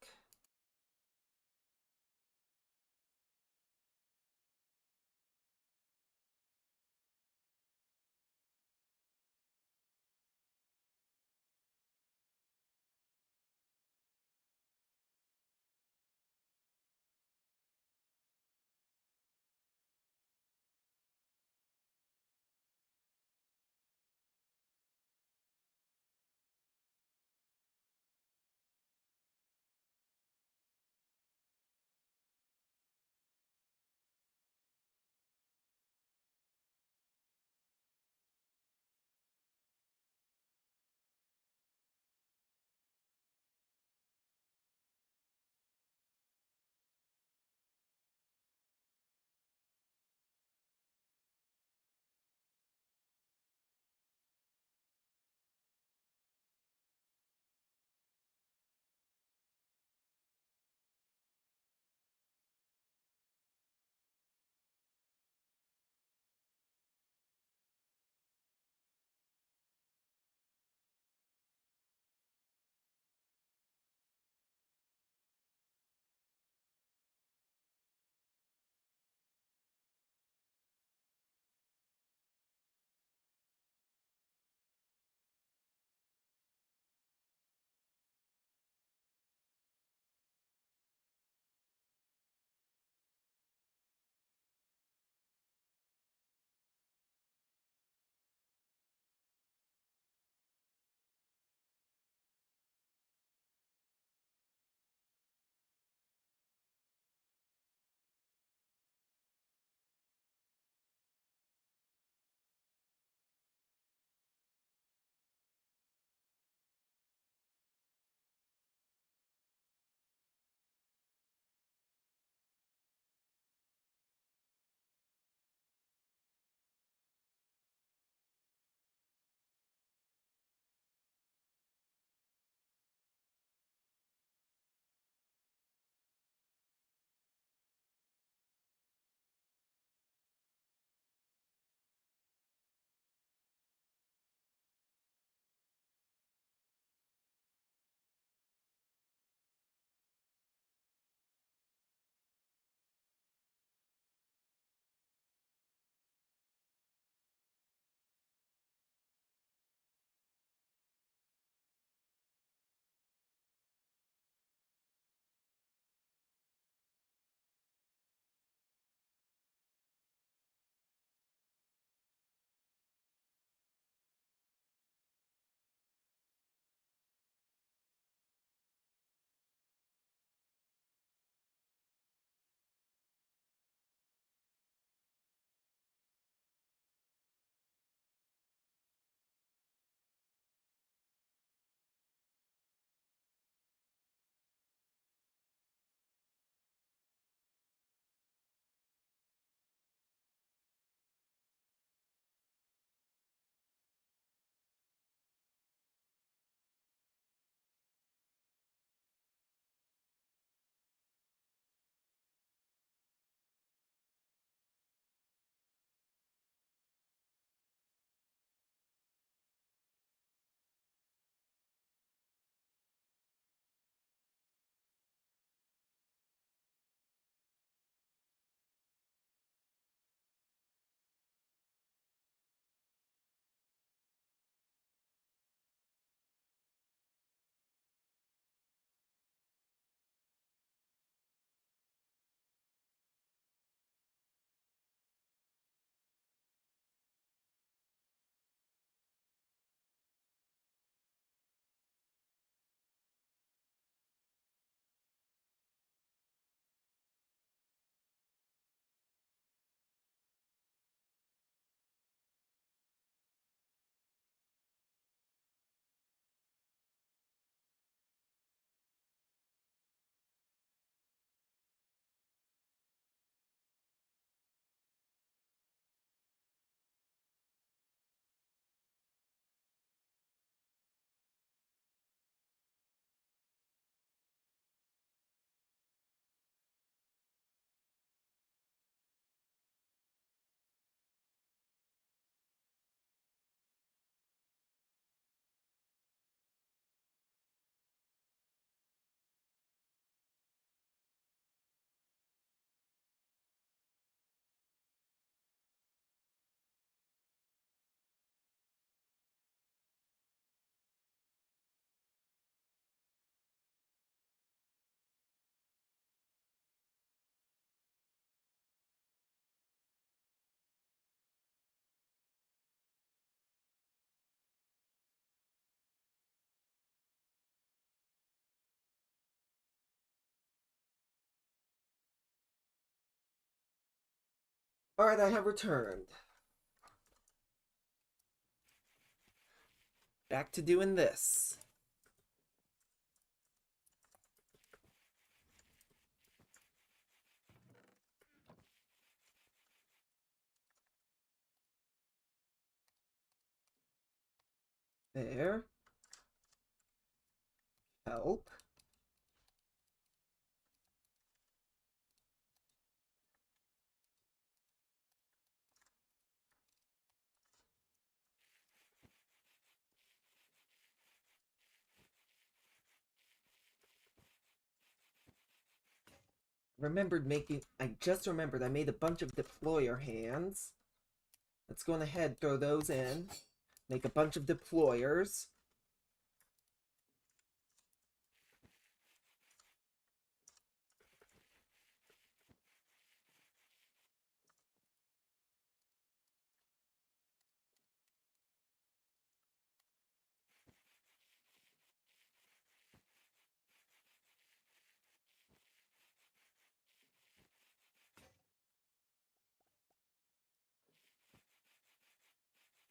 Alright, I have returned. Back to doing this. There. Help. I just remembered I made a bunch of deployer hands. Let's go on ahead, throw those in. Make a bunch of deployers.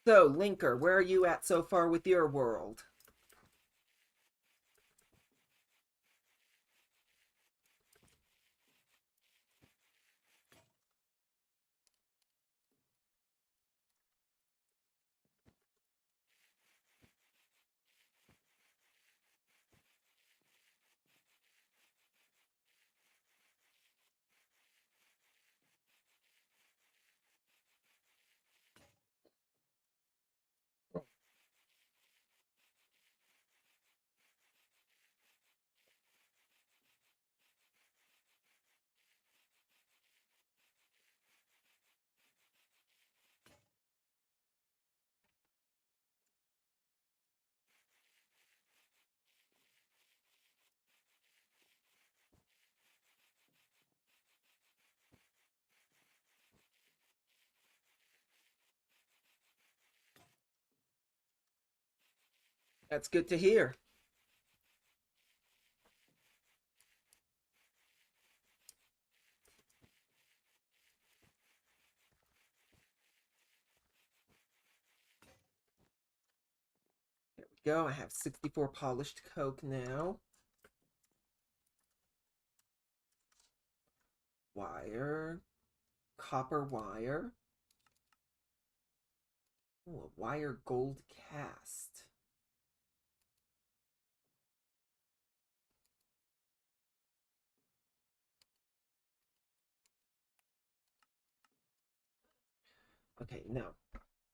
So, Linker, where are you at so far with your world? That's good to hear. There we go. I have 64 polished coke now. Wire. Copper wire. Oh, a wire gold cast. Okay, no.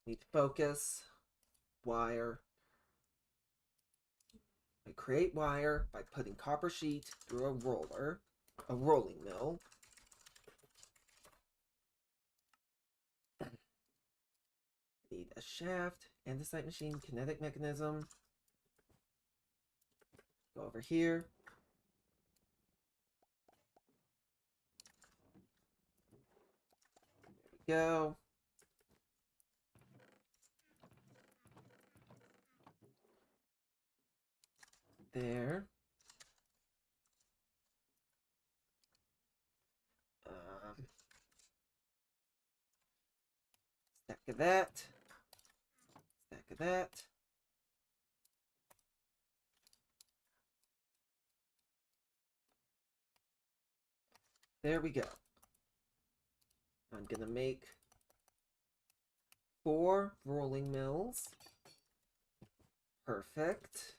Need to focus. Wire. I create wire by putting copper sheet through a roller, a rolling mill. Need a shaft, andesite machine, kinetic mechanism. Go over here. There we go. There. Stack of that. Stack of that. There we go. I'm gonna make 4 rolling mills. Perfect.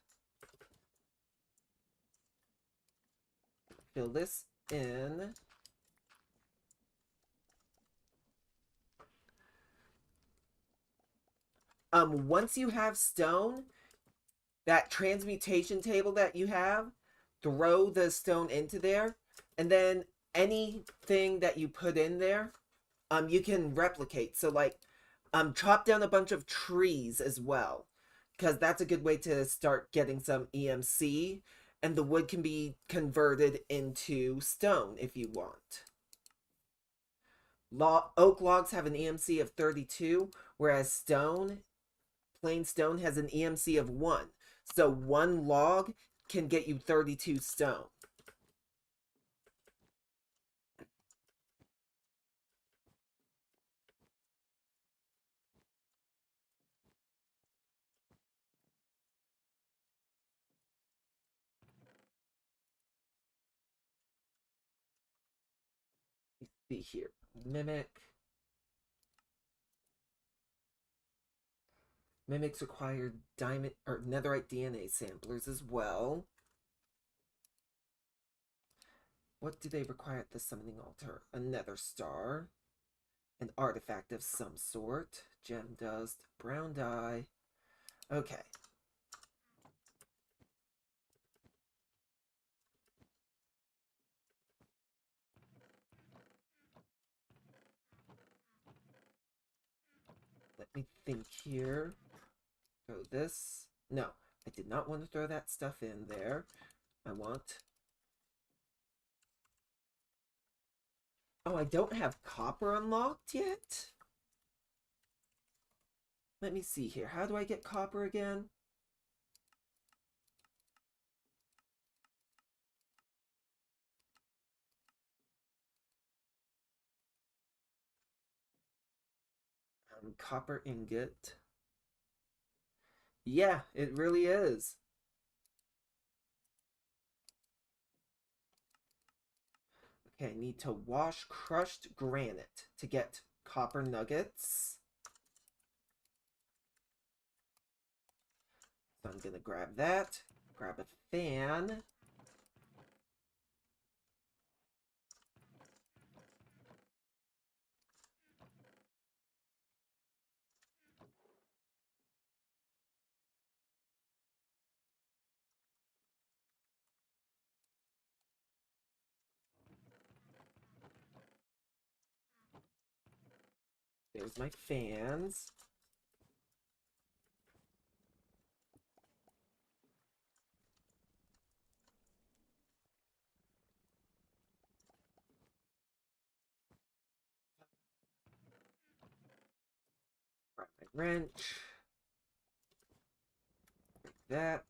Fill this in. Once you have stone, that transmutation table that you have, throw the stone into there, and then anything that you put in there, you can replicate. So like, chop down a bunch of trees as well, because that's a good way to start getting some EMC, and the wood can be converted into stone if you want. Oak logs have an EMC of 32, whereas plain stone has an EMC of 1. So 1 log can get you 32 stone. See here. Mimic. Mimics require diamond or netherite DNA samplers as well. What do they require at the summoning altar? A nether star. An artifact of some sort. Gem dust. Brown dye. Okay. Let me think here. Throw this. No, I did not want to throw that stuff in there. I want... Oh, I don't have copper unlocked yet? Let me see here. How do I get copper again? Copper ingot. Yeah, it really is. Okay, I need to wash crushed granite to get copper nuggets. So I'm gonna grab that. Grab a fan. There's my fans. Grab my wrench. Like that.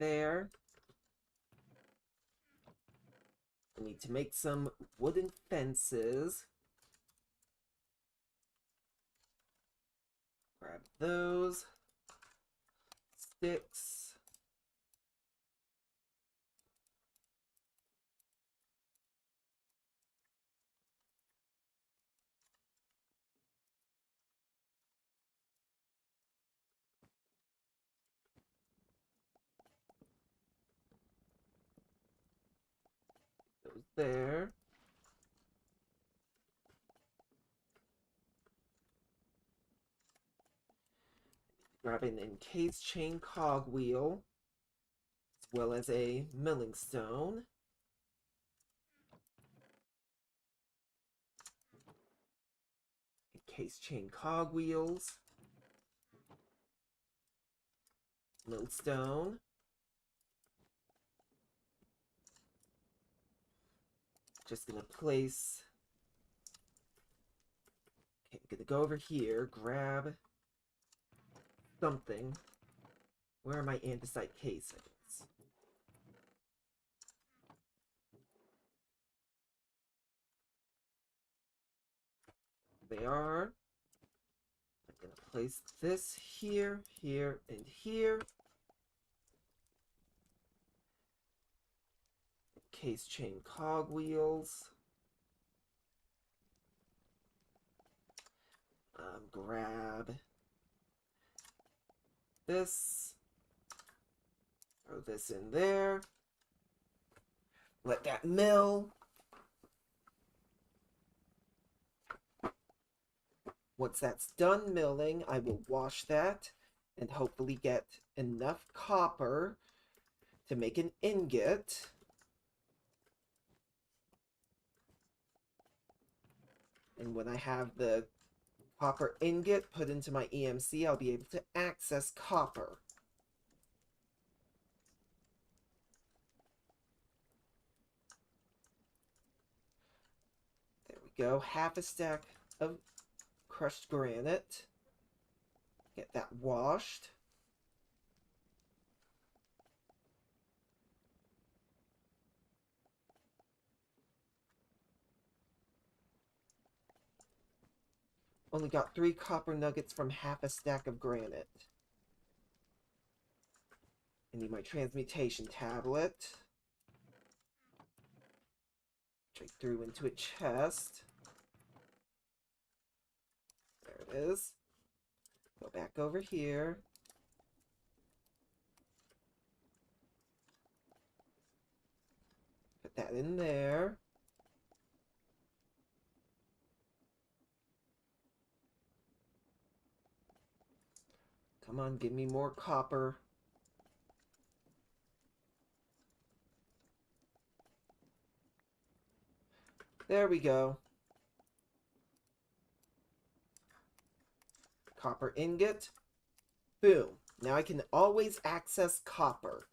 There. I need to make some wooden fences. Grab those. Sticks. Those there. Grab an encased chain cogwheel, as well as a milling stone. Encased chain cogwheels. Millstone. Just gonna place... Okay, I'm gonna go over here, grab something. Where are my andesite casings? They are. I'm gonna place this here, here, and here. Case chain cogwheels. Grab this. Throw this in there. Let that mill. Once that's done milling, I will wash that and hopefully get enough copper to make an ingot. And when I have the copper ingot put into my EMC, I'll be able to access copper. There we go. Half a stack of crushed granite. Get that washed. Only got 3 copper nuggets from half a stack of granite. I need my transmutation tablet. Which I threw into a chest. There it is. Go back over here. Put that in there. Come on, give me more copper. There we go. Copper ingot. Boom. Now I can always access copper.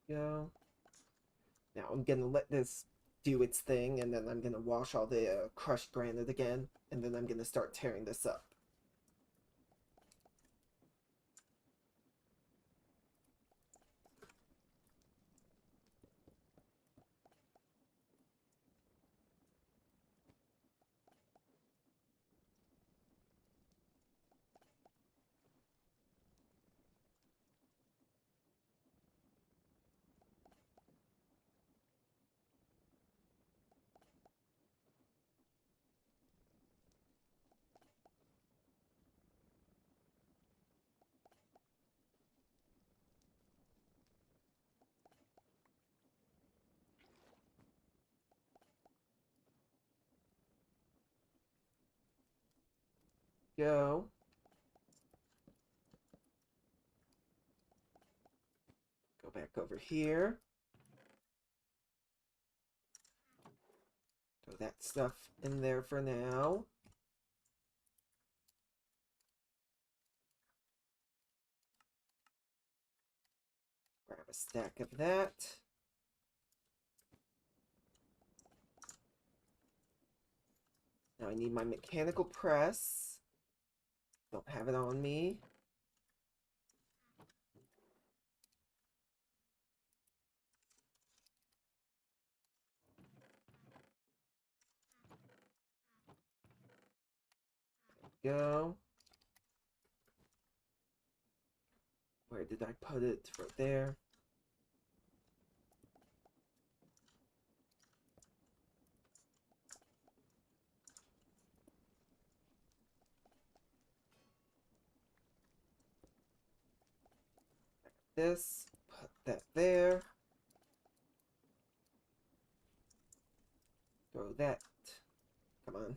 Go. Now I'm gonna let this do its thing, and then I'm gonna wash all the crushed granite again, and then I'm gonna start tearing this up. Go. Go back over here. Throw that stuff in there for now. Grab a stack of that. Now I need my mechanical press. Don't have it on me. Go. Where did I put it? Right there. This. Put that there. Throw that. Come on.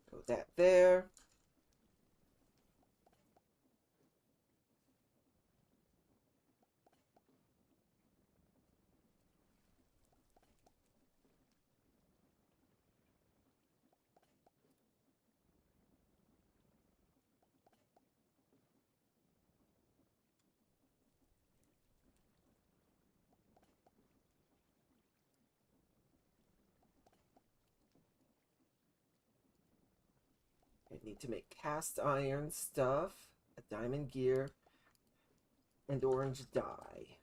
Throw that there. I need to make cast iron stuff, a diamond gear, and orange dye.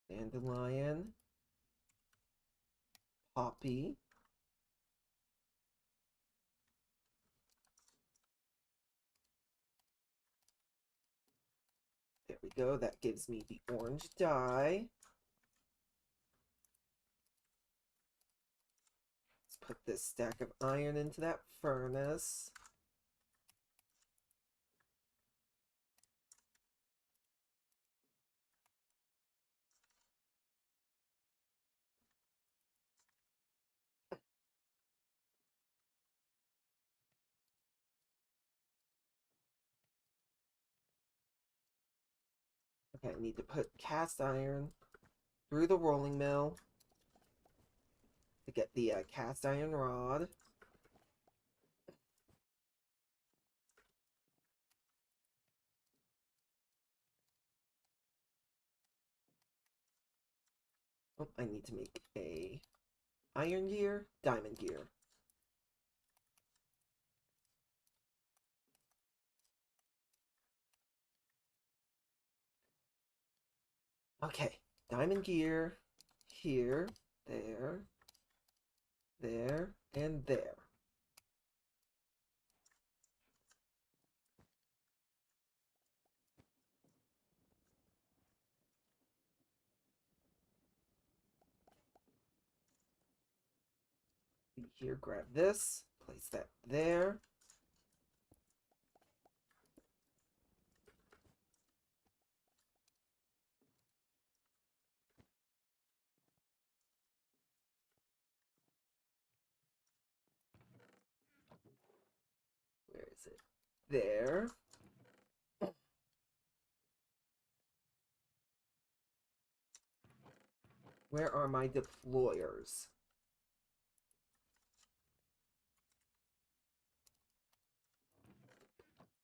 Dandelion. Poppy. There we go. That gives me the orange dye. Let's put this stack of iron into that furnace. Okay, I need to put cast iron through the rolling mill. to get the cast iron rod. Oh, I need to make a iron gear, diamond gear. Okay, diamond gear here, there, and there. Here, grab this, place that there. Where is it? There. Where are my deployers?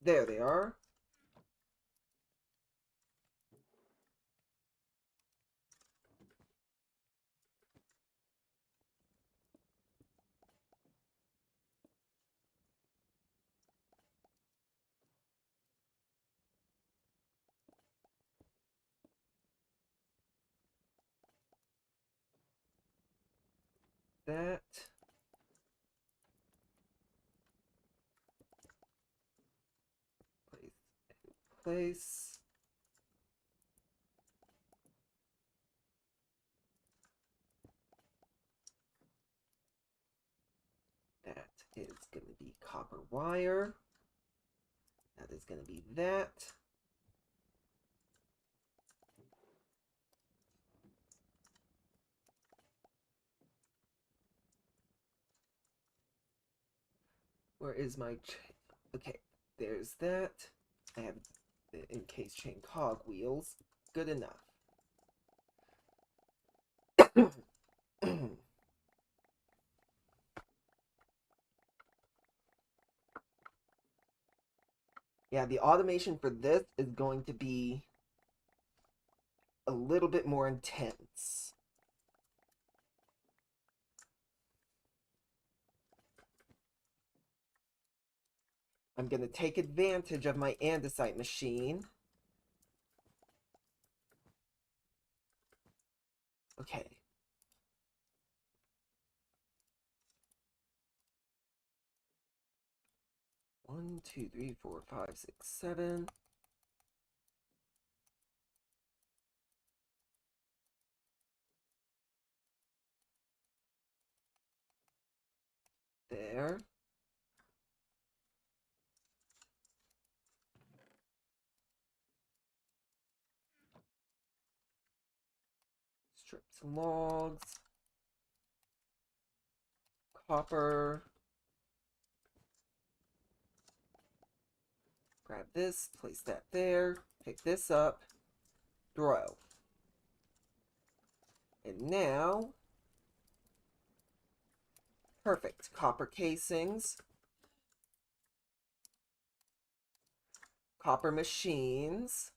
There they are. That. Place. That is going to be copper wire. That is going to be that. Where is my... Okay, there's that. I have the encased chain cog wheels. Good enough. Yeah, the automation for this is going to be a little bit more intense. I'm going to take advantage of my andesite machine. Okay. One, two, three, four, five, six, seven. There. Strip some logs. Copper. Grab this, place that there, pick this up, throw. And now, perfect. Copper casings. Copper machines.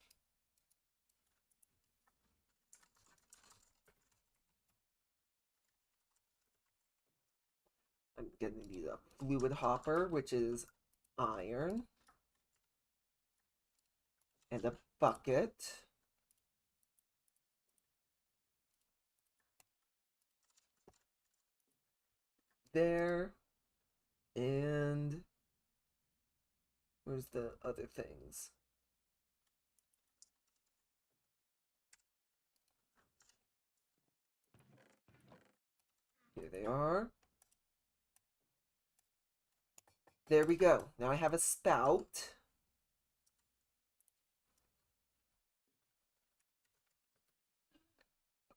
I'm going to need a fluid hopper, which is iron. And a bucket. There. And where's the other things? Here they are. There we go. Now I have a spout.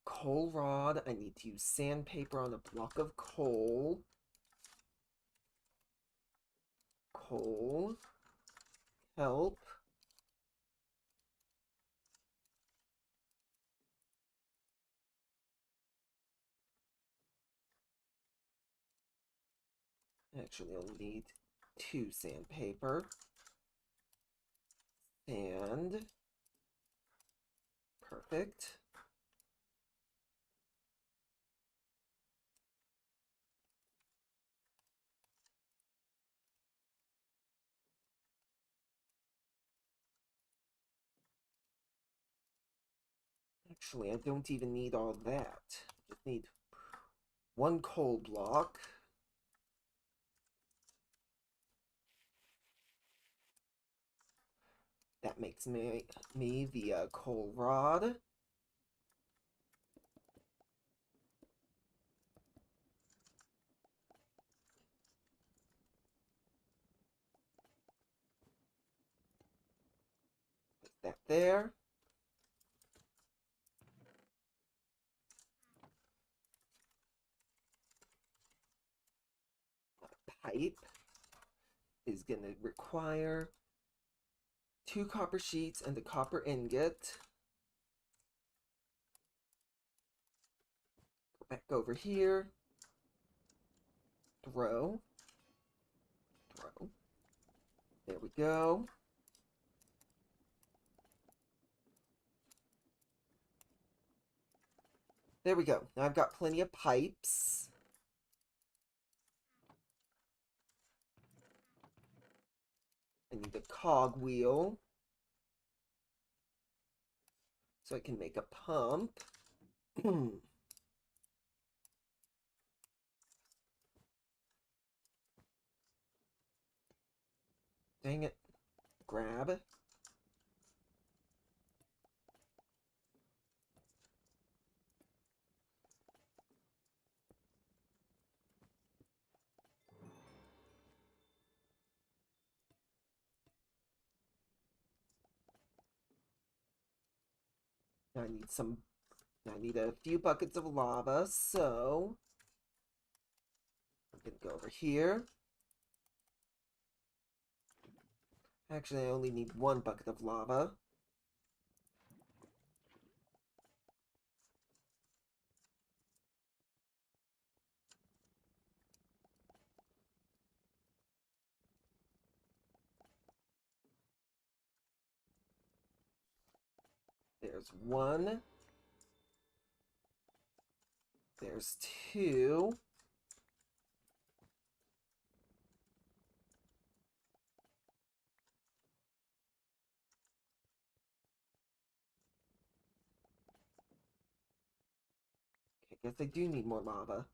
Coal rod. I need to use sandpaper on a block of coal. Coal. Help. Actually, I'll need 2 sandpaper. And perfect. Actually, I don't even need all that. Just need 1 coal block. That makes me the coal rod. Put that there. Pipe is going to require 2 copper sheets and a copper ingot. Go back over here. Throw. Throw. There we go. There we go. Now I've got plenty of pipes. I need a cog wheel so I can make a pump. Dang it. Grab. I need a few buckets of lava, so I'm gonna go over here. Actually, I only need 1 bucket of lava. There's 1. There's 2. I guess I do need more lava.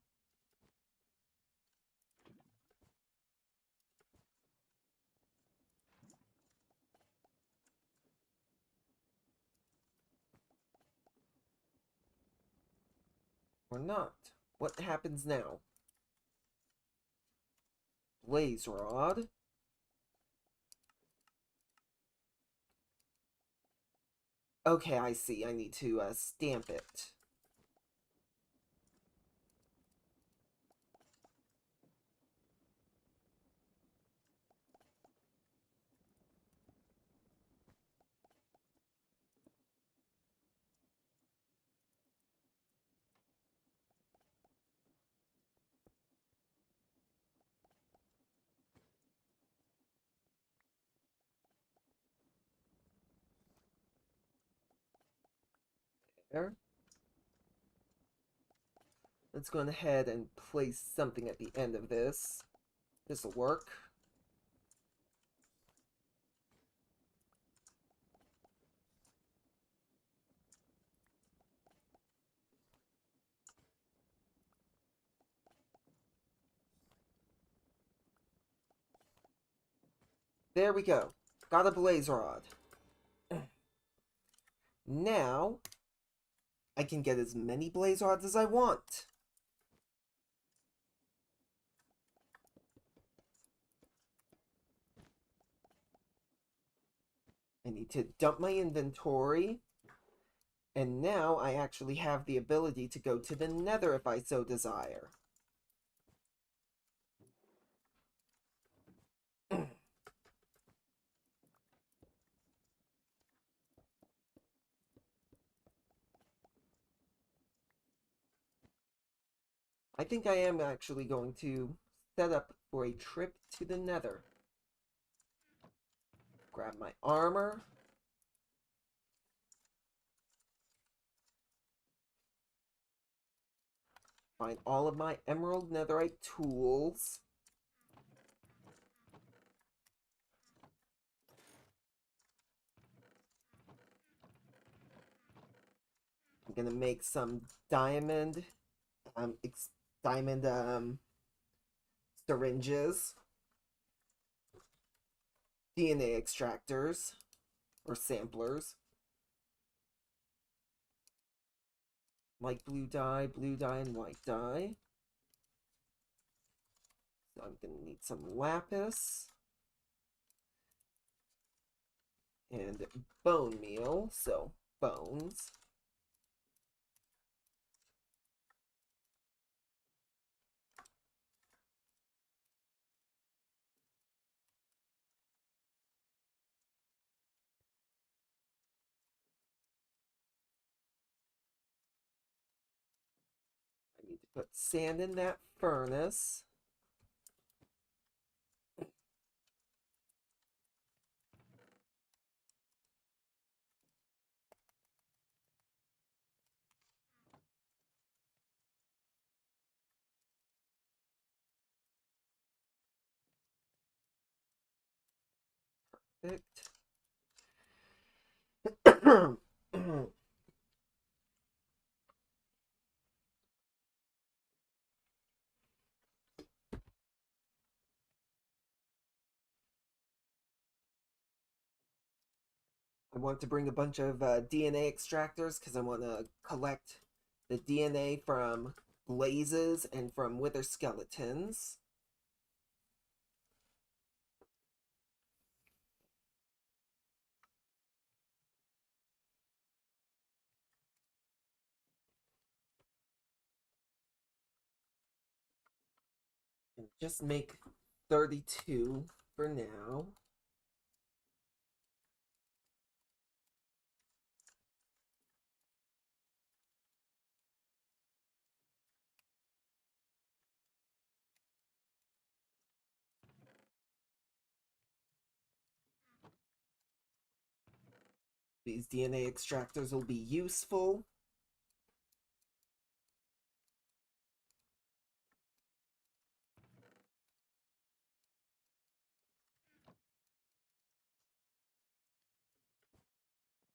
Or not. What happens now? Blaze rod. Okay, I see. I need to stamp it. There. Let's go ahead and place something at the end of this. This'll work. There we go. Got a blaze rod. Now, I can get as many blaze rods as I want. I need to dump my inventory. And now I actually have the ability to go to the Nether if I so desire. I think I am actually going to set up for a trip to the Nether. Grab my armor. Find all of my emerald netherite tools. I'm gonna make some diamond syringes, DNA extractors, or samplers. Light blue dye, and white dye. So I'm gonna need some lapis. And bone meal, so bones. I need to put sand in that furnace. Perfect. I want to bring a bunch of DNA extractors because I want to collect the DNA from blazes and from wither skeletons. And just make 32 for now. These DNA extractors will be useful.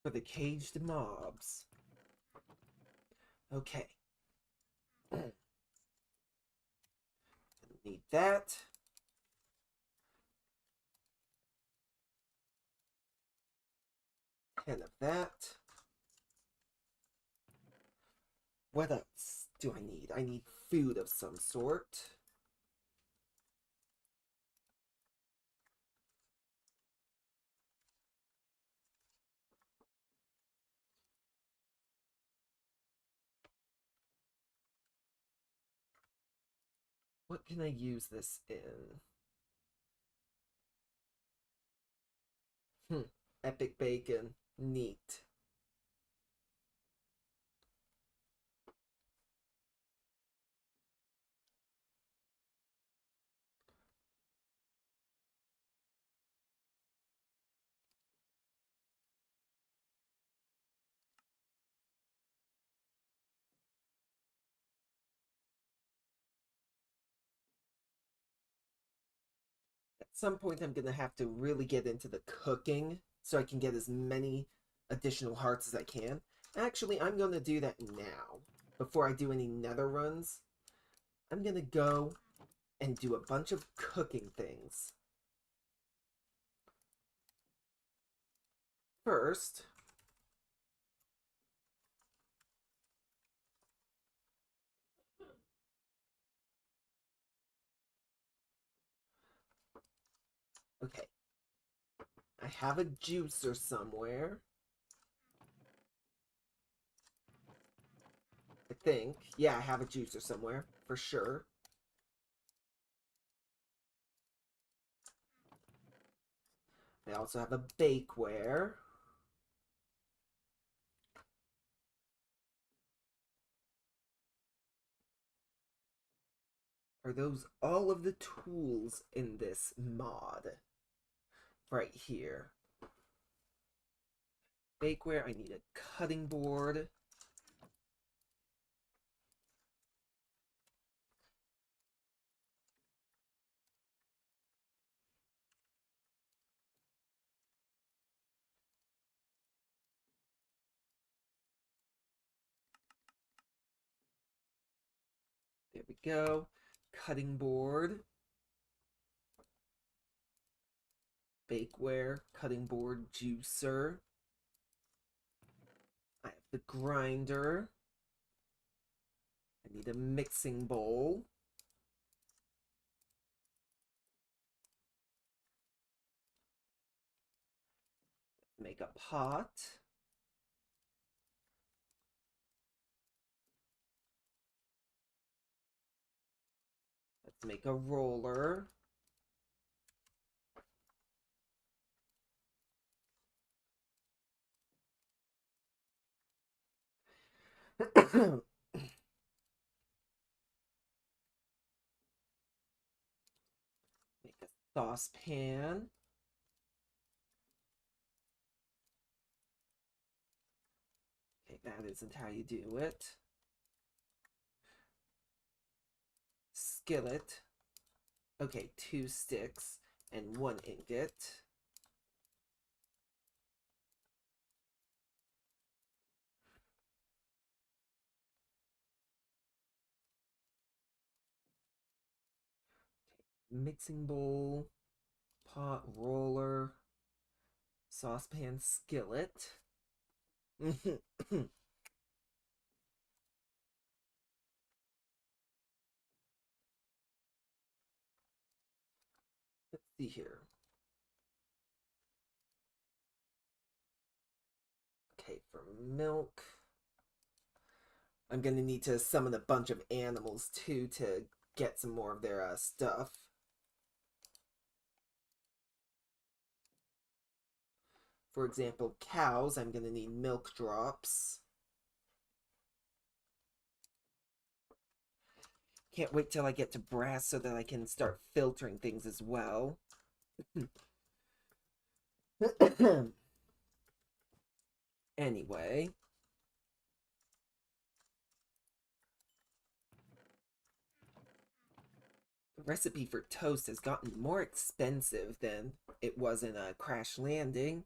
For the caged mobs. Okay. Need that. And of that. What else do I need? I need food of some sort. What can I use this in? Epic bacon. Neat. At some point, I'm gonna have to really get into the cooking so I can get as many additional hearts as I can. Actually, I'm gonna do that now. Before I do any nether runs, I'm gonna go and do a bunch of cooking things. First, okay, I have a juicer somewhere. I think. Yeah, I have a juicer somewhere, for sure. I also have a bakeware. Are those all of the tools in this mod? Right here. Bakeware, I need a cutting board. There we go. Cutting board. Bakeware, cutting board, juicer. I have the grinder. I need a mixing bowl. Make a pot. Let's make a roller. Make a saucepan. Okay, that isn't how you do it. Skillet. Okay, 2 sticks and 1 ingot. Mixing bowl, pot, roller, saucepan, skillet. Let's see here. Okay, for milk. I'm gonna need to summon a bunch of animals too to get some more of their stuff. For example, cows, I'm gonna need milk drops. Can't wait till I get to brass so that I can start filtering things as well. Anyway. The recipe for toast has gotten more expensive than it was in a Crash Landing.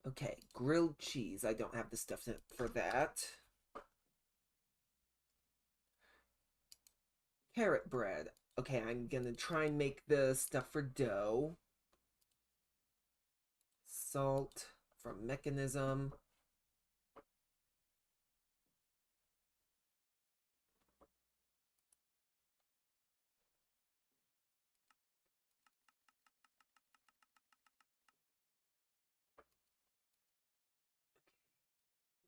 Okay, grilled cheese. I don't have the stuff for that. Carrot bread. Okay, I'm gonna try and make the stuff for dough. Salt from Mekanism.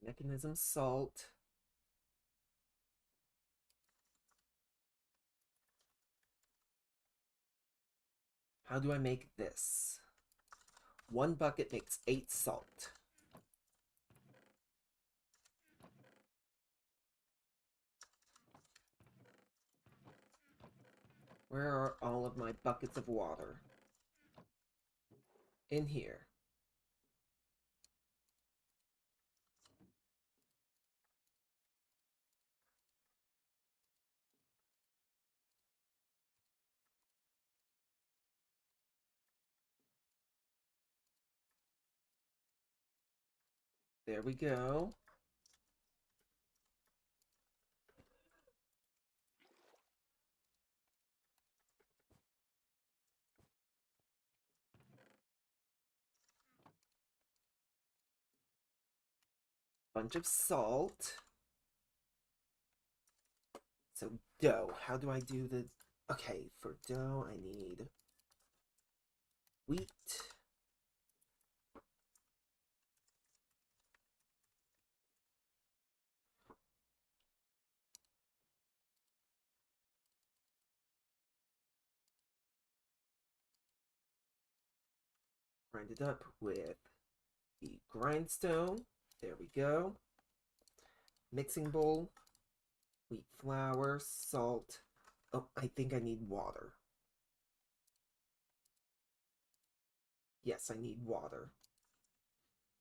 Mekanism salt. How do I make this? 1 bucket makes 8 salt. Where are all of my buckets of water? In here. There we go. Bunch of salt. So dough. How do I do the... Okay, for dough I need wheat. Grind it up with the grindstone. There we go. Mixing bowl, wheat flour, salt. Oh, I think I need water. Yes, I need water.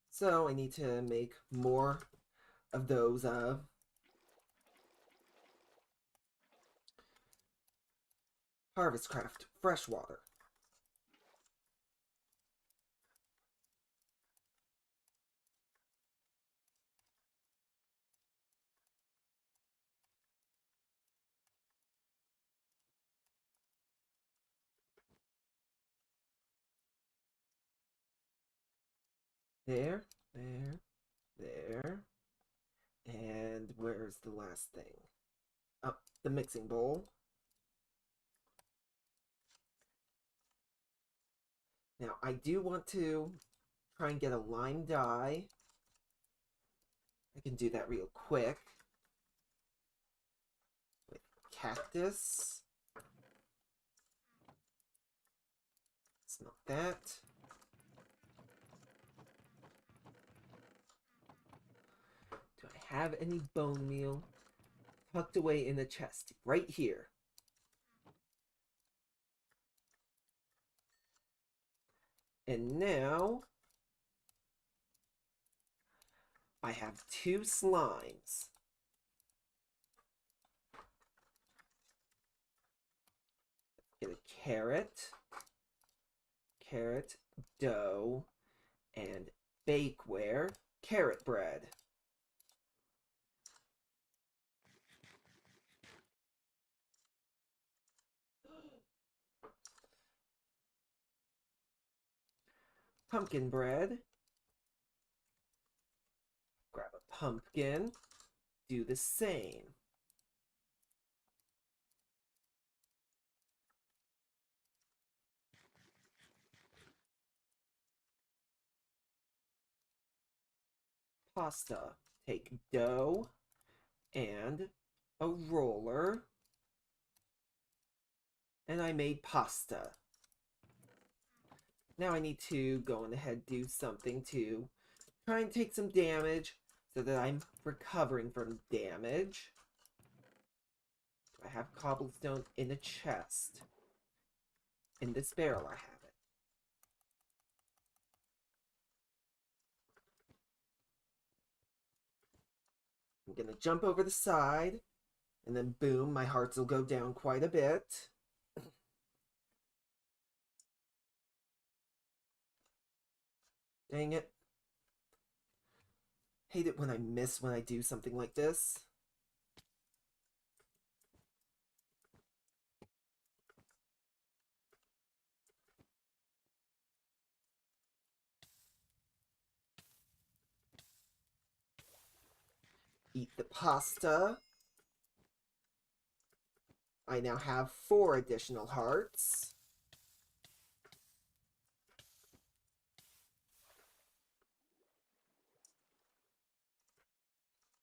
So I need to make more of those Harvest Craft fresh water. There, there, there. And where's the last thing? Oh, the mixing bowl. Now, I do want to try and get a lime dye. I can do that real quick. With cactus. Smell that. Do I have any bone meal? Tucked away in the chest, right here. And now I have 2 slimes. Get a carrot, dough, and bakeware, carrot bread. Pumpkin bread. Grab a pumpkin. Do the same. Pasta. Take dough and a roller. And I made pasta. Now I need to go on ahead and do something to try and take some damage so that I'm recovering from damage. I have cobblestone in a chest. In this barrel I have it. I'm gonna jump over the side, and then boom, my hearts will go down quite a bit. Dang it. Hate it when I miss when I do something like this. Eat the pasta. I now have 4 additional hearts.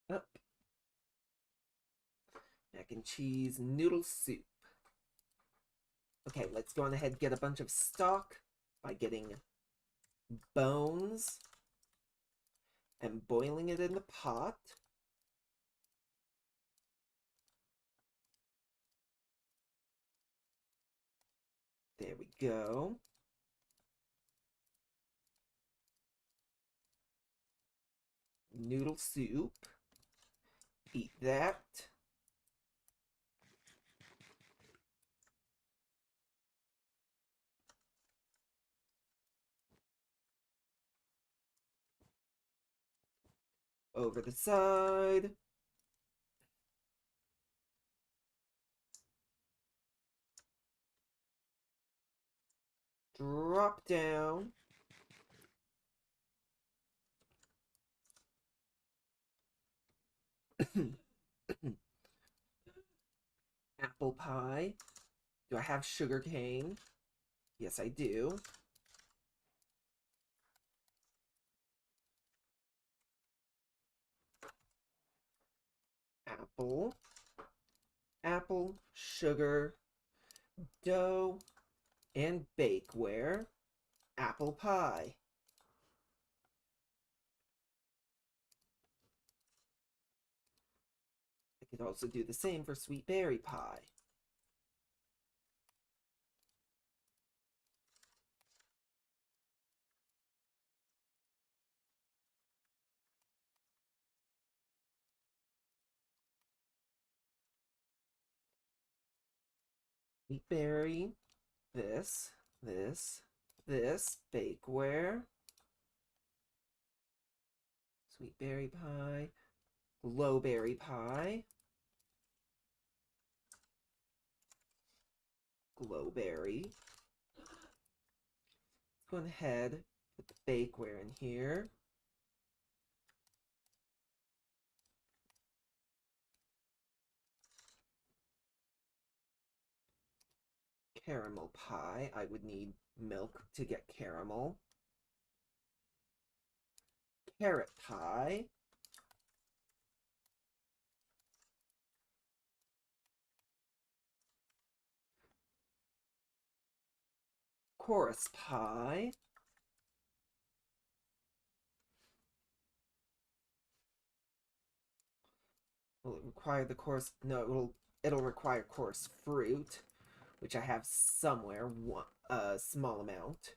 Up. Mac and cheese noodle soup. Okay, let's go on ahead and get a bunch of stock by getting bones and boiling it in the pot. There we go. Noodle soup. Eat that. Over the side. Drop down. Apple pie. Do I have sugar cane? Yes, I do. Apple, sugar, dough, and bakeware. Apple pie. You could also do the same for sweet berry pie. Sweet berry, this, bakeware, sweet berry pie, glowberry pie, glowberry. Go ahead, put the bakeware in here. Caramel pie, I would need milk to get caramel. Carrot pie. Chorus pie. Will it require the coarse? No, it'll require coarse fruit, which I have somewhere, a small amount.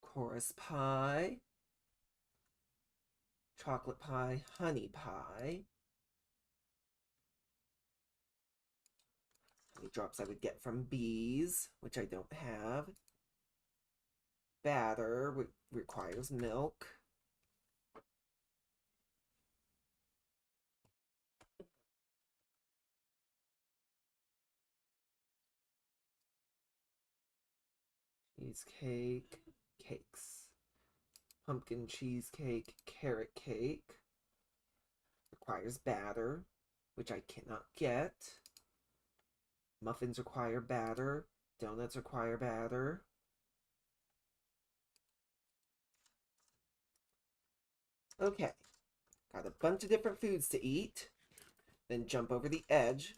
Chorus pie. Chocolate pie, honey pie. Honey drops I would get from bees, which I don't have. Batter requires milk. Cheesecake, cakes. Pumpkin cheesecake, carrot cake. Requires batter, which I cannot get. Muffins require batter. Donuts require batter. Okay, got a bunch of different foods to eat. Then jump over the edge.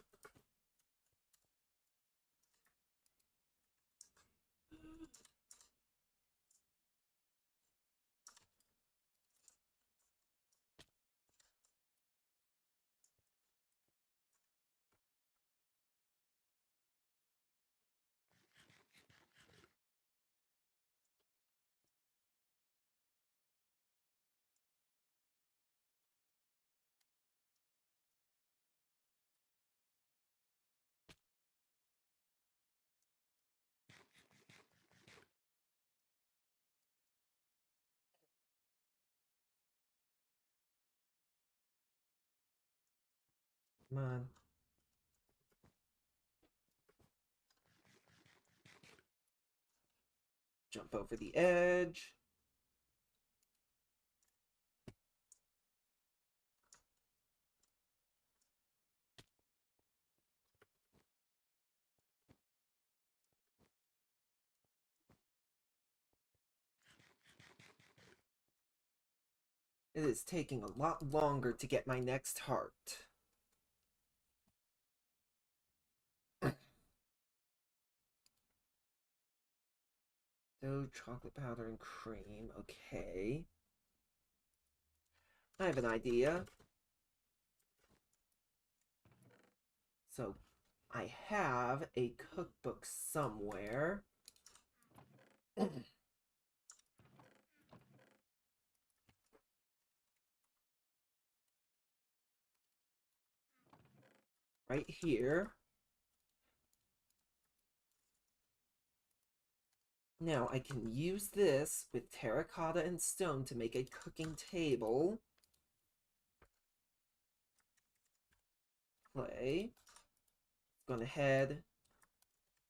Come on. Jump over the edge. It is taking a lot longer to get my next heart. Dough, chocolate powder, and cream. Okay. I have an idea. So, I have a cookbook somewhere. Right here. Now, I can use this with terracotta and stone to make a cooking table. Play. Go ahead.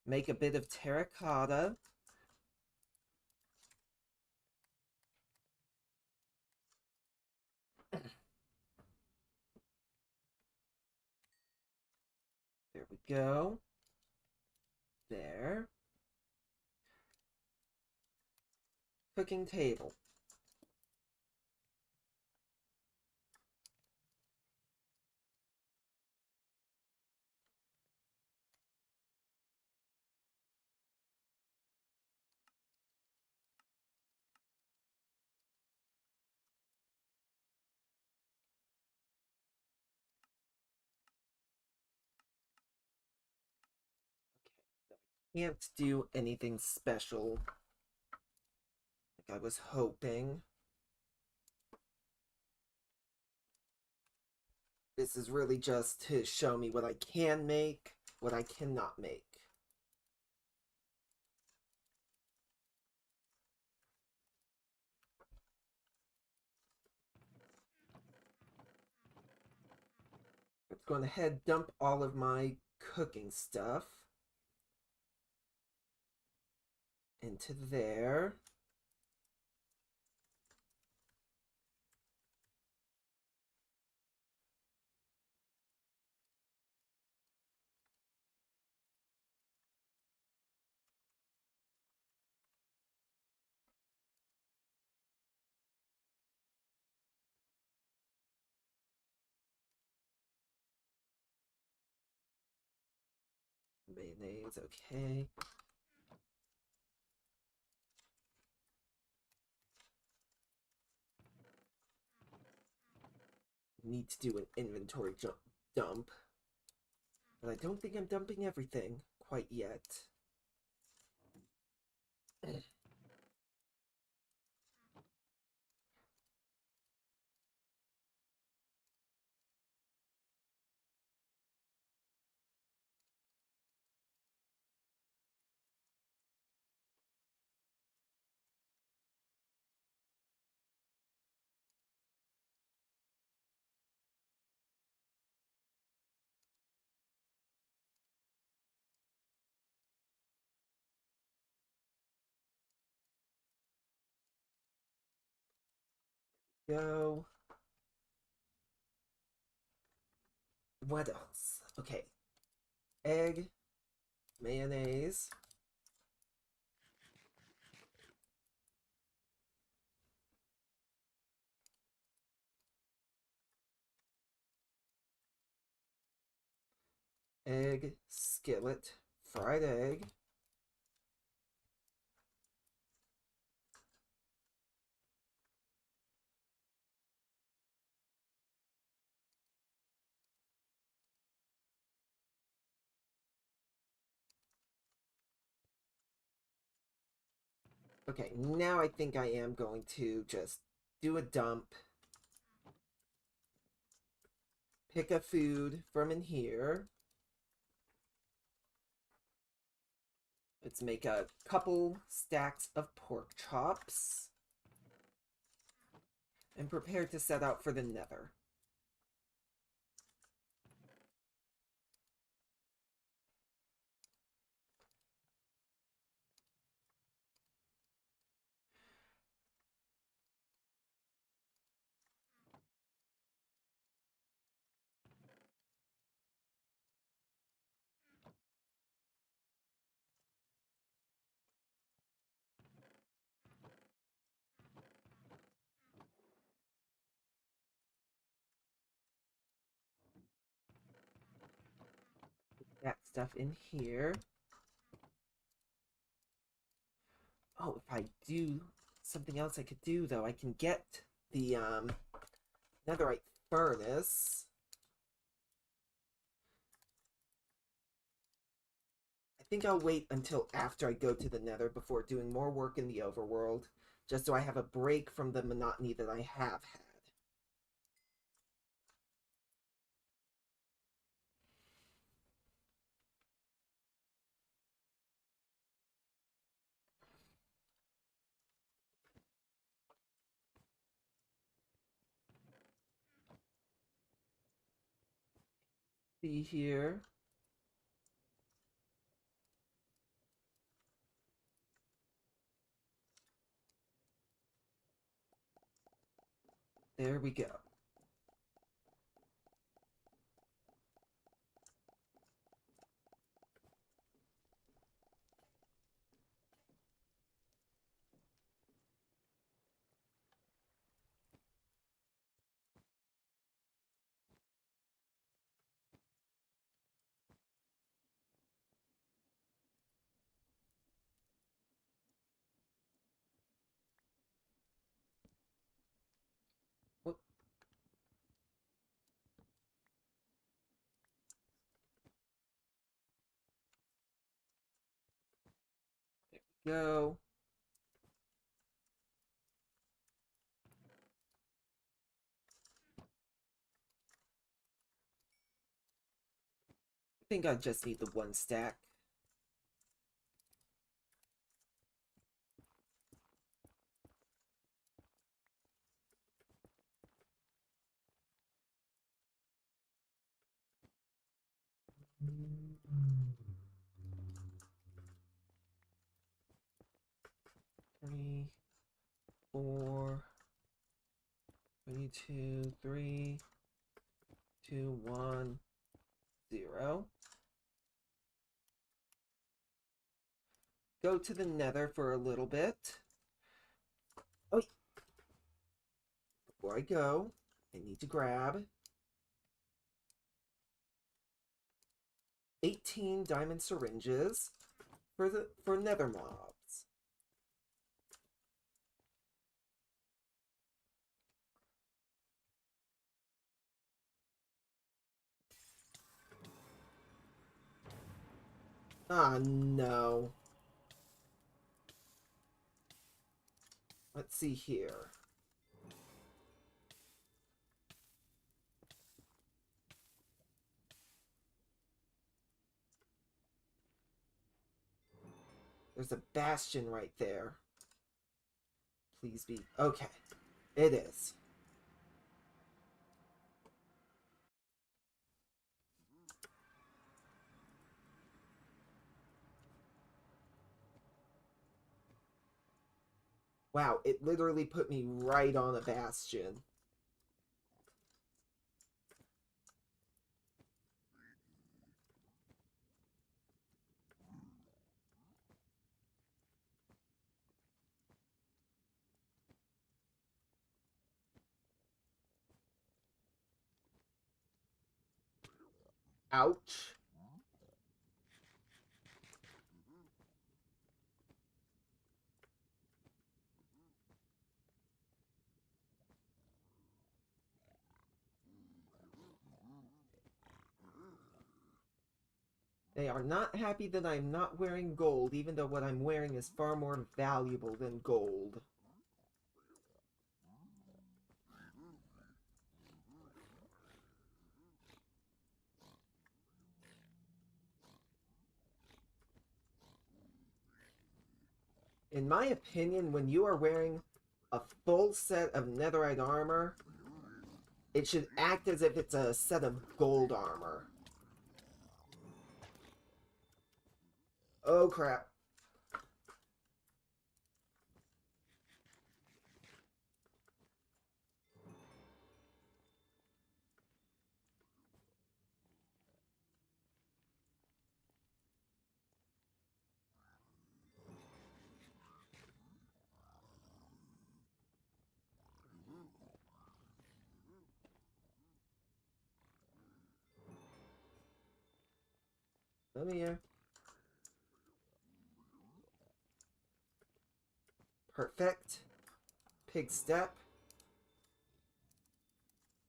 Make a bit of terracotta. There we go. There. Cooking table. can't do anything special like I was hoping. This is really just to show me what I can make, what I cannot make. Let's go ahead, dump all of my cooking stuff into there. Mayonnaise, okay. Need to do an inventory dump. But I don't think I'm dumping everything quite yet. Go. What else? Okay. Egg, mayonnaise. Egg, skillet, fried egg. Okay, now I think I am going to just do a dump. Pick a food from in here. Let's make a couple stacks of pork chops. And prepare to set out for the nether. That stuff in here. Oh, if I do something else I could do, though, I can get the netherite furnace. I think I'll wait until after I go to the nether before doing more work in the overworld, just so I have a break from the monotony that I have had. See here. There we go. Whoop. Go. I think I just need the one stack. Three, 4, 22, 3, 2, 1, 0. Go to the nether for a little bit. Oh, before I go, I need to grab 18 diamond syringes for nether mobs. Ah, no. Let's see here. There's a bastion right there. Please be. Okay. It is. Wow, it literally put me right on a bastion. Ouch. They are not happy that I'm not wearing gold, even though what I'm wearing is far more valuable than gold. In my opinion, when you are wearing a full set of netherite armor, it should act as if it's a set of gold armor. Oh crap. Come here. Perfect. Pig step.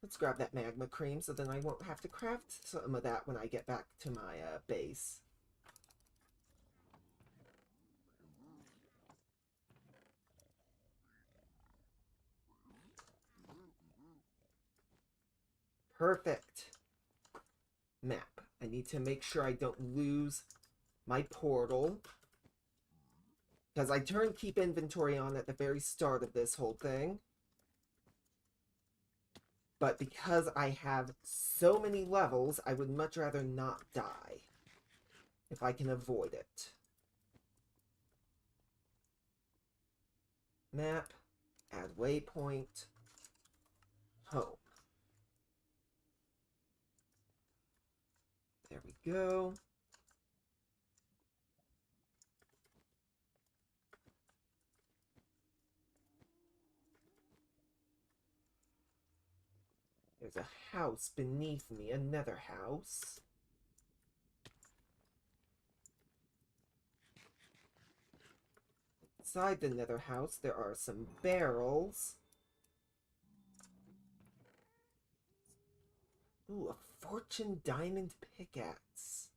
Let's grab that magma cream so then I won't have to craft some of that when I get back to my base. Perfect. Map. I need to make sure I don't lose my portal, because I turned keep inventory on at the very start of this whole thing. But because I have so many levels, I would much rather not die if I can avoid it. Map, add waypoint, home. There we go. There's a house beneath me, another house. Inside the nether house, there are some barrels. Ooh, a fortune diamond pickaxe.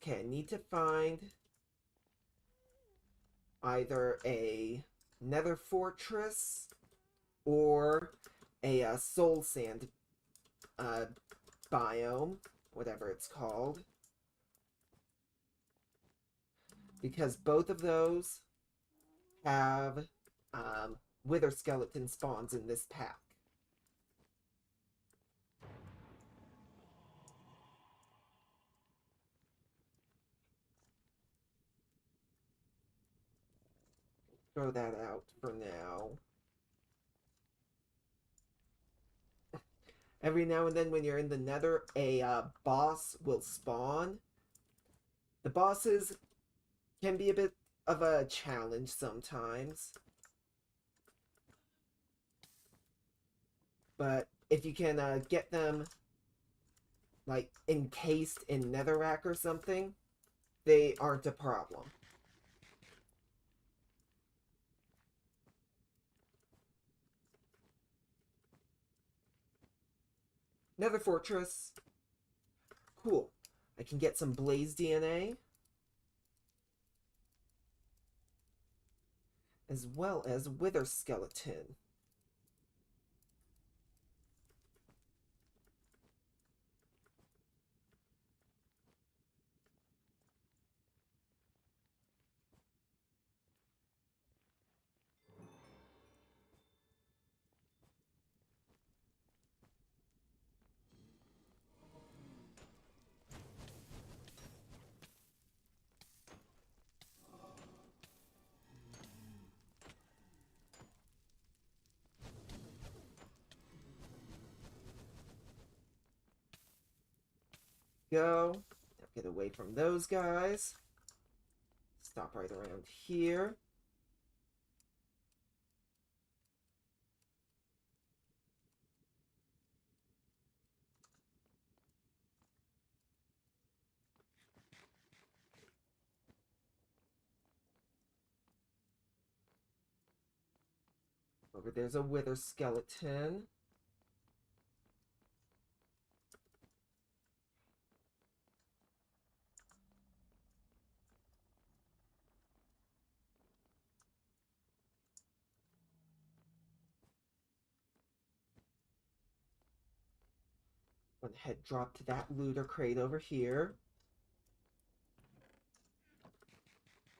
Okay, I need to find either a nether fortress or a soul sand biome, whatever it's called. Because both of those have wither skeleton spawns in this pack. Throw that out for now. Every now and then when you're in the nether, a boss will spawn. The bosses can be a bit of a challenge sometimes. But if you can get them like encased in netherrack or something, they aren't a problem. Nether fortress. Cool. I can get some blaze DNA. As well as wither skeleton. Go. Now get away from those guys. Stop right around here. Over there's a wither skeleton. Went ahead, dropped that looter crate over here.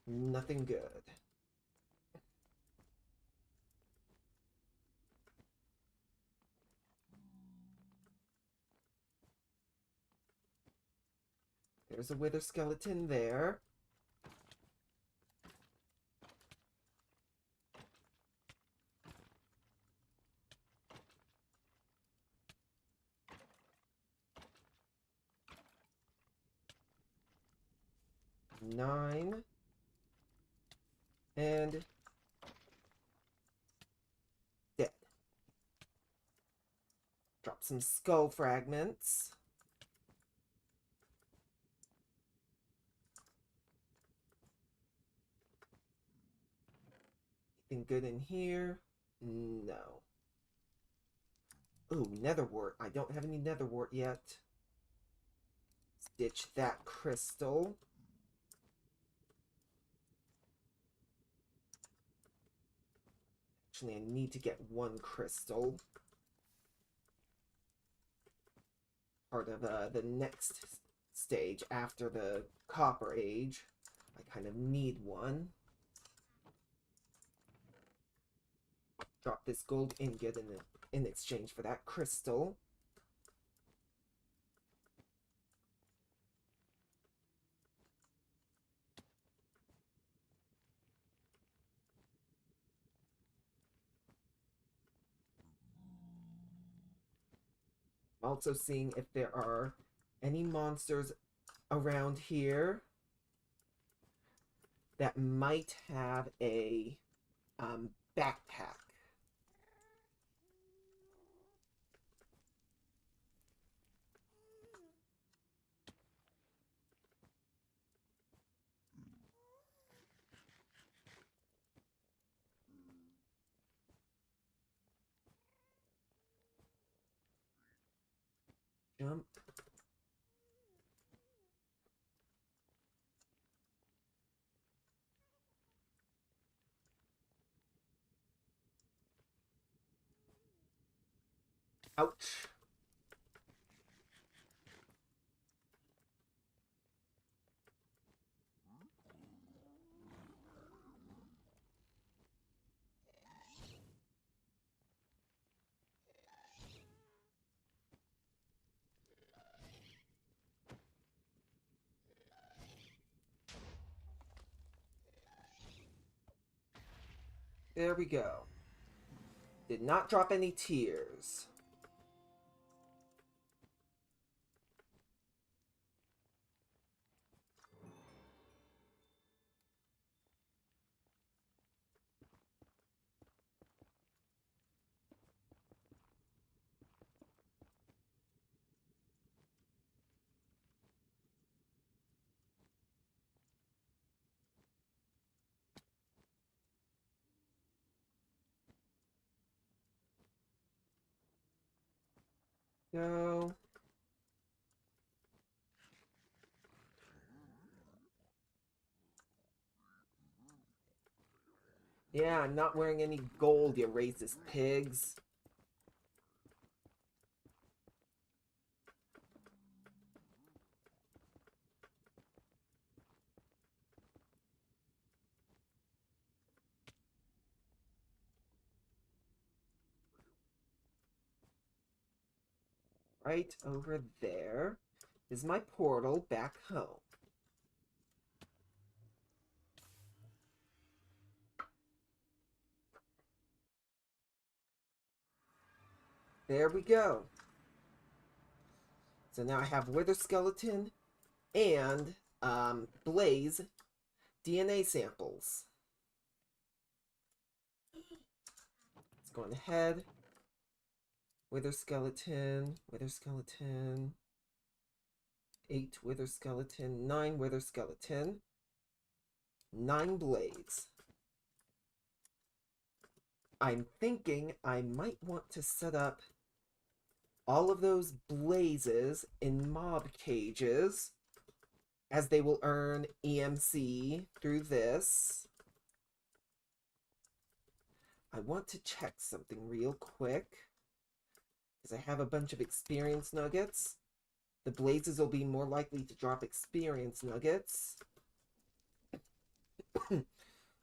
Nothing good. There's a wither skeleton there. Nine. And dead. Drop some skull fragments. Anything good in here? No. Ooh, netherwort. I don't have any netherwort yet. Stitch that crystal. Actually, I need to get one crystal. Part of the next stage after the Copper Age. I kind of need one. Drop this gold ingot in exchange for that crystal. I'm also seeing if there are any monsters around here that might have a backpack. Jump. Ouch. There we go. Did not drop any tears. Go. Yeah, I'm not wearing any gold, you racist pigs. Right over there is my portal back home. There we go. So now I have Wither Skeleton and Blaze DNA samples. Let's go on ahead. Wither Skeleton, Wither Skeleton, 8 Wither Skeleton, 9 Wither Skeleton, 9 Blaze. I'm thinking I might want to set up all of those blazes in mob cages, as they will earn EMC through this. I want to check something real quick, because I have a bunch of experience nuggets. The blazes will be more likely to drop experience nuggets.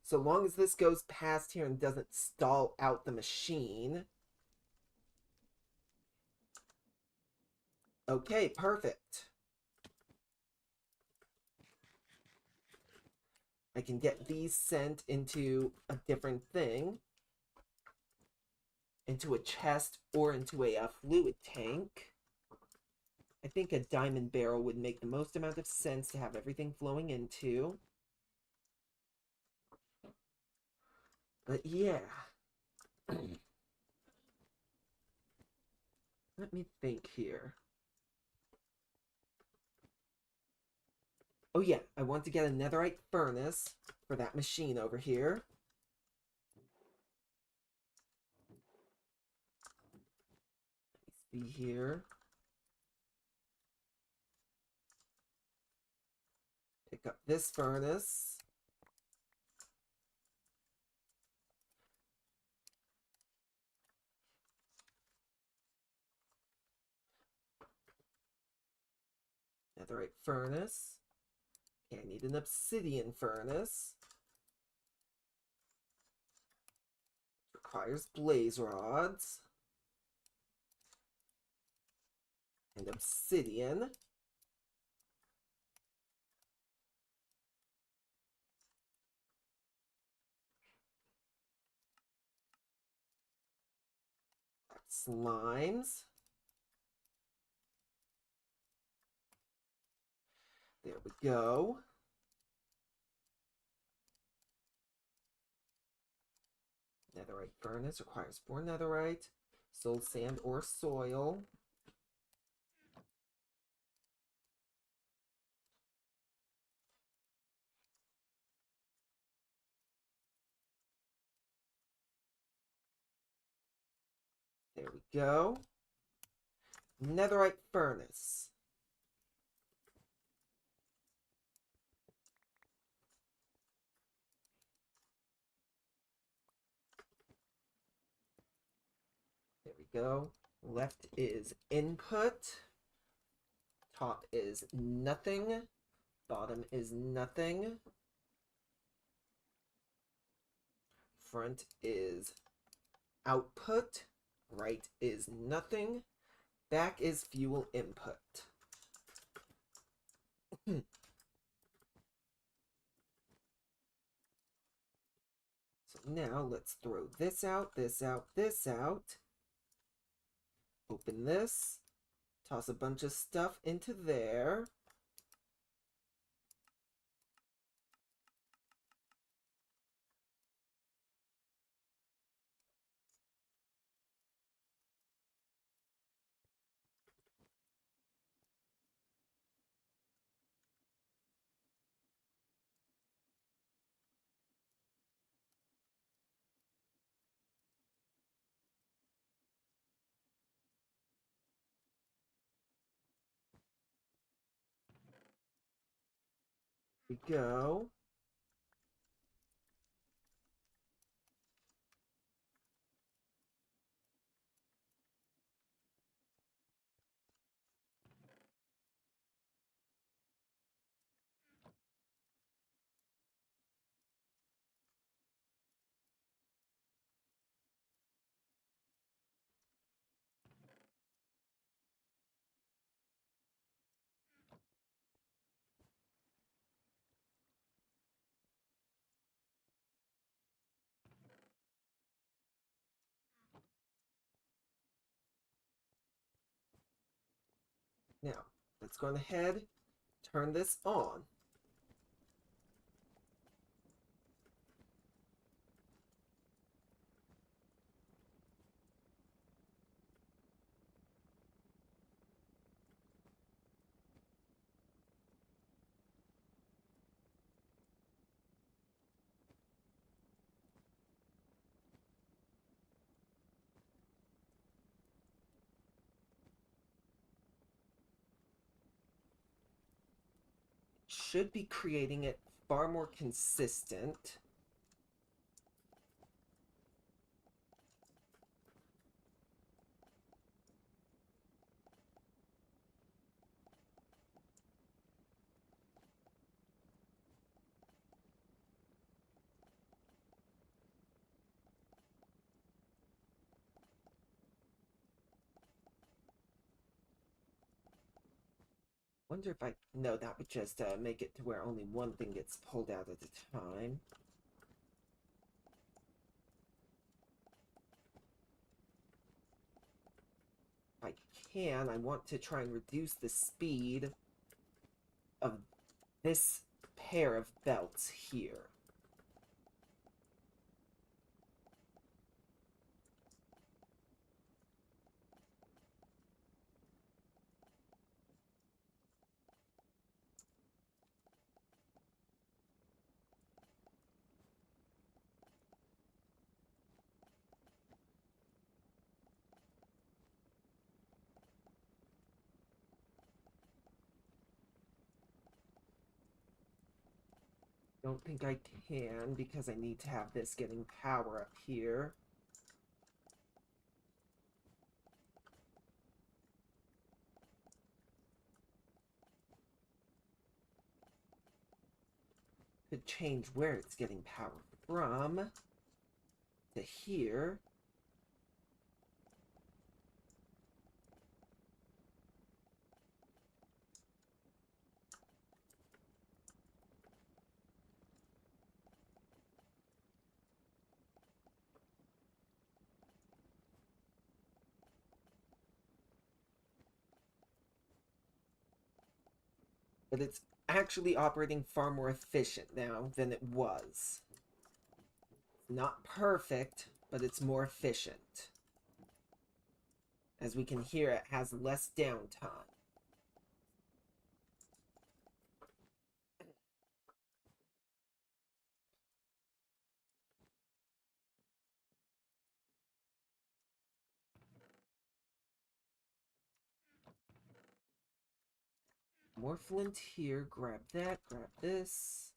So long as this goes past here and doesn't stall out the machine. Okay, perfect. I can get these sent into a different thing. Into a chest or into a fluid tank. I think a diamond barrel would make the most amount of sense to have everything flowing into. But yeah. Let me think here. Oh yeah, I want to get a netherite furnace for that machine over here. Let me see here. Pick up this furnace. Netherite furnace. Okay, I need an obsidian furnace. Requires blaze rods. And obsidian. Slimes. There we go. Netherite furnace requires 4 netherite, soul sand or soil. There we go. Netherite furnace. There we go. Left is input. Top is nothing. Bottom is nothing. Front is output. Right is nothing. Back is fuel input. So now let's throw this out, this out, this out. Open this. Toss a bunch of stuff into there. Here we go. Now, let's go ahead, turn this on. Should be creating it far more consistent. Wonder if no, that would just make it to where only one thing gets pulled out at a time. If I can, I want to try and reduce the speed of this pair of belts here. Don't think I can because I need to have this getting power up here. Could change where it's getting power from to here. But it's actually operating far more efficient now than it was. Not perfect, but it's more efficient. As we can hear, it has less downtime. More flint here. Grab that. Grab this.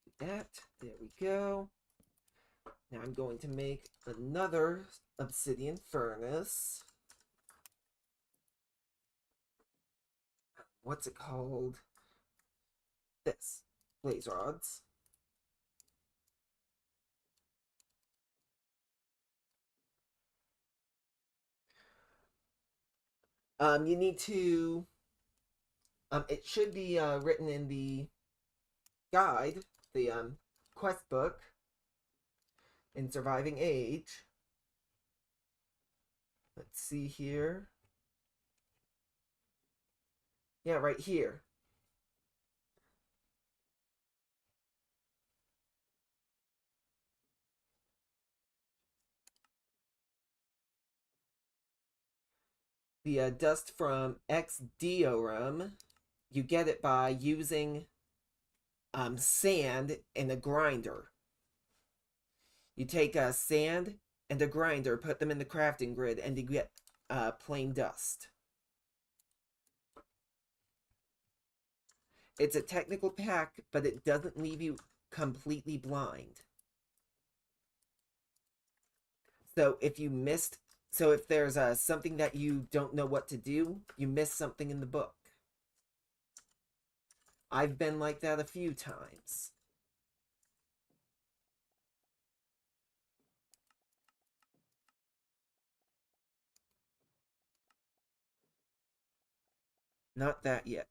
Do that. There we go. Now I'm going to make another obsidian furnace. What's it called? This. Blaze rods. You need to... it should be written in the guide, the quest book, in Surviving Age. Let's see here. Yeah, right here. The dust from Ex Diorum, you get it by using sand in a grinder. You take sand and a grinder, put them in the crafting grid, and you get plain dust. It's a technical pack, but it doesn't leave you completely blind. So if you missed, so if there's something that you don't know what to do, you miss something in the book. I've been like that a few times. Not that yet.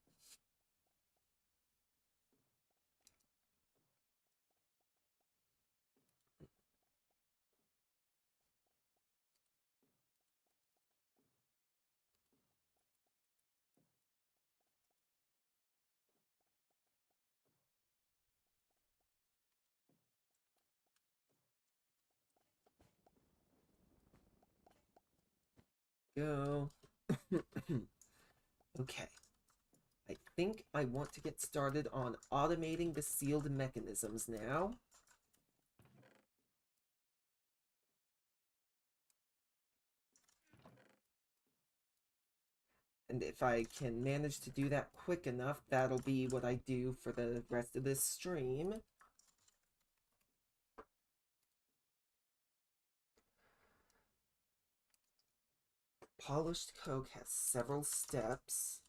Go. Okay. I think I want to get started on automating the sealed mechanisms now. And if I can manage to do that quick enough, that'll be what I do for the rest of this stream. Polished coke has several steps.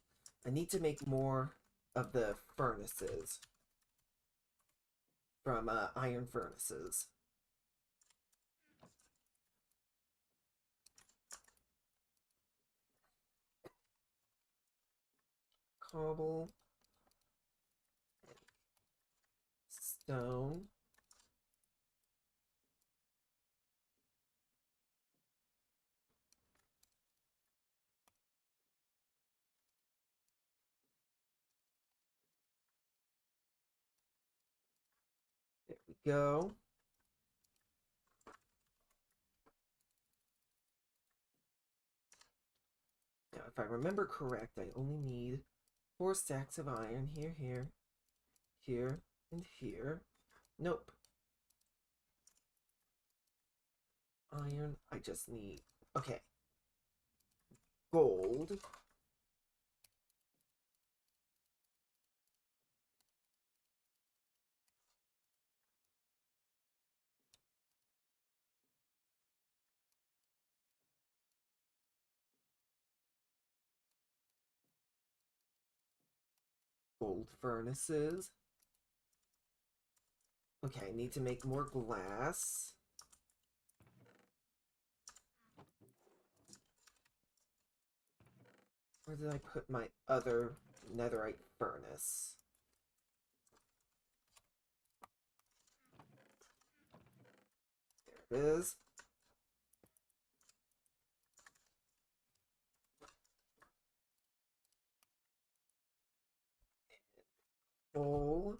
I need to make more of the furnaces from iron furnaces. Cobble. Stone. There we go. Now, if I remember correct, I only need 4 stacks of iron here, here, and here. Nope. Iron, I just need... Okay. Gold. Gold furnaces. Okay, I need to make more glass. Where did I put my other netherite furnace? There it is. Coal.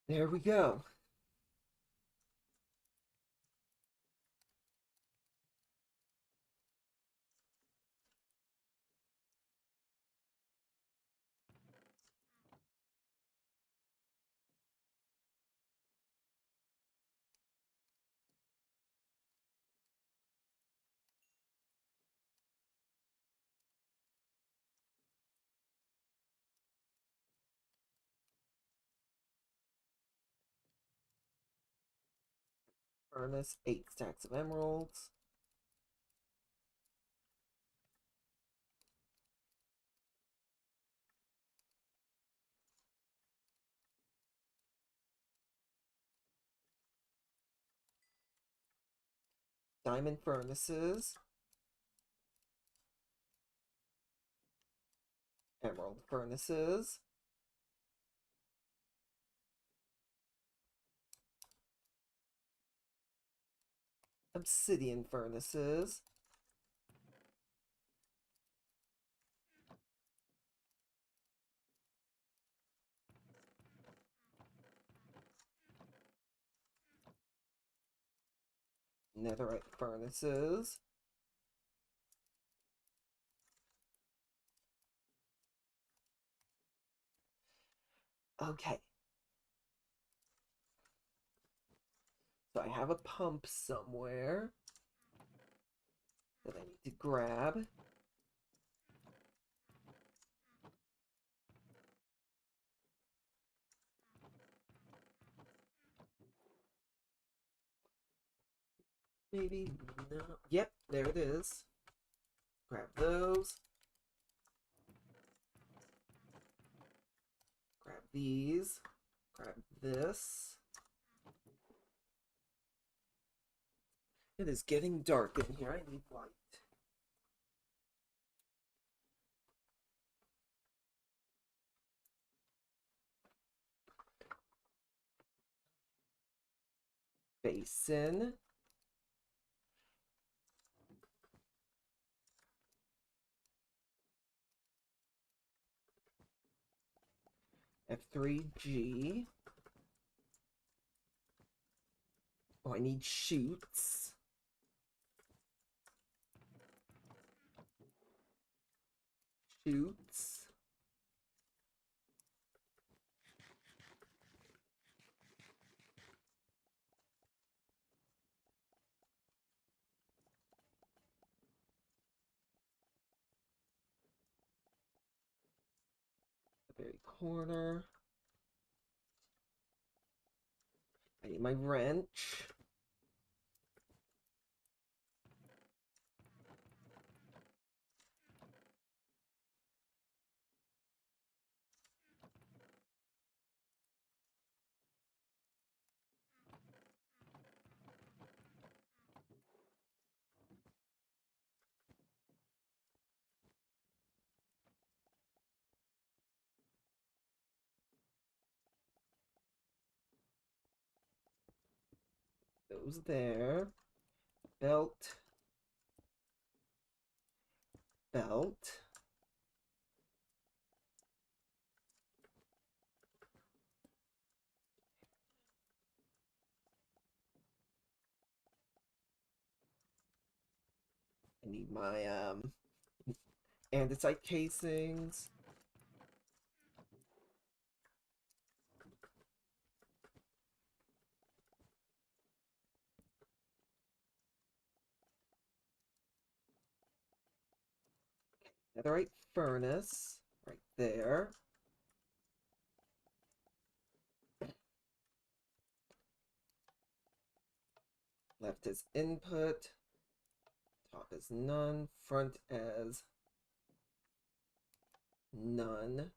There we go. Furnace, 8 stacks of emeralds. Diamond furnaces. Emerald furnaces. Obsidian furnaces. Netherite furnaces. Okay. So I have a pump somewhere that I need to grab. Maybe no. Yep, there it is. Grab those. Grab these. Grab this. It is getting dark in here. I need light. Basin. F3G. Oh, I need chutes. Chutes. The very corner. I need my wrench. Those there. Belt. Belt. I need my andesite casings. Netherite furnace right there. Left as input. Top as none. Front as none.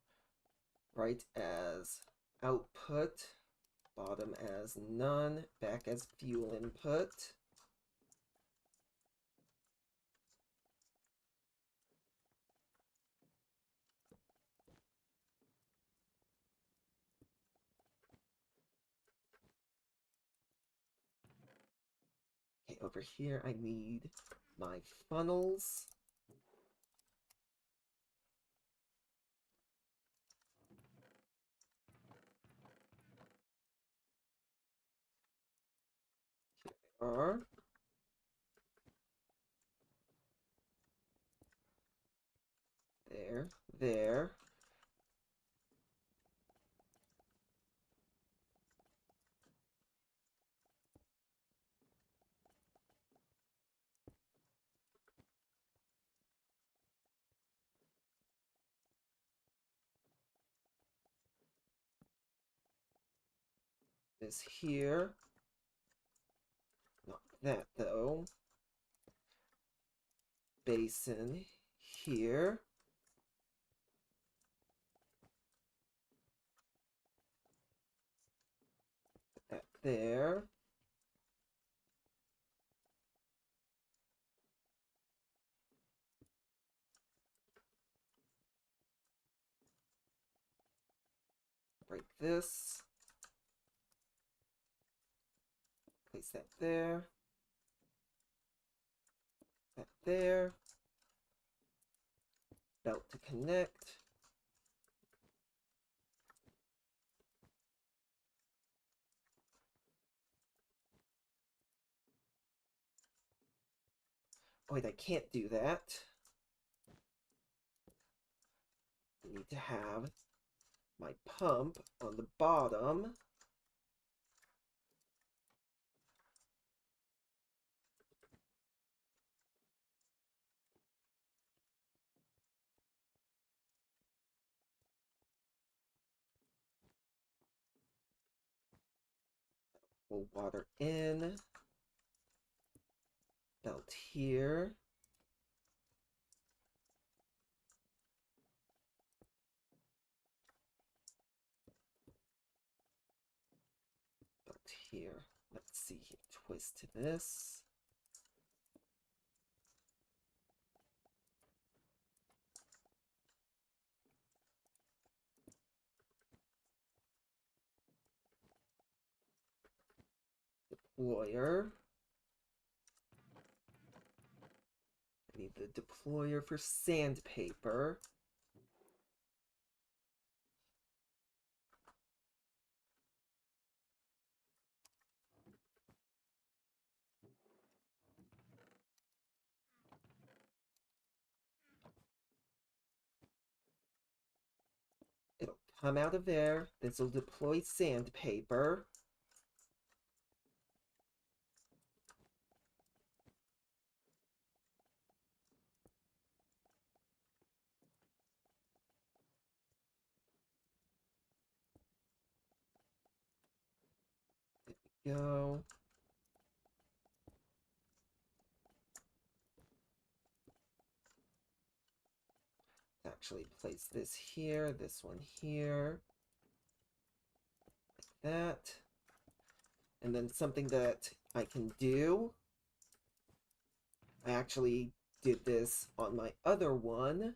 Right as output. Bottom as none. Back as fuel input. Okay, over here I need my funnels. Here they are. There, there. This here. that, though. Basin here. That there. Break this. Place that there. That there. Belt to connect. Oh, wait, I can't do that. I need to have my pump on the bottom. Pull water in. Belt here. Belt here. Let's see here. Twist this. Deployer. I need the deployer for sandpaper. It'll come out of there. This will deploy sandpaper. There we go. Actually place this here, this one here, like that. And then something that I can do, I actually did this on my other one.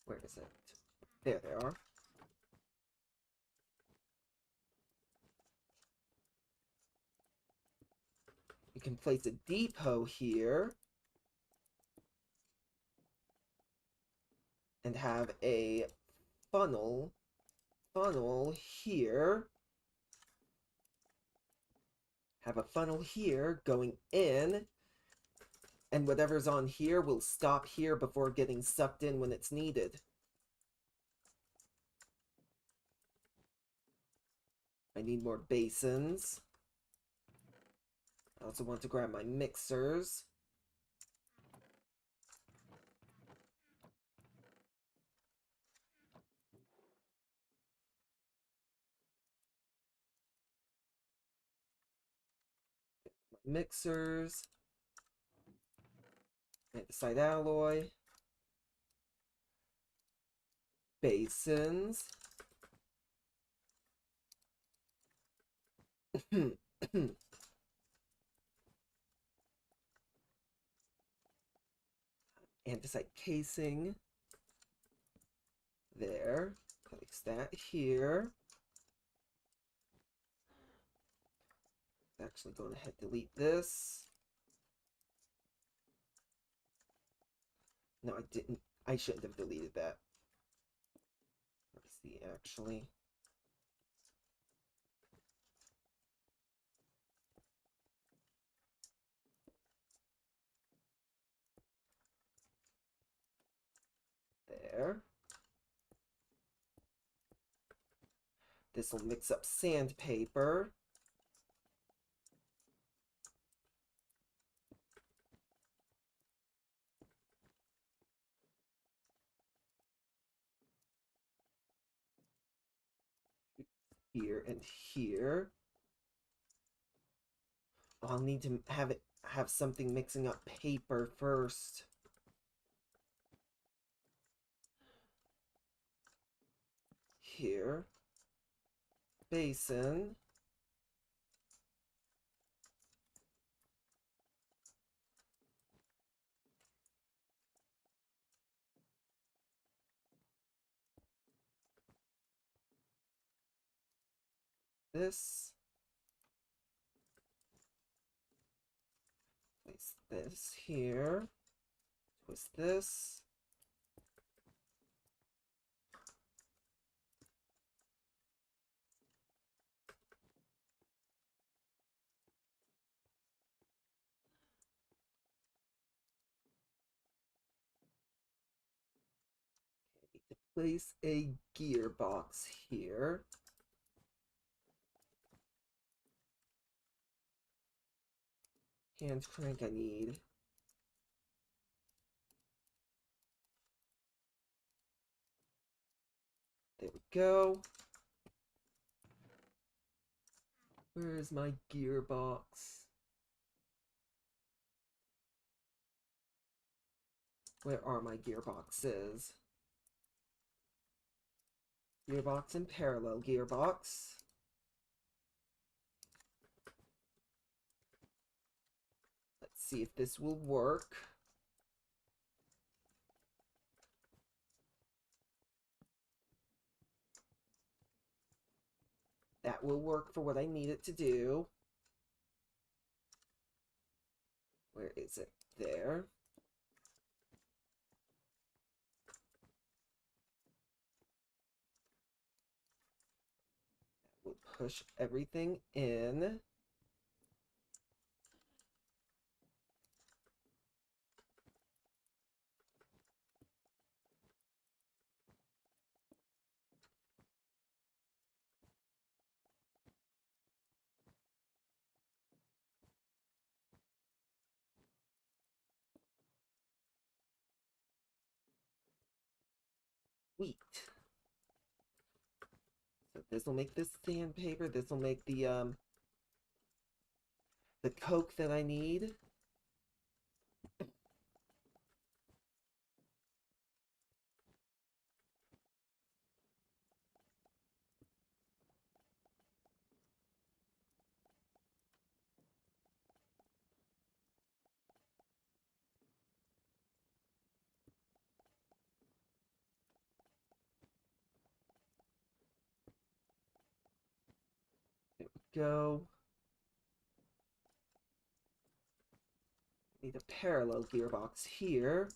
Where is it? There they are. You can place a depot here and have a funnel here. Have a funnel here going in, and whatever's on here will stop here before getting sucked in when it's needed. I need more basins. I also want to grab my mixers. Mixers, andesite alloy, basins, andesite casing, there, place that here. Actually going ahead and delete this. No, I didn't. I shouldn't have deleted that. Let me see, actually. There. This will mix up sandpaper. Here and here. I'll need to have something mixing up paper first. Here. Basin. This. Place this here. Twist this. Place a gearbox here. Hand crank I need. There we go. Where is my gearbox? Where are my gearboxes? Gearbox and parallel gearbox. Let's see if this will work. That will work for what I need it to do. Where is it? There. That will push everything in. Sweet. So this will make this sandpaper. This will make the coke that I need. There we go. Need a parallel gearbox here.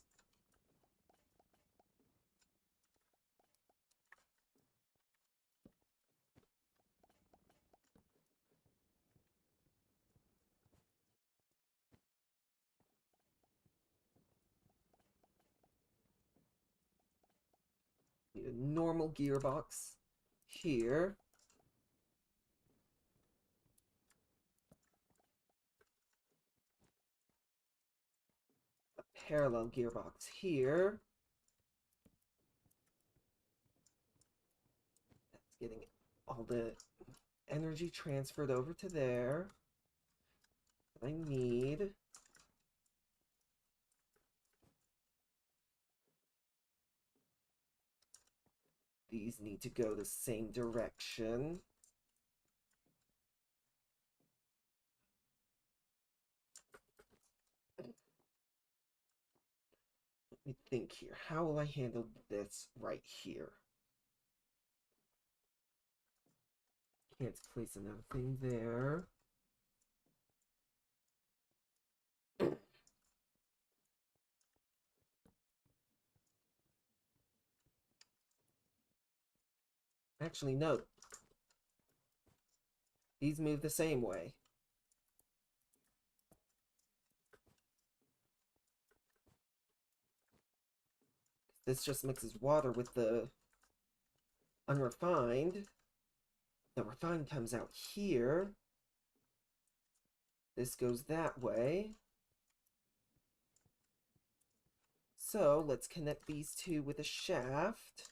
Need a normal gearbox here. A parallel gearbox here. That's getting all the energy transferred over to there. What I need. These need to go the same direction. Let me think here. How will I handle this right here? Can't place another thing there. Actually, no. These move the same way. This just mixes water with the unrefined. The refined comes out here. This goes that way. So let's connect these two with a shaft.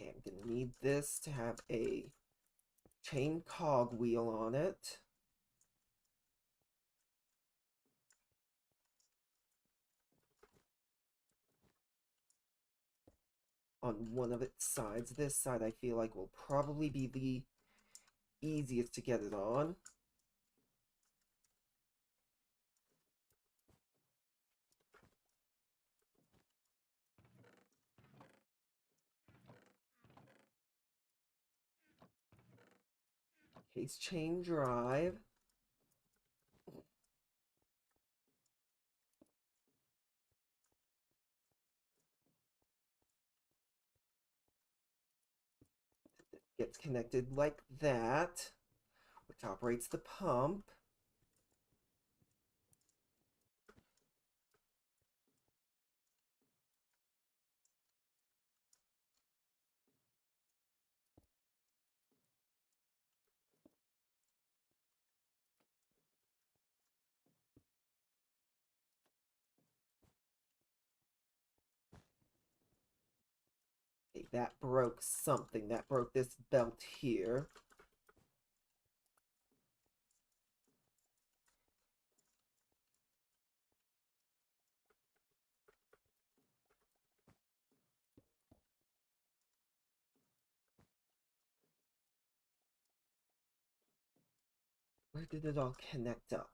Okay, I'm gonna need this to have a chain cog wheel on it. On one of its sides. This side I feel like will probably be the easiest to get it on. Case chain drive. Gets connected like that, which operates the pump. Okay, that broke something. That broke this belt here. Where did it all connect up?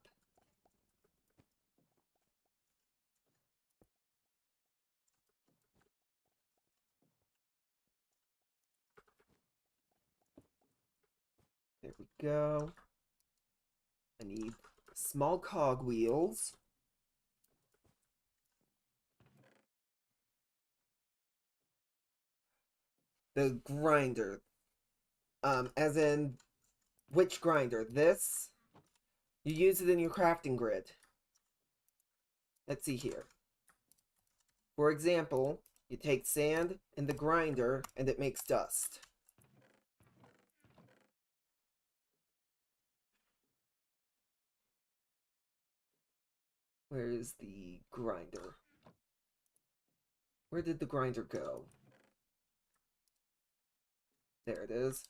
There we go. I need small cog wheels. The grinder. As in, which grinder? This? You use it in your crafting grid. Let's see here. For example, you take sand and the grinder and it makes dust. Where is the grinder? Where did the grinder go? There it is.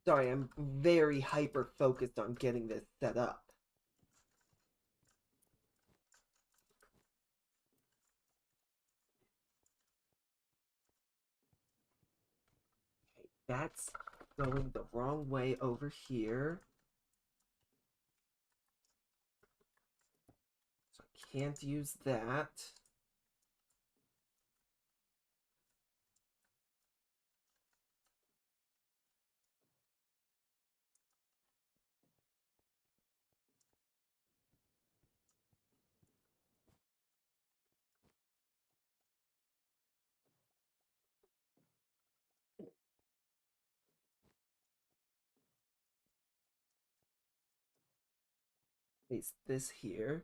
Sorry, I'm very hyper-focused on getting this set up. Okay, that's going the wrong way over here. So I can't use that. Place this here.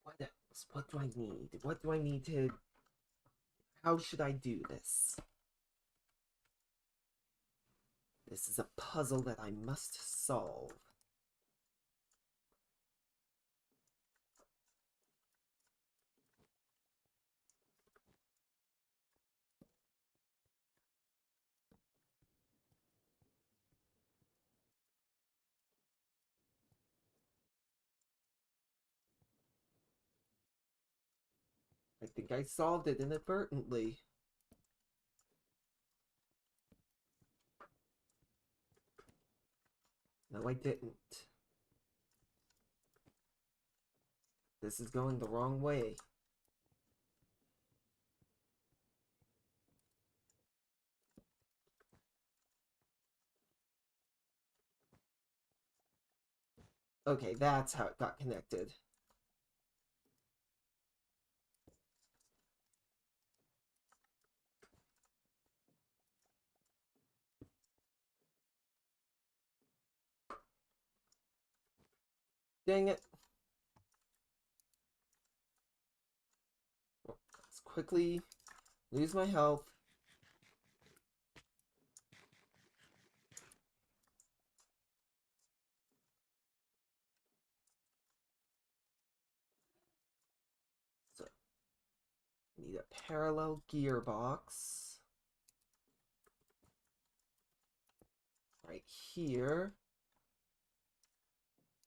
What else? What do I need? What do I need to... How should I do this? This is a puzzle that I must solve. I think I solved it inadvertently. No, I didn't. This is going the wrong way. Okay, that's how it got connected. Dang it. Let's quickly Lose my health. So, need a parallel gearbox. Right here.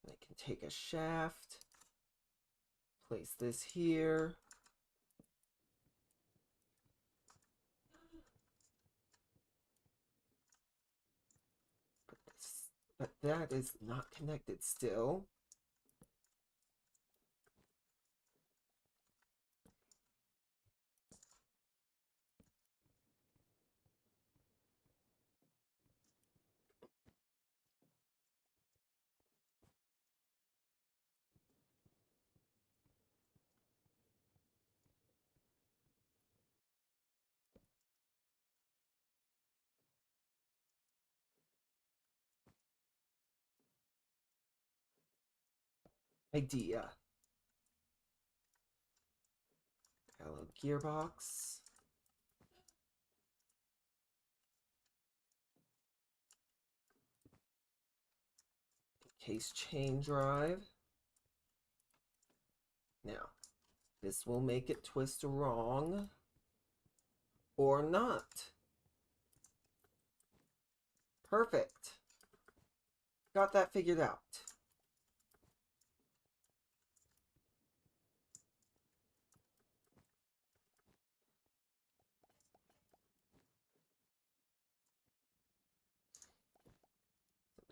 I can take a shaft. Place this here. But that is not connected still. Idea. Hello, gearbox. Case chain drive. Now, this will make it twist wrong. Or not. Perfect. Got that figured out.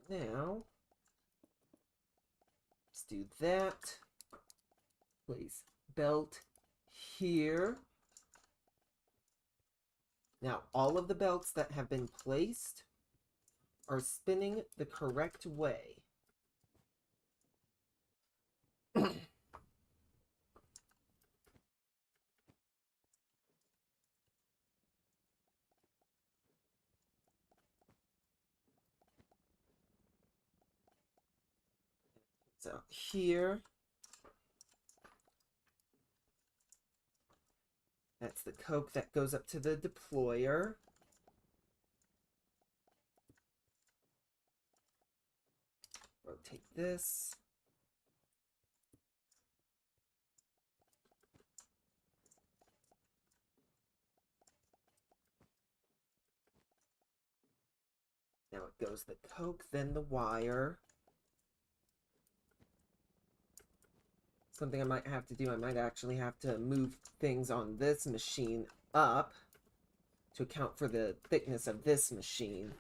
Now, let's do that. Place belt here. Now, all of the belts that have been placed are spinning the correct way. So here, that's the coke that goes up to the deployer. Rotate this. Now it goes the coke, then the wire. Something I might have to do, I might actually have to move things on this machine up to account for the thickness of this machine.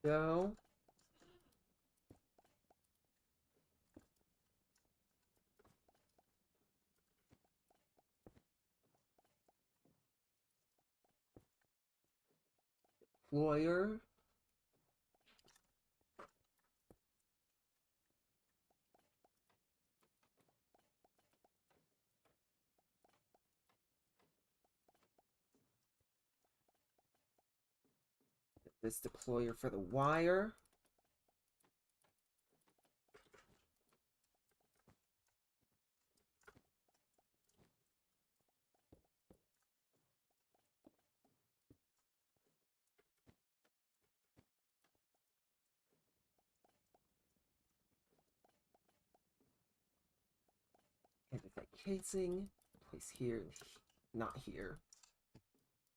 Go. Deployer. This deployer for the wire. And with that casing, place here, not here.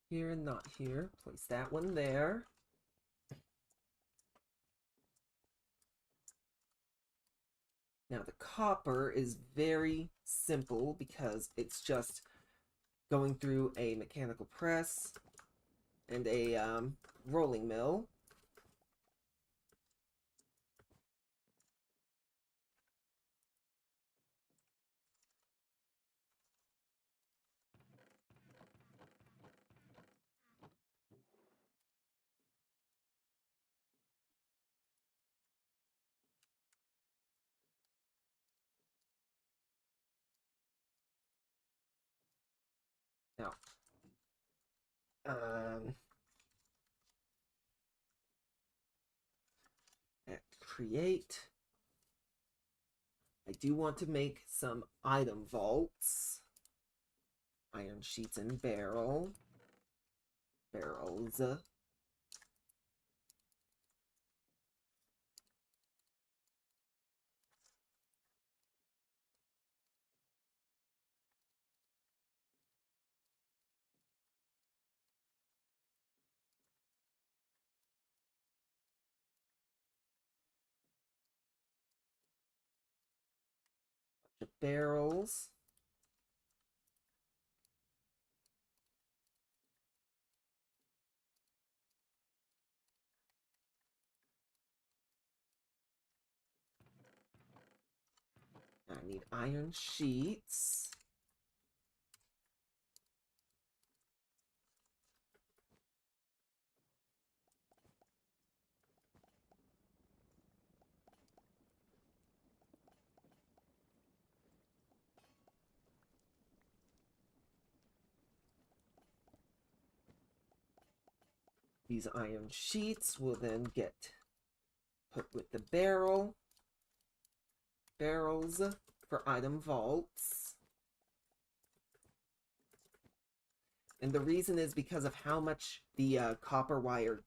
Here and not here. Place that one there. Now the copper is very simple because it's just going through a mechanical press and a rolling mill. Now, at create, I do want to make some item vaults. Iron sheets and barrels. The barrels. I need iron sheets. These iron sheets will then get put with the barrels for item vaults. And the reason is because of how much the copper wire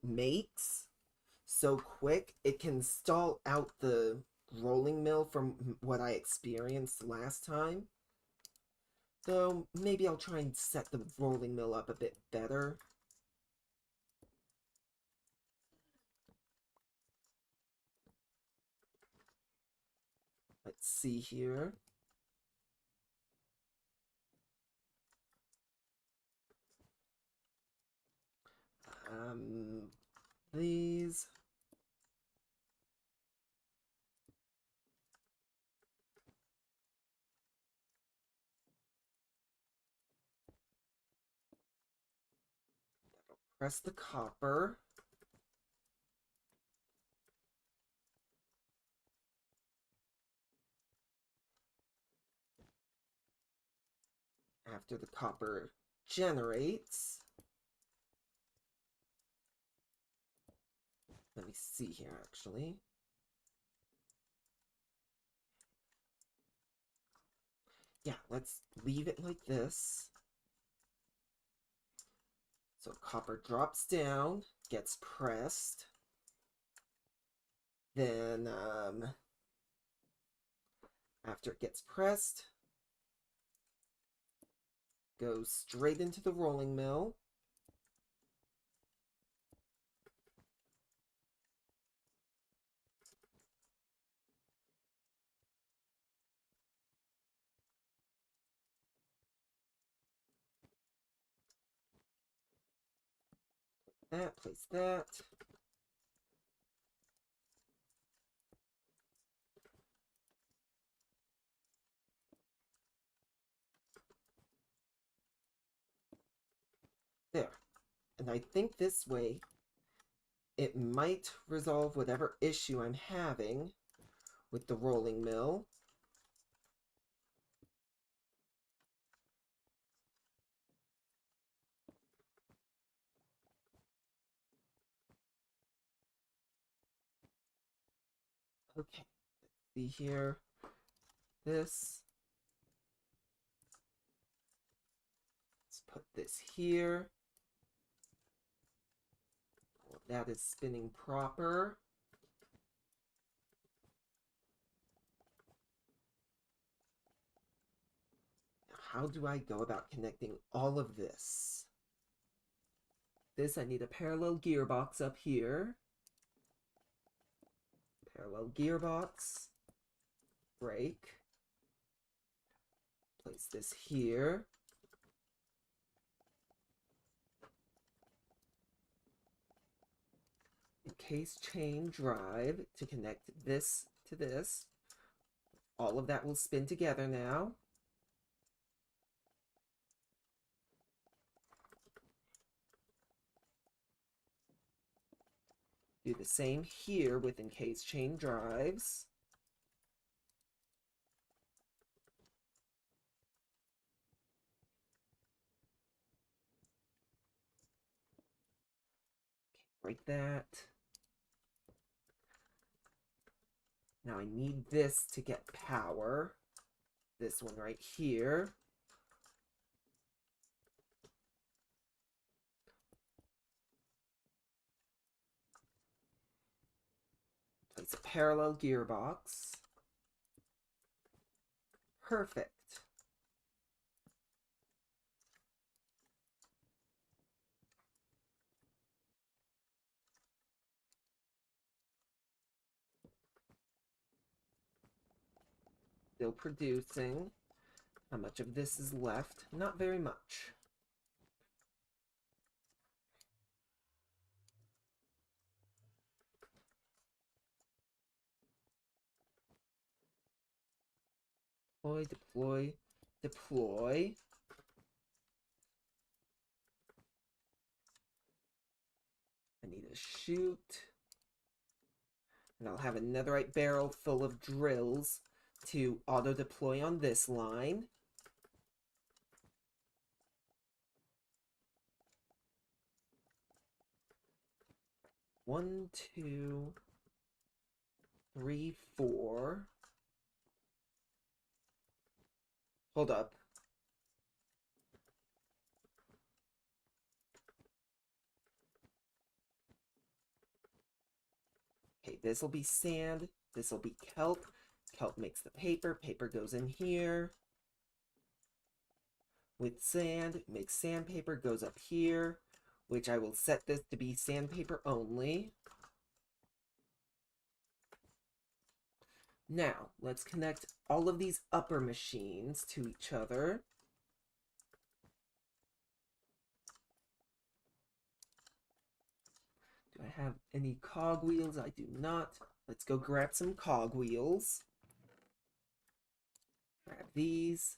makes so quick. It can stall out the rolling mill from what I experienced last time. So maybe I'll try and set the rolling mill up a bit better. Let's see here. These. Press the copper. After the copper generates. Let me see here, actually. Yeah, let's leave it like this. So copper drops down, gets pressed. Then, after it gets pressed, goes straight into the rolling mill. That, place that. There. And I think this way it might resolve whatever issue I'm having with the rolling mill. Okay, let's see here. This. Let's put this here. Well, that is spinning proper. How do I go about connecting all of this? This, I need a parallel gearbox up here. Parallel gearbox. break. Place this here. Encase chain drive to connect this to this. All of that will spin together now. Do the same here with encase chain drives. Break that. Now I need this to get power. This one right here. Place a parallel gearbox. Perfect. Still producing. How much of this is left? Not very much. Deploy, deploy, deploy. I need a chute. And I'll have a netherite barrel full of drills to auto-deploy on this line. One, two, three, four. Hold up. Okay, this will be sand. This will be kelp. Kelp makes the paper. Paper goes in here. With sand, makes sandpaper, goes up here, which I will set this to be sandpaper only. Now, let's connect all of these upper machines to each other. Do I have any cogwheels? I do not. Let's go grab some cogwheels. Grab these.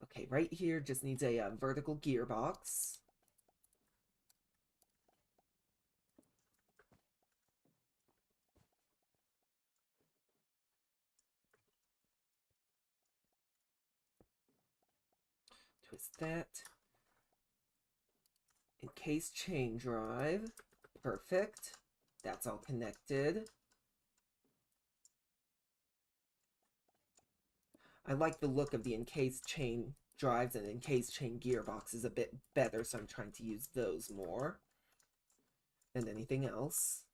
Okay, right here just needs a vertical gearbox. Twist that. Encase chain drive. Perfect. That's all connected. I like the look of the encased chain drives and encased chain gearboxes a bit better, so I'm trying to use those more than anything else.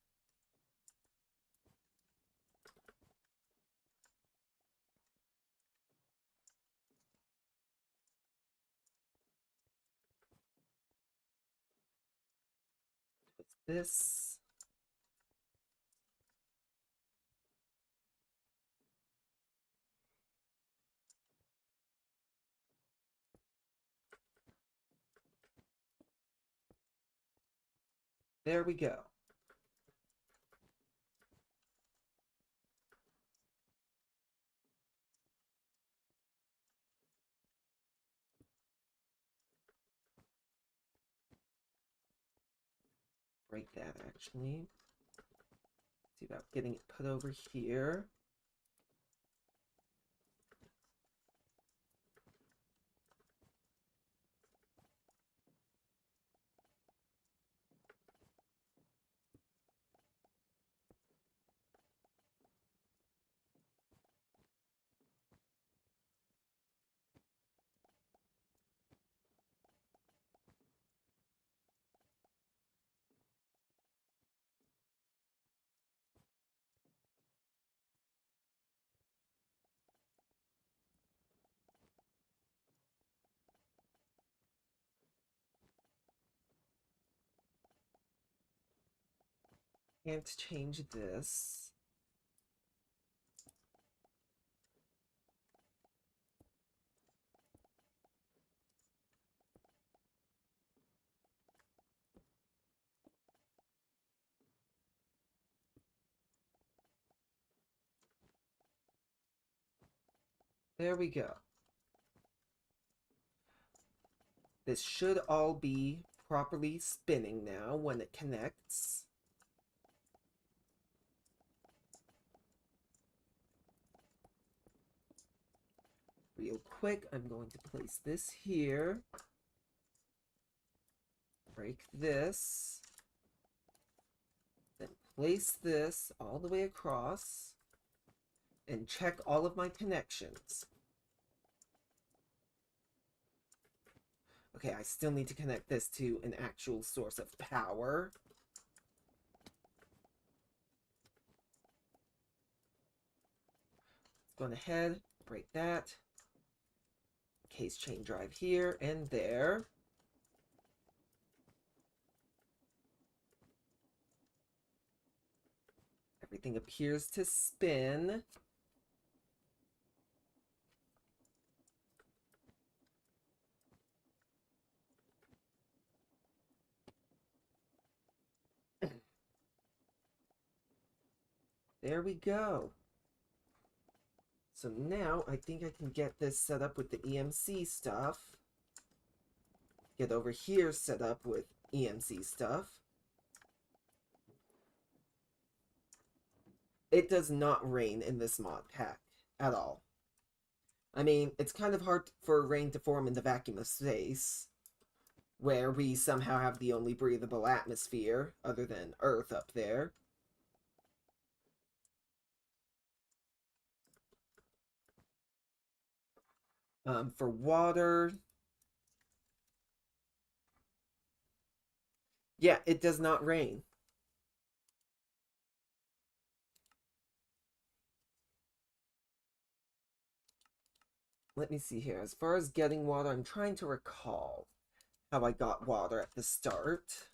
Twist this. There we go. Break that, actually. See about getting it put over here. Can't change this. There we go. This should all be properly spinning now when it connects. Real quick, I'm going to place this here. Break this. Then place this all the way across. And check all of my connections. Okay, I still need to connect this to an actual source of power. Going ahead, break that. Case chain drive here and there. Everything appears to spin. There we go. So now I think I can get this set up with the EMC stuff. Get over here set up with EMC stuff. It does not rain in this mod pack at all. I mean, it's kind of hard for rain to form in the vacuum of space, where we somehow have the only breathable atmosphere other than Earth up there. For water, yeah, it does not rain. Let me see here. As far as getting water, I'm trying to recall how I got water at the start.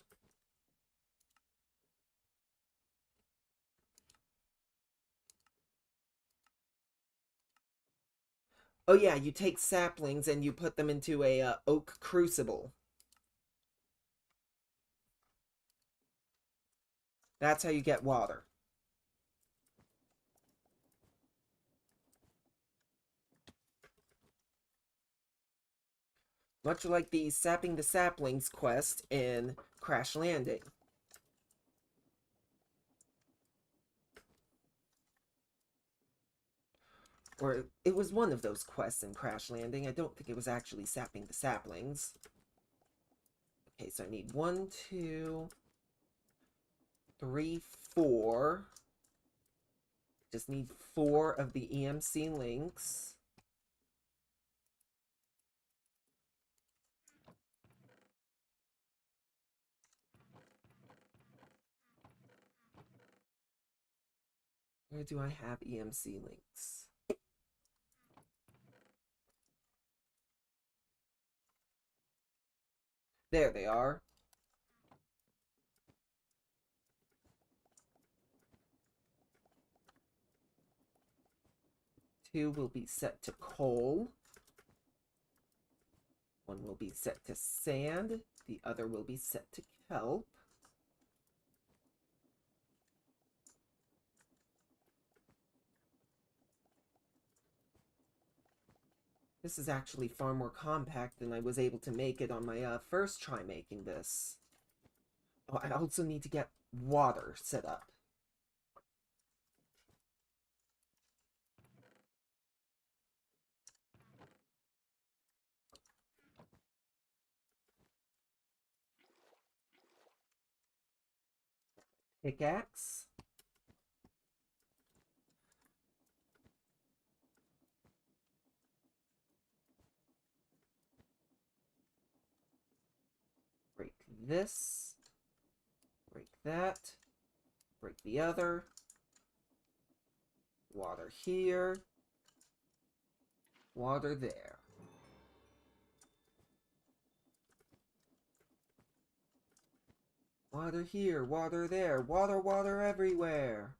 Oh yeah, you take saplings and you put them into a oak crucible. That's how you get water. Much like the Sapping the Saplings quest in Crash Landing. Or it was one of those quests in Crash Landing. I don't think it was actually Sapping the Saplings. Okay, so I need 1, 2, 3, 4. Just need 4 of the EMC links. Where do I have EMC links? There they are. 2 will be set to coal. 1 will be set to sand. The other will be set to kelp. This is actually far more compact than I was able to make it on my first try making this. Oh, I also need to get water set up. Pickaxe. Break this. Break that. Break the other. Water here. Water there. Water here, water there, water, water everywhere.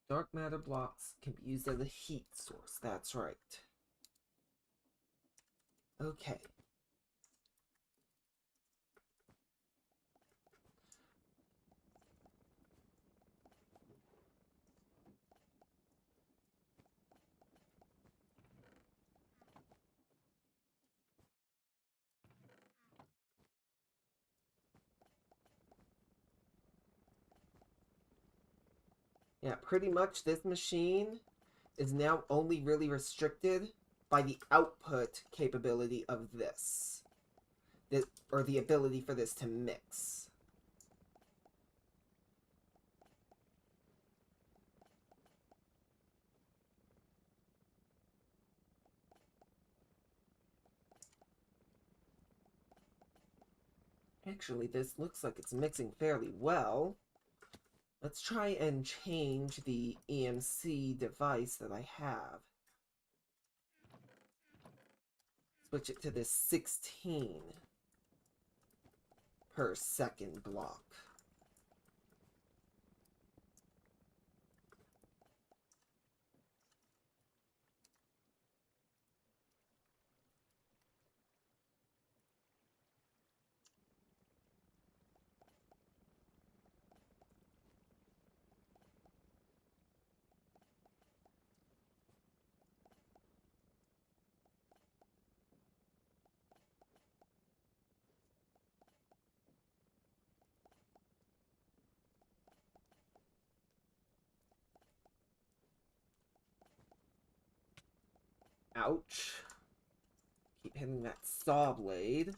Dark matter blocks can be used as a heat source. That's right. Okay. Yeah, pretty much this machine is now only really restricted by the output capability of this. Or the ability for this to mix. Actually, this looks like it's mixing fairly well. Let's try and change the EMC device that I have. Switch it to this 16 per second block. Ouch. Keep hitting that saw blade.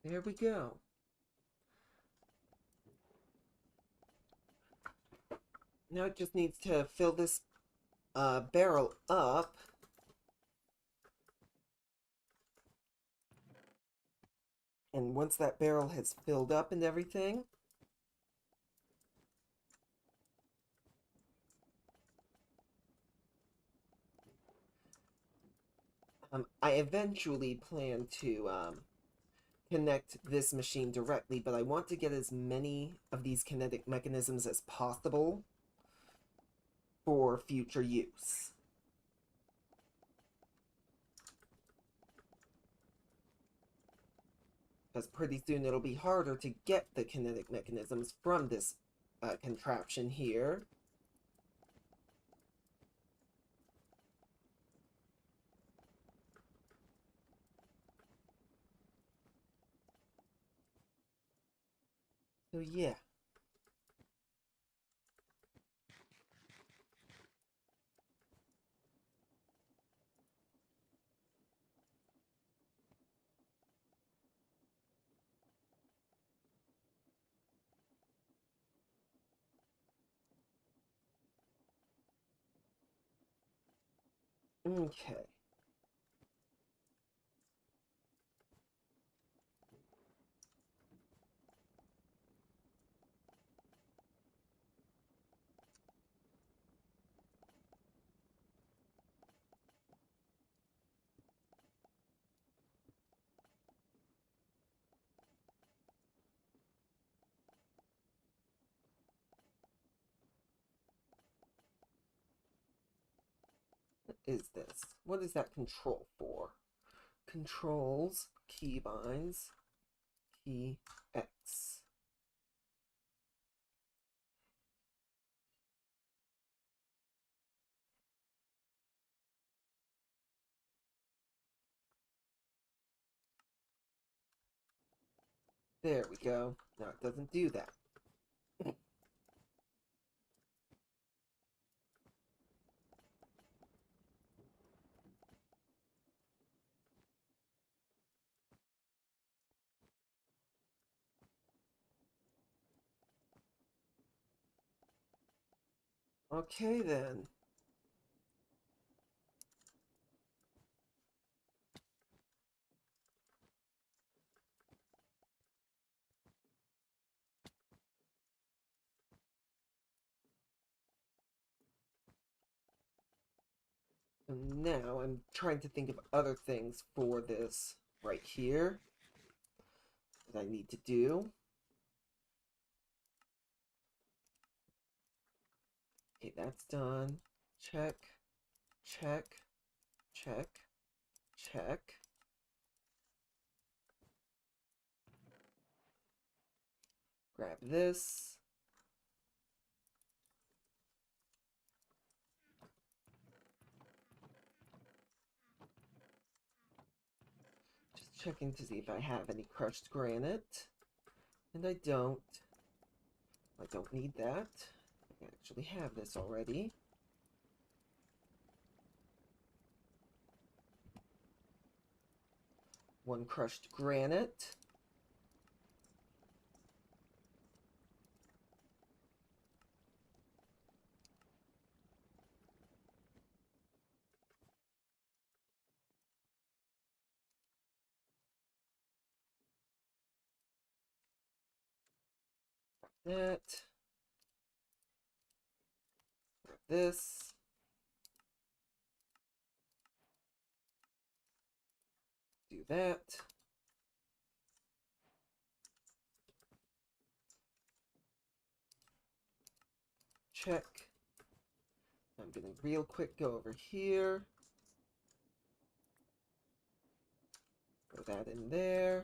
There we go. Now it just needs to fill this barrel up. And once that barrel has filled up and everything, I eventually plan to connect this machine directly, but I want to get as many of these kinetic mechanisms as possible for future use. Because pretty soon it'll be harder to get the kinetic mechanisms from this contraption here. So yeah. Okay. What is this? What is that control for? Controls, keybinds, key X. There we go. Now it doesn't do that. Okay then. And now I'm trying to think of other things for this right here that I need to do. Okay, that's done. Check, check, check, check. Grab this. Just checking to see if I have any crushed granite. And I don't. I don't need that. I actually have this already. One crushed granite. That. This. Do that. Check. I'm gonna real quick go over here. Throw that in there.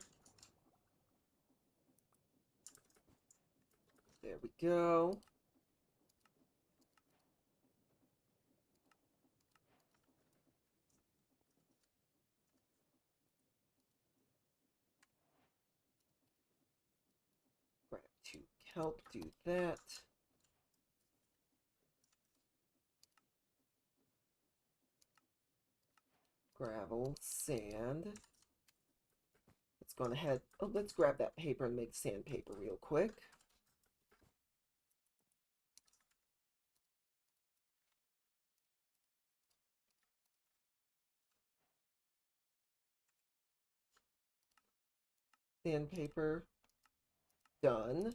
There we go. Grab 2 kelp, do that. Gravel, sand. Let's go ahead. Oh, let's grab that paper and make sandpaper real quick. Sandpaper. Done.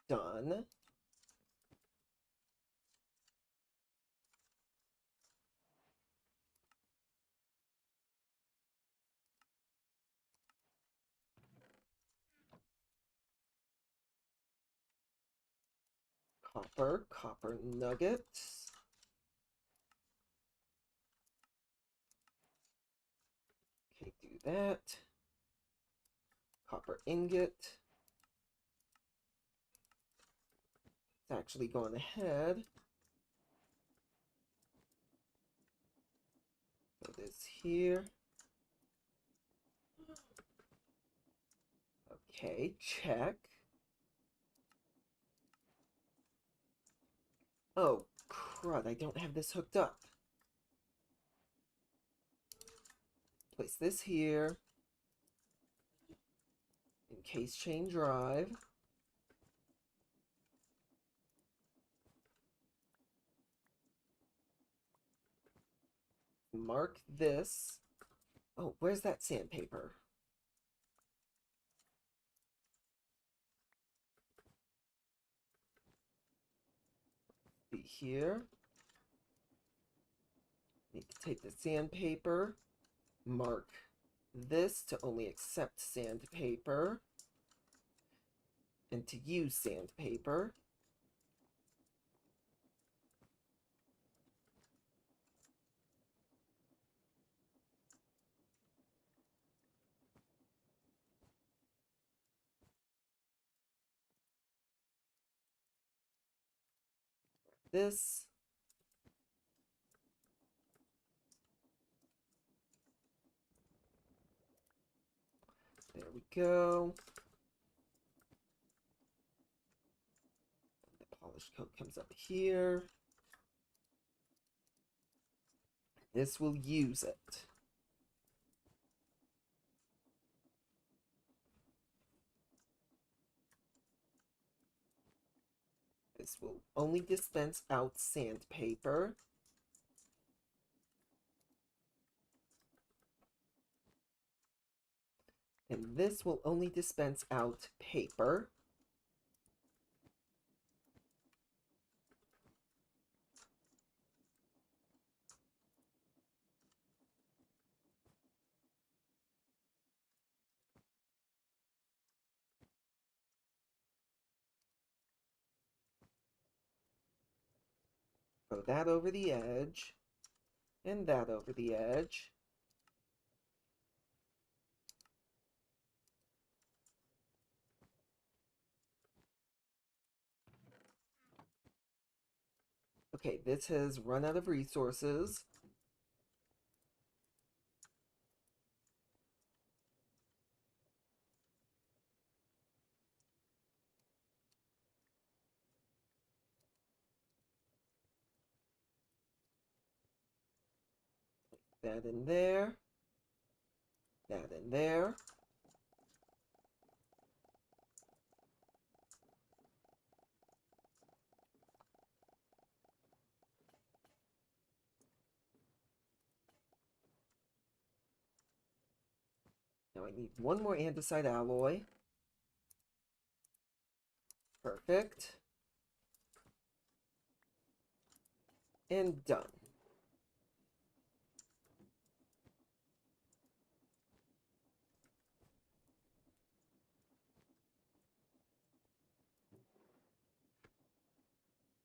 Done. Copper nuggets. Okay, do that. Copper ingot. It's actually going ahead. Put this here. Okay, check. Oh, crud, I don't have this hooked up. Place this here. Encase chain drive. Mark this. Oh, where's that sandpaper? Be here. Need to take the sandpaper. Mark this to only accept sandpaper. And to use sandpaper. This. There we go. The polished coat comes up here. This will use it. This will only dispense out sandpaper. And this will only dispense out paper. Throw that over the edge, and that over the edge. Okay, this has run out of resources. That in there. That in there. Now I need one more andesite alloy. Perfect. And done.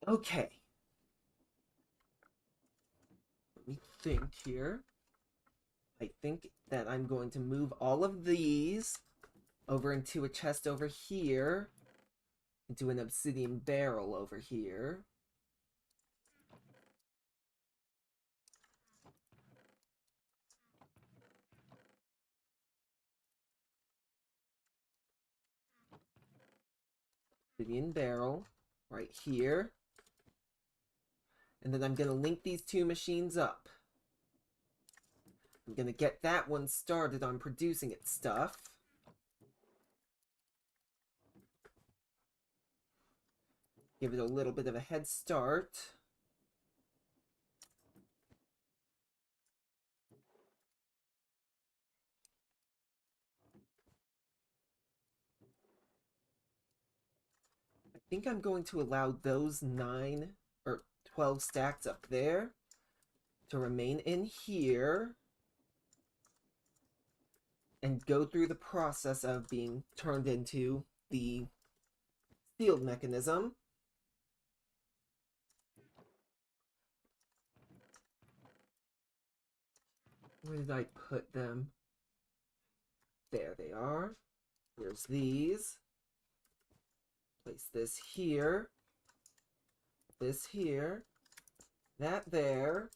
Okay. Let me think here. I think that I'm going to move all of these over into a chest over here, into an obsidian barrel over here. Obsidian barrel right here. And then I'm going to link these two machines up. I'm going to get that one started on producing its stuff. Give it a little bit of a head start. I think I'm going to allow those 9 or 12 stacks up there to remain in here and go through the process of being turned into the field mechanism. Where did I put them? There they are. Here's these. Place this here. This here. That there.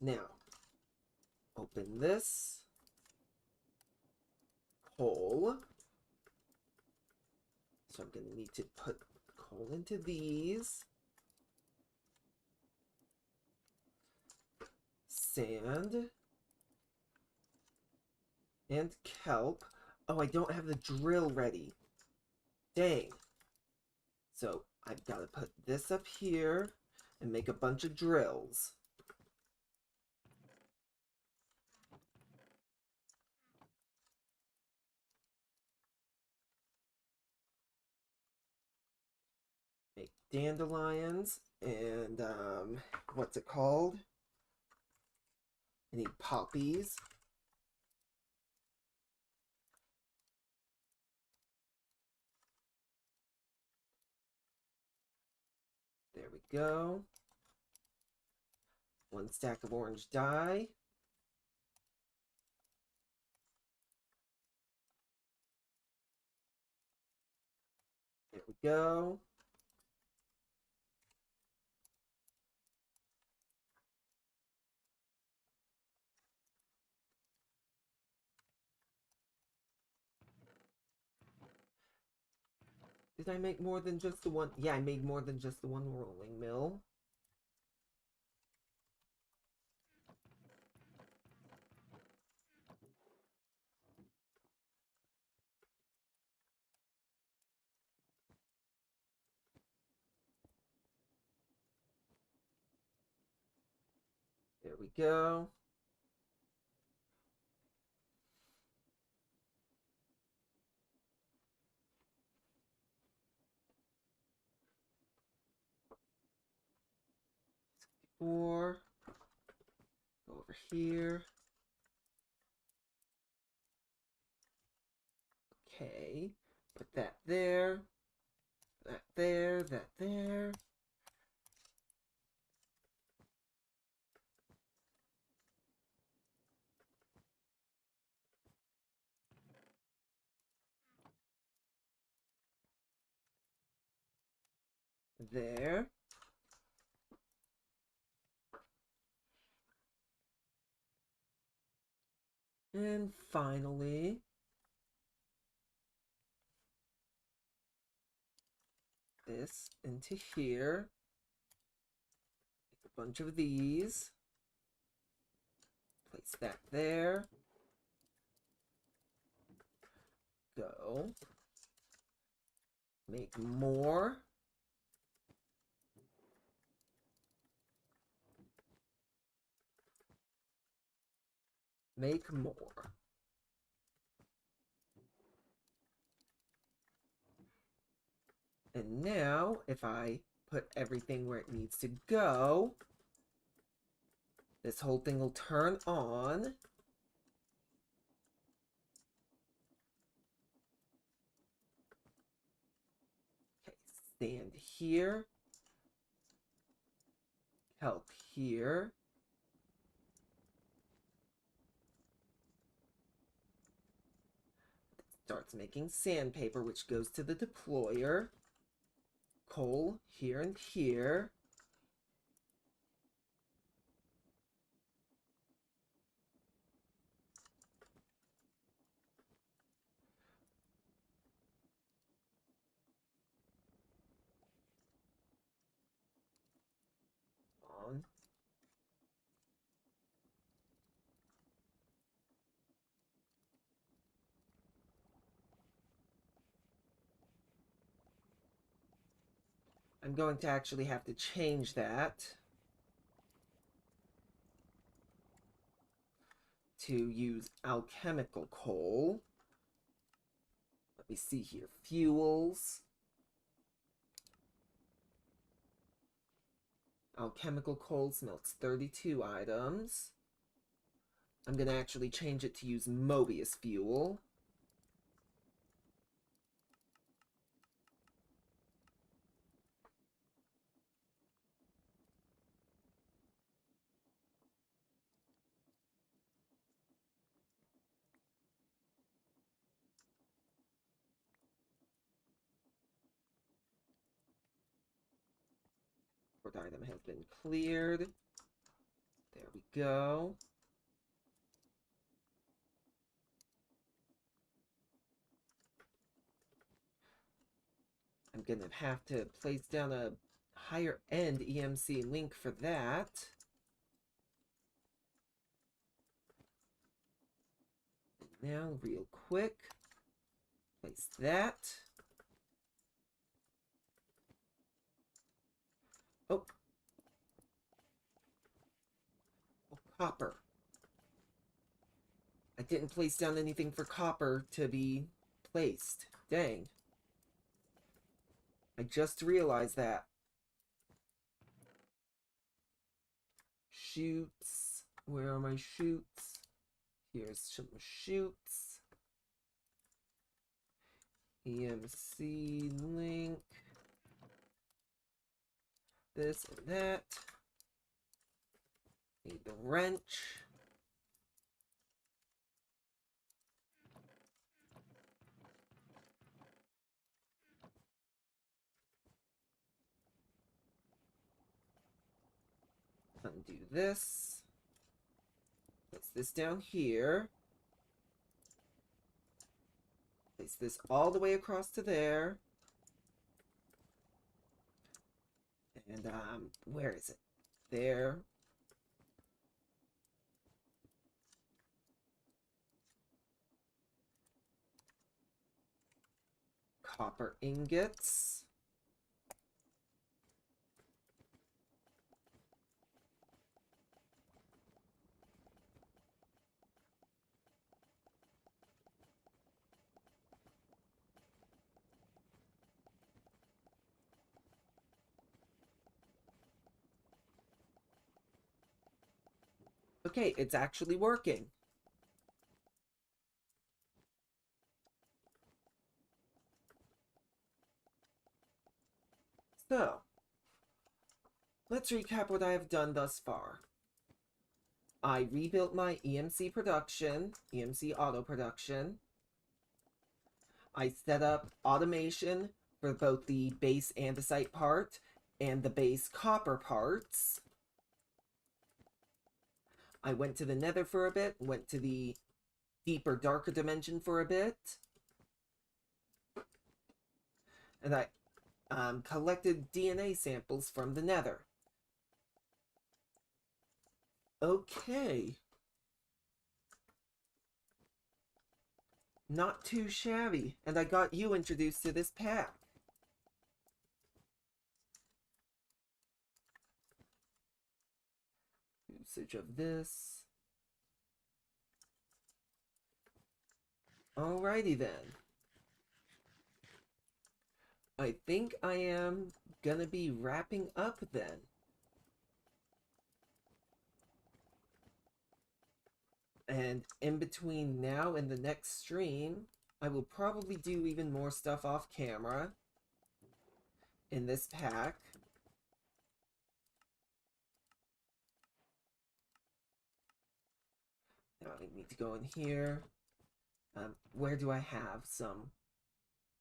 Now, open this hole. So I'm going to need to put coal into these. Sand. And kelp. Oh, I don't have the drill ready. Dang. So I've got to put this up here and make a bunch of drills. Make dandelions and what's it called? I need poppies. There we go. 1 stack of orange dye. There we go. Did I make more than just the one? Yeah, I made more than just the one rolling mill. There we go. Four. Go over here. Okay. Put that there. That there. That there. There. And finally, this into here. Make a bunch of these. Place that there. Go. Make more. Make more. And now, if I put everything where it needs to go, this whole thing will turn on. Okay, stand here. Kelp here. Starts making sandpaper, which goes to the deployer. Coal here and here. On. I'm going to actually have to change that to use alchemical coal. Let me see here. Fuels. Alchemical coal smelts 32 items. I'm going to actually change it to use Mobius fuel. Port item has been cleared. There we go. I'm going to have to place down a higher end EMC link for that. Now, real quick, place that. Oh. Oh, copper. I didn't place down anything for copper to be placed. Dang. I just realized that. Shoots. Where are my shoots? Here's some shoots. EMC link. This and that. Need the wrench. Undo this. Place this down here. Place this all the way across to there. And, where is it? There. Copper ingots. Okay, it's actually working. So, let's recap what I have done thus far. I rebuilt my EMC production, EMC auto production. I set up automation for both the base andesite part and the base copper parts. I went to the nether for a bit, went to the deeper, darker dimension for a bit. And I collected DNA samples from the nether. Okay. Not too shabby. And I got you introduced to this pack. Usage of this. Alrighty then. I think I am gonna be wrapping up then. And in between now and the next stream, I will probably do even more stuff off camera in this pack. Now I need to go in here. Where do I have some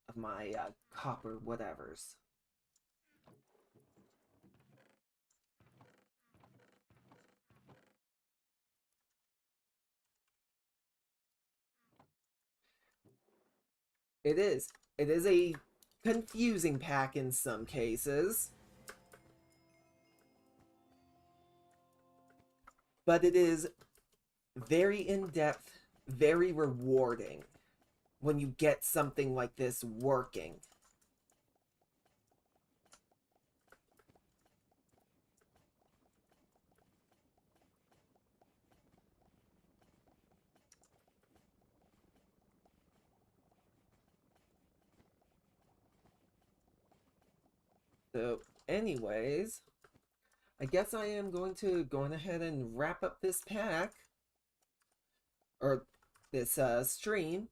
of my copper whatevers? It is. It is a confusing pack in some cases. But it is very in-depth, very rewarding when you get something like this working. So, anyways, I guess I am going to go ahead and wrap up this pack, or this stream.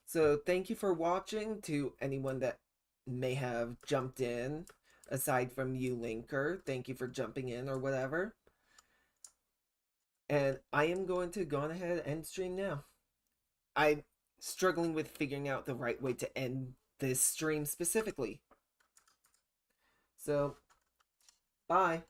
So thank you for watching to anyone that may have jumped in, aside from you, Linker. Thank you for jumping in or whatever. And I am going to go ahead and stream now. I'm struggling with figuring out the right way to end this stream specifically. So, bye.